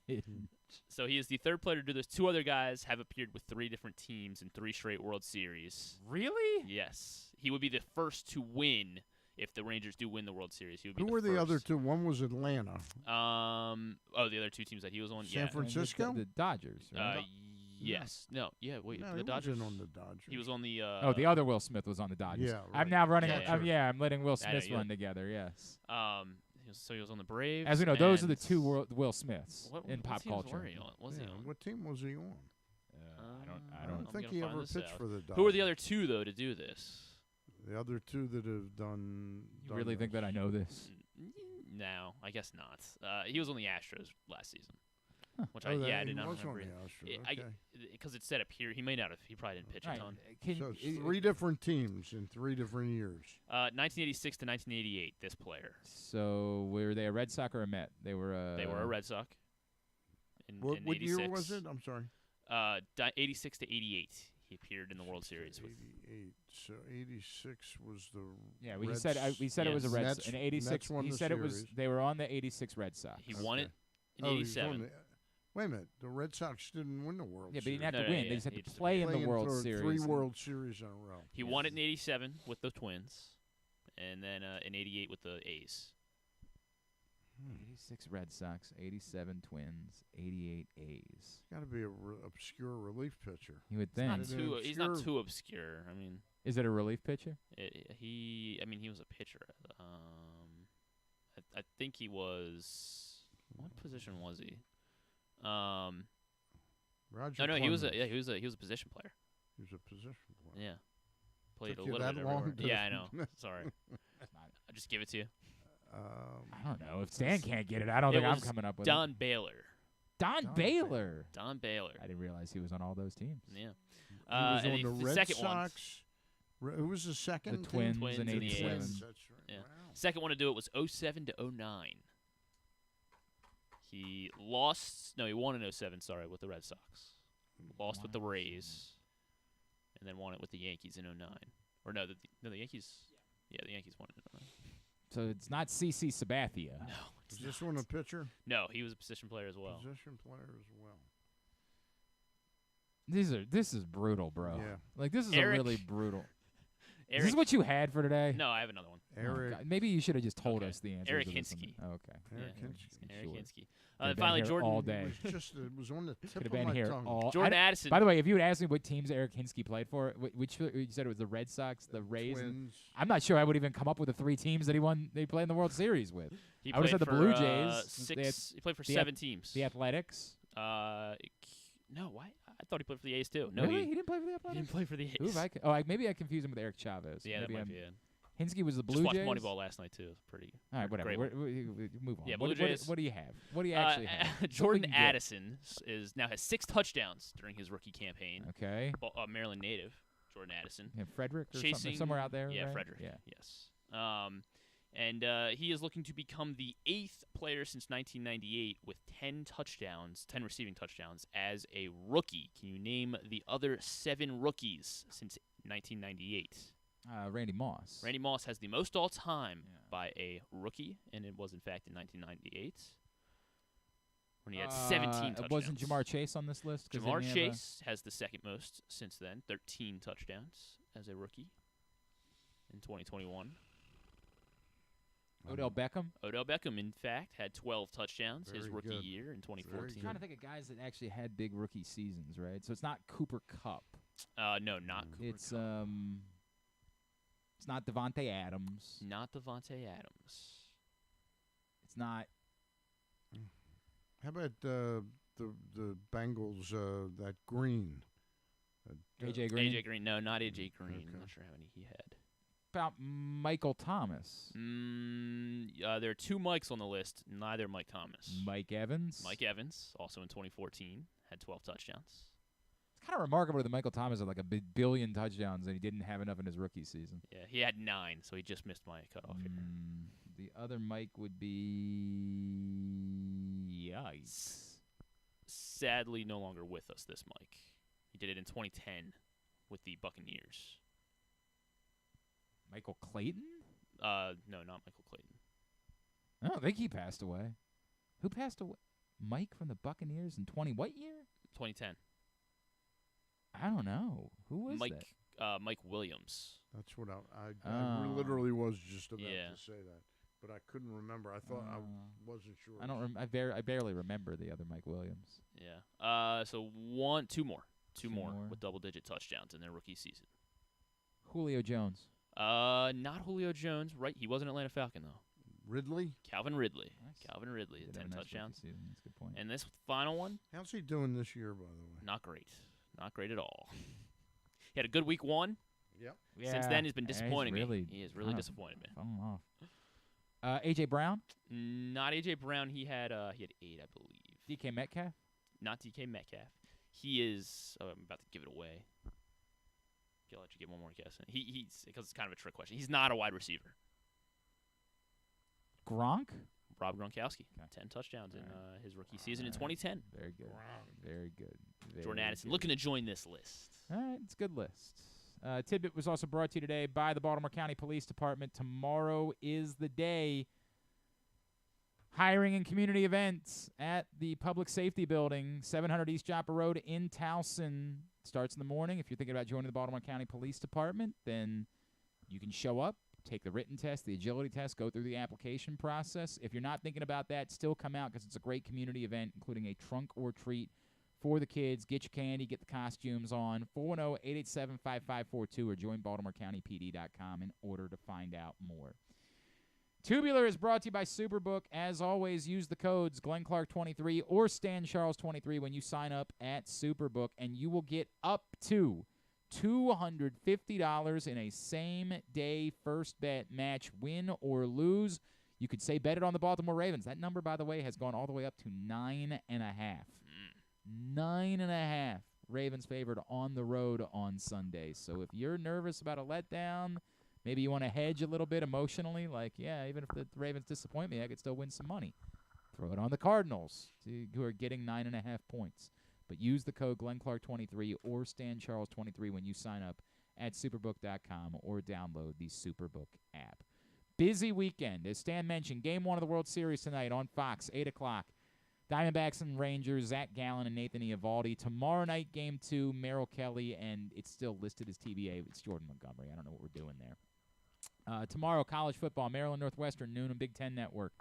So he is the third player to do this. 2 other guys have appeared with 3 different teams in 3 straight World Series. Really? Yes. He would be the first to win if the Rangers do win the World Series. He would be Who were the other 2? One was Atlanta. The other 2 teams that he was on. San Francisco? The Dodgers, right? Yes. No. Yeah. Wait. No, the he Dodgers. wasn't on the Dodgers. He was on the. the other Will Smith was on the Dodgers. Yeah, right. I'm now running. Yeah, I'm letting Will I know, Smith run together. Yes. So he was on the Braves. As we know, those are the 2 Will Smiths in pop teams culture. were he on? Was he on? What team was he on? I don't think he ever pitched for the Dodgers. Who are the other 2 though to do this? The other 2 that have done. You really think that I know this? No, I guess not. He was on the Astros last season. which Oh, I that- did he not was remember. on the Astros, okay. Because it said up here, he may not have. He probably didn't pitch a Right. ton. So it's 3 different teams in 3 different years. 1986 to 1988. This player. So were they a Red Sox or a Met? They were a Red Sox. In What 86. year was it? I'm sorry. 86 to 88. He appeared in the World Series with. 88. So 86 was the. Yeah, we Reds- said it was a Red Mets, Sox. In 86, Mets won he the said it was. series. They were on the 86 Red Sox. He won it in Oh, he was 87. on the- Wait a minute. The Red Sox didn't win the World Yeah, but Series. he didn't have to win. They just had to play in the World Series. 3 World Series in a row. He won it in 87 with the Twins, and then in 88 with the A's. 86 Red Sox, 87 Twins, 88 A's. Got to be a obscure relief pitcher. You would think. He's not too obscure. I mean, is it a relief pitcher? He was a pitcher. I think he was. What position was he? Roger. No, he was a Clemens. he was a position player. He was a position player. Yeah, played Took a you little that bit long everywhere. to- Yeah, I know. Sorry, I'll just give it to you. I don't know. If Stan can't get it, I don't think I'm coming up with Don it. Baylor. Don Baylor. Don Baylor. I didn't realize he was on all those teams. Yeah. He was and on the Red second one. Sox. Who was the second? The Twins, Twins in and the 87. A's. That's right. Yeah. Wow. Second one to do it was 07 to 09. He lost. No, he won in 07. Sorry, with the Red Sox. Lost with the Rays, and then won it with the Yankees in 09. Or no, the Yankees. Yeah, the Yankees won it in 09. So it's not CC Sabathia. No, Is this one a pitcher? No, he was a position player as well. Position player as well. This is brutal, bro. Yeah. Like this is Eric- a really brutal. Is Eric, this what you had for today? No, I have another one. Oh, Eric. God. Maybe you should have just told Okay. us the answer. Eric to this Hinsky. one. Okay. Eric Yeah, Hinsky. Eric Sure. Hinsky. Could've been Finally, here Jordan. all day. It was on the tip Could have of been my here tongue. all. Jordan Addison. By the way, if you would ask me what teams Eric Hinsky played for, which you said it was the Red Sox, the Rays. Twins. I'm not sure I would even come up with the 3 teams that he won. They played in the World Series with. He I would have played said the for, Blue Jays. He played for the 7 teams. The Athletics. No, why? I thought he played for the A's too. No, really? he didn't play for the He Athletics. didn't play for the A's. Who have I maybe I confused him with Eric Chavez. Yeah, maybe that might I'm- be it. Hinsky was the Blue Just watched Jays. Moneyball last night too. It was pretty. All right, whatever. great We move on. Yeah, what, Blue Jays. What do you have? What do you actually have? What Jordan we can get? Addison has 6 touchdowns during his rookie campaign. Okay. Maryland native, Jordan Addison. Yeah, Frederick or Chasing something, somewhere out there. Yeah, right? Frederick. Yeah. Yes. And he is looking to become the 8th player since 1998 with 10 receiving touchdowns as a rookie. Can you name the other 7 rookies since 1998? Randy Moss. Randy Moss has the most all-time by a rookie, and it was, in fact, in 1998 when he had 17 touchdowns. Wasn't Jamar Chase on this list? 'Cause Jamar didn't he have Chase has the second most since then, 13 touchdowns as a rookie in 2021. Odell Beckham? Odell Beckham, in fact, had 12 touchdowns his Very rookie good. year in 2014. I'm trying to think of guys that actually had big rookie seasons, right? So it's not Cooper Kupp. No, not Cooper It's Kupp. it's not Devontae Adams. Not Devontae Adams. It's not. How about the Bengals? That Green. AJ Green. AJ Green. No, not AJ Green. Okay. I'm not sure how many he had. About Michael Thomas. There are 2 Mikes on the list. Neither Mike Thomas. Mike Evans. Mike Evans, also in 2014, had 12 touchdowns. It's kind of remarkable that Michael Thomas had like a billion touchdowns and he didn't have enough in his rookie season. Yeah, he had 9, so he just missed my cutoff here. The other Mike would be yikes. Sadly, no longer with us, this Mike. He did it in 2010 with the Buccaneers. Michael Clayton? No, not Michael Clayton. I don't think he passed away. Who passed away? Mike from the Buccaneers in what year? 2010. I don't know. Who was that? Mike Williams. That's what I literally was just about Yeah. to say that, but I couldn't remember. I thought I wasn't sure. I don't. I barely remember the other Mike Williams. Yeah. So 2 more. Two more with double-digit touchdowns in their rookie season. Julio Jones. Not Julio Jones. Right. He was an Atlanta Falcon, though. Ridley? Calvin Ridley. Nice. Calvin Ridley, Did 10 have a nice touchdowns. rookie season. That's a good point. And this final one, How's he doing this year, by the way? not great. Not great at all. He had a good week 1. Yep. Since then, he's been Yeah, disappointing he's really me. He has really kind of disappointed me. fallen off. A.J. Brown? Not A.J. Brown. He had 8, I believe. DK Metcalf? not DK Metcalf. He is. Oh, I'm about to give it away. I'll let you get one more guess. He's because it's kind of a trick question. He's not a wide receiver. Gronk? Rob Gronkowski, 10 touchdowns in his rookie season in 2010. Very good. Very good. Jordan Addison looking to join this list. All right, it's a good list. Tidbit was also brought to you today by the Baltimore County Police Department. Tomorrow is the day. Hiring and community events at the Public Safety Building, 700 East Joppa Road in Towson. Starts in the morning. If you're thinking about joining the Baltimore County Police Department, then you can show up, take the written test, the agility test, go through the application process. If you're not thinking about that, still come out because it's a great community event, including a trunk or treat for the kids. Get your candy, get the costumes on. 410-887-5542 or join BaltimoreCountyPD.com in order to find out more. Tubular is brought to you by Superbook. As always, use the codes GlennClark23 or StanCharles23 when you sign up at Superbook, and you will get up to $250 in a same-day first bet match, win or lose. You could say bet it on the Baltimore Ravens. That number, by the way, has gone all the way up to 9.5. 9.5 Ravens favored on the road on Sunday. So if you're nervous about a letdown, maybe you want to hedge a little bit emotionally, like, yeah, even if the Ravens disappoint me, I could still win some money. Throw it on the Cardinals, who are getting 9.5 points. But use the code GlennClark23 or StanCharles23 when you sign up at Superbook.com or download the Superbook app. Busy weekend. As Stan mentioned, Game 1 of the World Series tonight on Fox, 8 o'clock. Diamondbacks and Rangers, Zach Gallen and Nathan Eovaldi. Tomorrow night, Game 2, Merrill Kelly, and it's still listed as TBA. It's Jordan Montgomery. I don't know what we're doing there. Tomorrow, college football, Maryland-Northwestern, noon on Big Ten Network.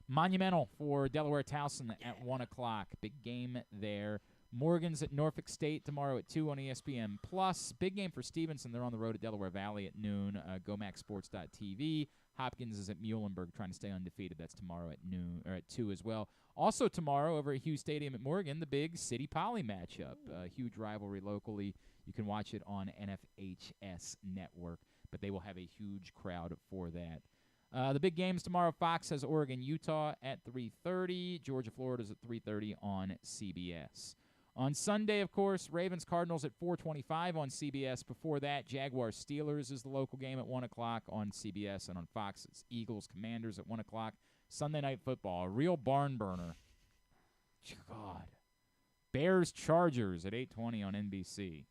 Monumental for Delaware Towson at 1 o'clock. Big game there. Morgan's at Norfolk State tomorrow at 2 on ESPN+. Big game for Stevenson. They're on the road at Delaware Valley at noon. GoMaxSports.tv. Hopkins is at Muhlenberg trying to stay undefeated. That's tomorrow at noon or at 2 as well. Also tomorrow over at Hughes Stadium at Morgan, the big City Poly matchup. Huge rivalry locally. You can watch it on NFHS Network, but they will have a huge crowd for that. The big games tomorrow, Fox has Oregon-Utah at 3:30. Georgia-Florida's at 3:30 on CBS. On Sunday, of course, Ravens-Cardinals at 4:25 on CBS. Before that, Jaguars-Steelers is the local game at 1 o'clock on CBS. And on Fox, it's Eagles-Commanders at 1 o'clock. Sunday Night Football, a real barn burner. God. Bears-Chargers at 8:20 on NBC.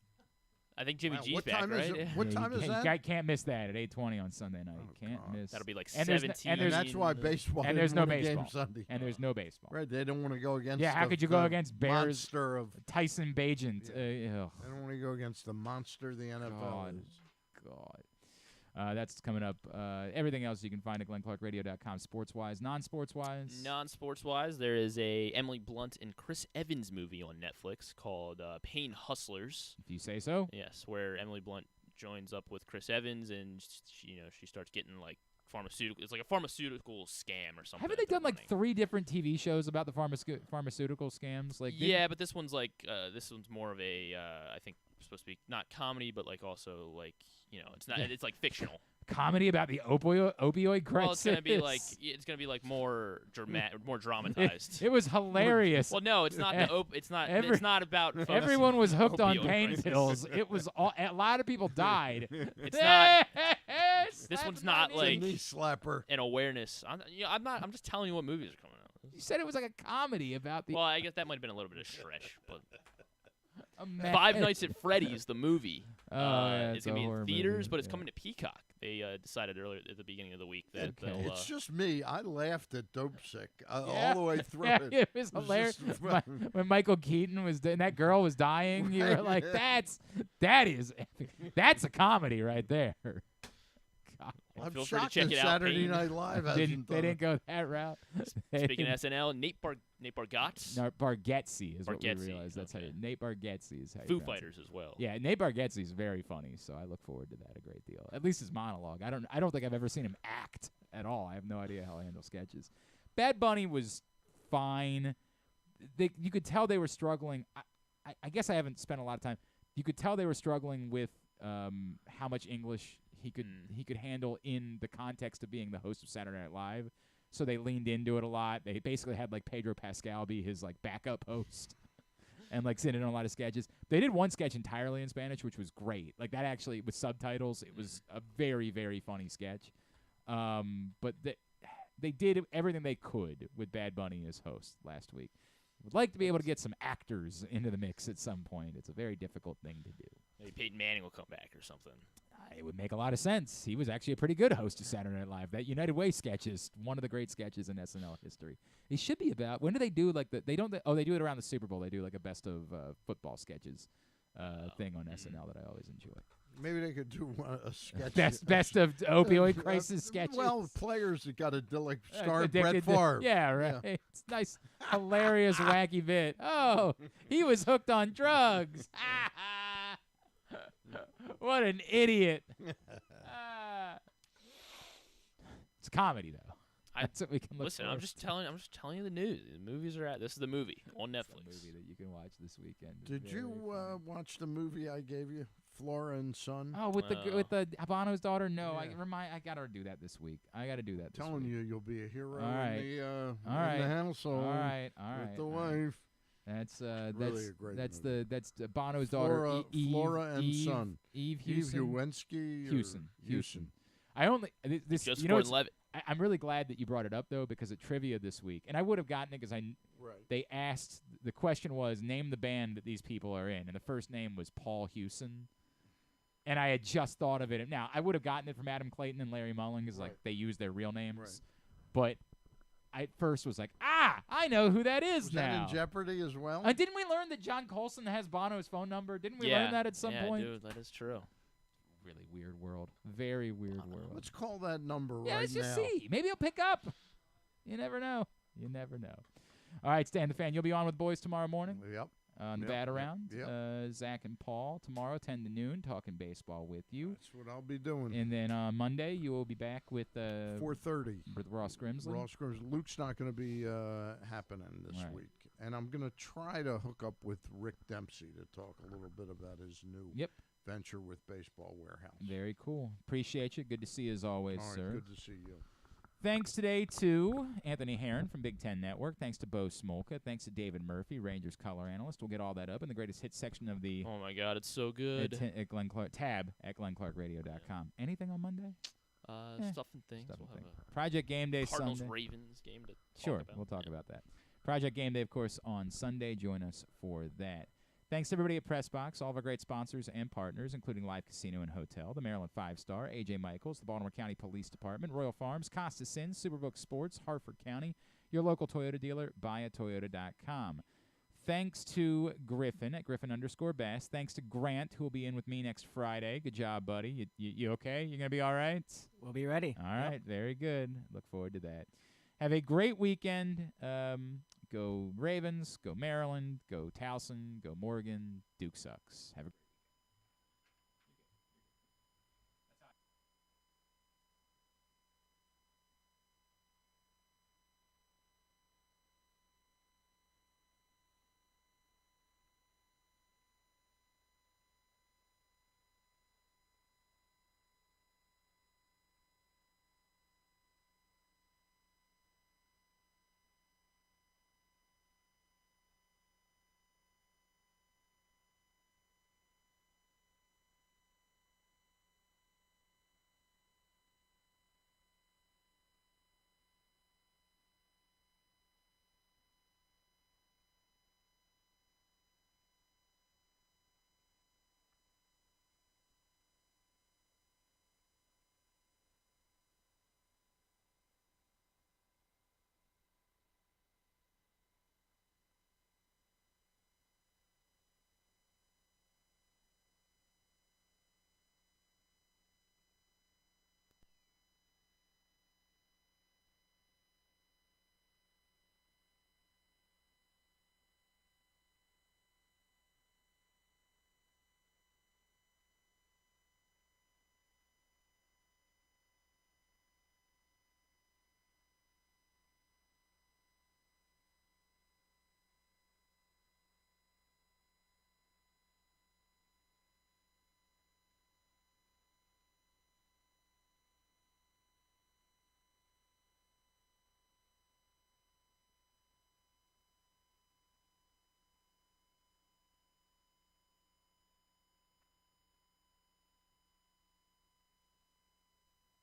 I think Jimmy G's back, right? What time is that? You can't miss that at 8:20 on Sunday night. Can't miss. That'll be like and 17. And that's why baseball and there's no win a game baseball. Sunday. And there's no baseball. Right, they don't want to go against. Yeah, how could you go against Bears? Monster of Tyson Bagent. They don't want to go against the monster the NFL is. God. That's coming up. Everything else you can find at GlennClarkRadio.com. Sports-wise, non-sports-wise. Non-sports-wise, there is a Emily Blunt and Chris Evans movie on Netflix called Pain Hustlers. If you say so. Yes, where Emily Blunt joins up with Chris Evans, and she starts getting like pharmaceutical. It's like a pharmaceutical scam or something. Haven't they done like 3 different TV shows about the pharmaceutical scams? Like yeah, but this one's like this one's more of a I think supposed to be not comedy, but like also like it's not. It's like fictional. Comedy about the opioid crisis. Well, it's gonna be like more dramatized. It was hilarious. Well, no, it's not. It's not. It's not about. Everyone was hooked on pain pills. It was a lot of people died. It's not. This one's not like knee slapper. An awareness. I'm not. I'm just telling you what movies are coming out. You said it was like a comedy about the. Well, I guess that might have been a little bit of stretch, but. Five Nights at Freddy's, the movie. It's going to be in theaters, but it's coming to Peacock. They decided earlier at the beginning of the week that they'll... It's just me. I laughed at Dope Sick all the way through it. It was hilarious. When Michael Keaton was and that girl was dying, you were like, that's a comedy right there. God. I'm shocked that Saturday Night Live hasn't They didn't go that route. Speaking of SNL, Nate Bargatze. No, Bargatze is what we realized. Okay. That's how Nate Bargatze is how Foo Fighters as well. Yeah, Nate Bargatze is very funny, so I look forward to that a great deal. At least his monologue. I don't think I've ever seen him act at all. I have no idea how he handles sketches. Bad Bunny was fine. You could tell they were struggling. I guess I haven't spent a lot of time. You could tell they were struggling with how much English he could handle in the context of being the host of Saturday Night Live. So they leaned into it a lot. They basically had like Pedro Pascal be his like backup host. and like sitting in a lot of sketches. They did one sketch entirely in Spanish, which was great. Like that actually with subtitles, it was a very, very funny sketch. But they did everything they could with Bad Bunny as host last week. Would like to be able to get some actors into the mix at some point. It's a very difficult thing to do. Maybe Peyton Manning will come back or something. It would make a lot of sense. He was actually a pretty good host of Saturday Night Live. That United Way sketch is one of the great sketches in SNL history. It should be about, when do they do like they do it around the Super Bowl. They do like a best of football sketches thing on SNL that I always enjoy. Maybe they could do a sketch. Best of opioid crisis sketches. Well, players that got to like star Brett Favre. Yeah, right. Yeah. It's nice, hilarious, wacky bit. Oh, he was hooked on drugs. What an idiot. It's comedy though. That's what we can look listen, for. I'm just telling you the news. The movies are out. This is the movie on Netflix. It's a movie that you can watch this weekend. Did you watch the movie I gave you, Flora and Son? Oh, with the Habano's daughter? No, yeah. I gotta do that this week. I gotta do that. Telling you, you'll be a hero All right. in the all right. in the household. All right, with the wife. That's really a great movie. that's Bono's daughter, Flora and Son. Eve Hewson. Hewson. I only this. Just you know, Levitt. I'm really glad that you brought it up though, because at trivia this week, and I would have gotten it because they asked, the question was name the band that these people are in, and the first name was Paul Hewson, and I had just thought of it. Now I would have gotten it from Adam Clayton and Larry Mullen because like they use their real names, but I at first was like, I know who that is now. Was that in Jeopardy as well? Didn't we learn that John Colson has Bono's phone number? Didn't we learn that at some point? Yeah, dude, that is true. Really weird world. Very weird world. Let's call that number right now. Yeah, let's just see. Maybe he'll pick up. You never know. You never know. All right, Stan the Fan, you'll be on with boys tomorrow morning? Yep. On the Bat Around. Yep. Zach and Paul tomorrow, 10 to noon, talking baseball with you. That's what I'll be doing. And then on Monday, you will be back with 4:30 with Ross Grimsley. Luke's not going to be happening this week. And I'm going to try to hook up with Rick Dempsey to talk a little bit about his new venture with Baseball Warehouse. Very cool. Appreciate you. Good to see you as always, All right, sir. Good to see you. Thanks today to Anthony Herron from Big Ten Network. Thanks to Bo Smolka. Thanks to David Murphy, Rangers color analyst. We'll get all that up in the greatest hits section of the Oh my God, it's so good. at Glenn Clark, tab at glennclarkradio.com. Anything on Monday? Stuff and things. We'll have a Project Game Day Cardinals Sunday. Ravens game to Sure, talk about. we'll talk about that. Project Game Day, of course, on Sunday. Join us for that. Thanks to everybody at PressBox, all of our great sponsors and partners, including Live Casino and Hotel, the Maryland 5-Star, A.J. Michaels, the Baltimore County Police Department, Royal Farms, Costa Sin, Superbook Sports, Harford County, your local Toyota dealer, buyatoyota.com. Thanks to Griffin at Griffin_Bass. Thanks to Grant, who will be in with me next Friday. Good job, buddy. You okay? You going to be all right? We'll be ready. All right. Very good. Look forward to that. Have a great weekend. Go Ravens. Go Maryland. Go Towson. Go Morgan. Duke sucks. Have a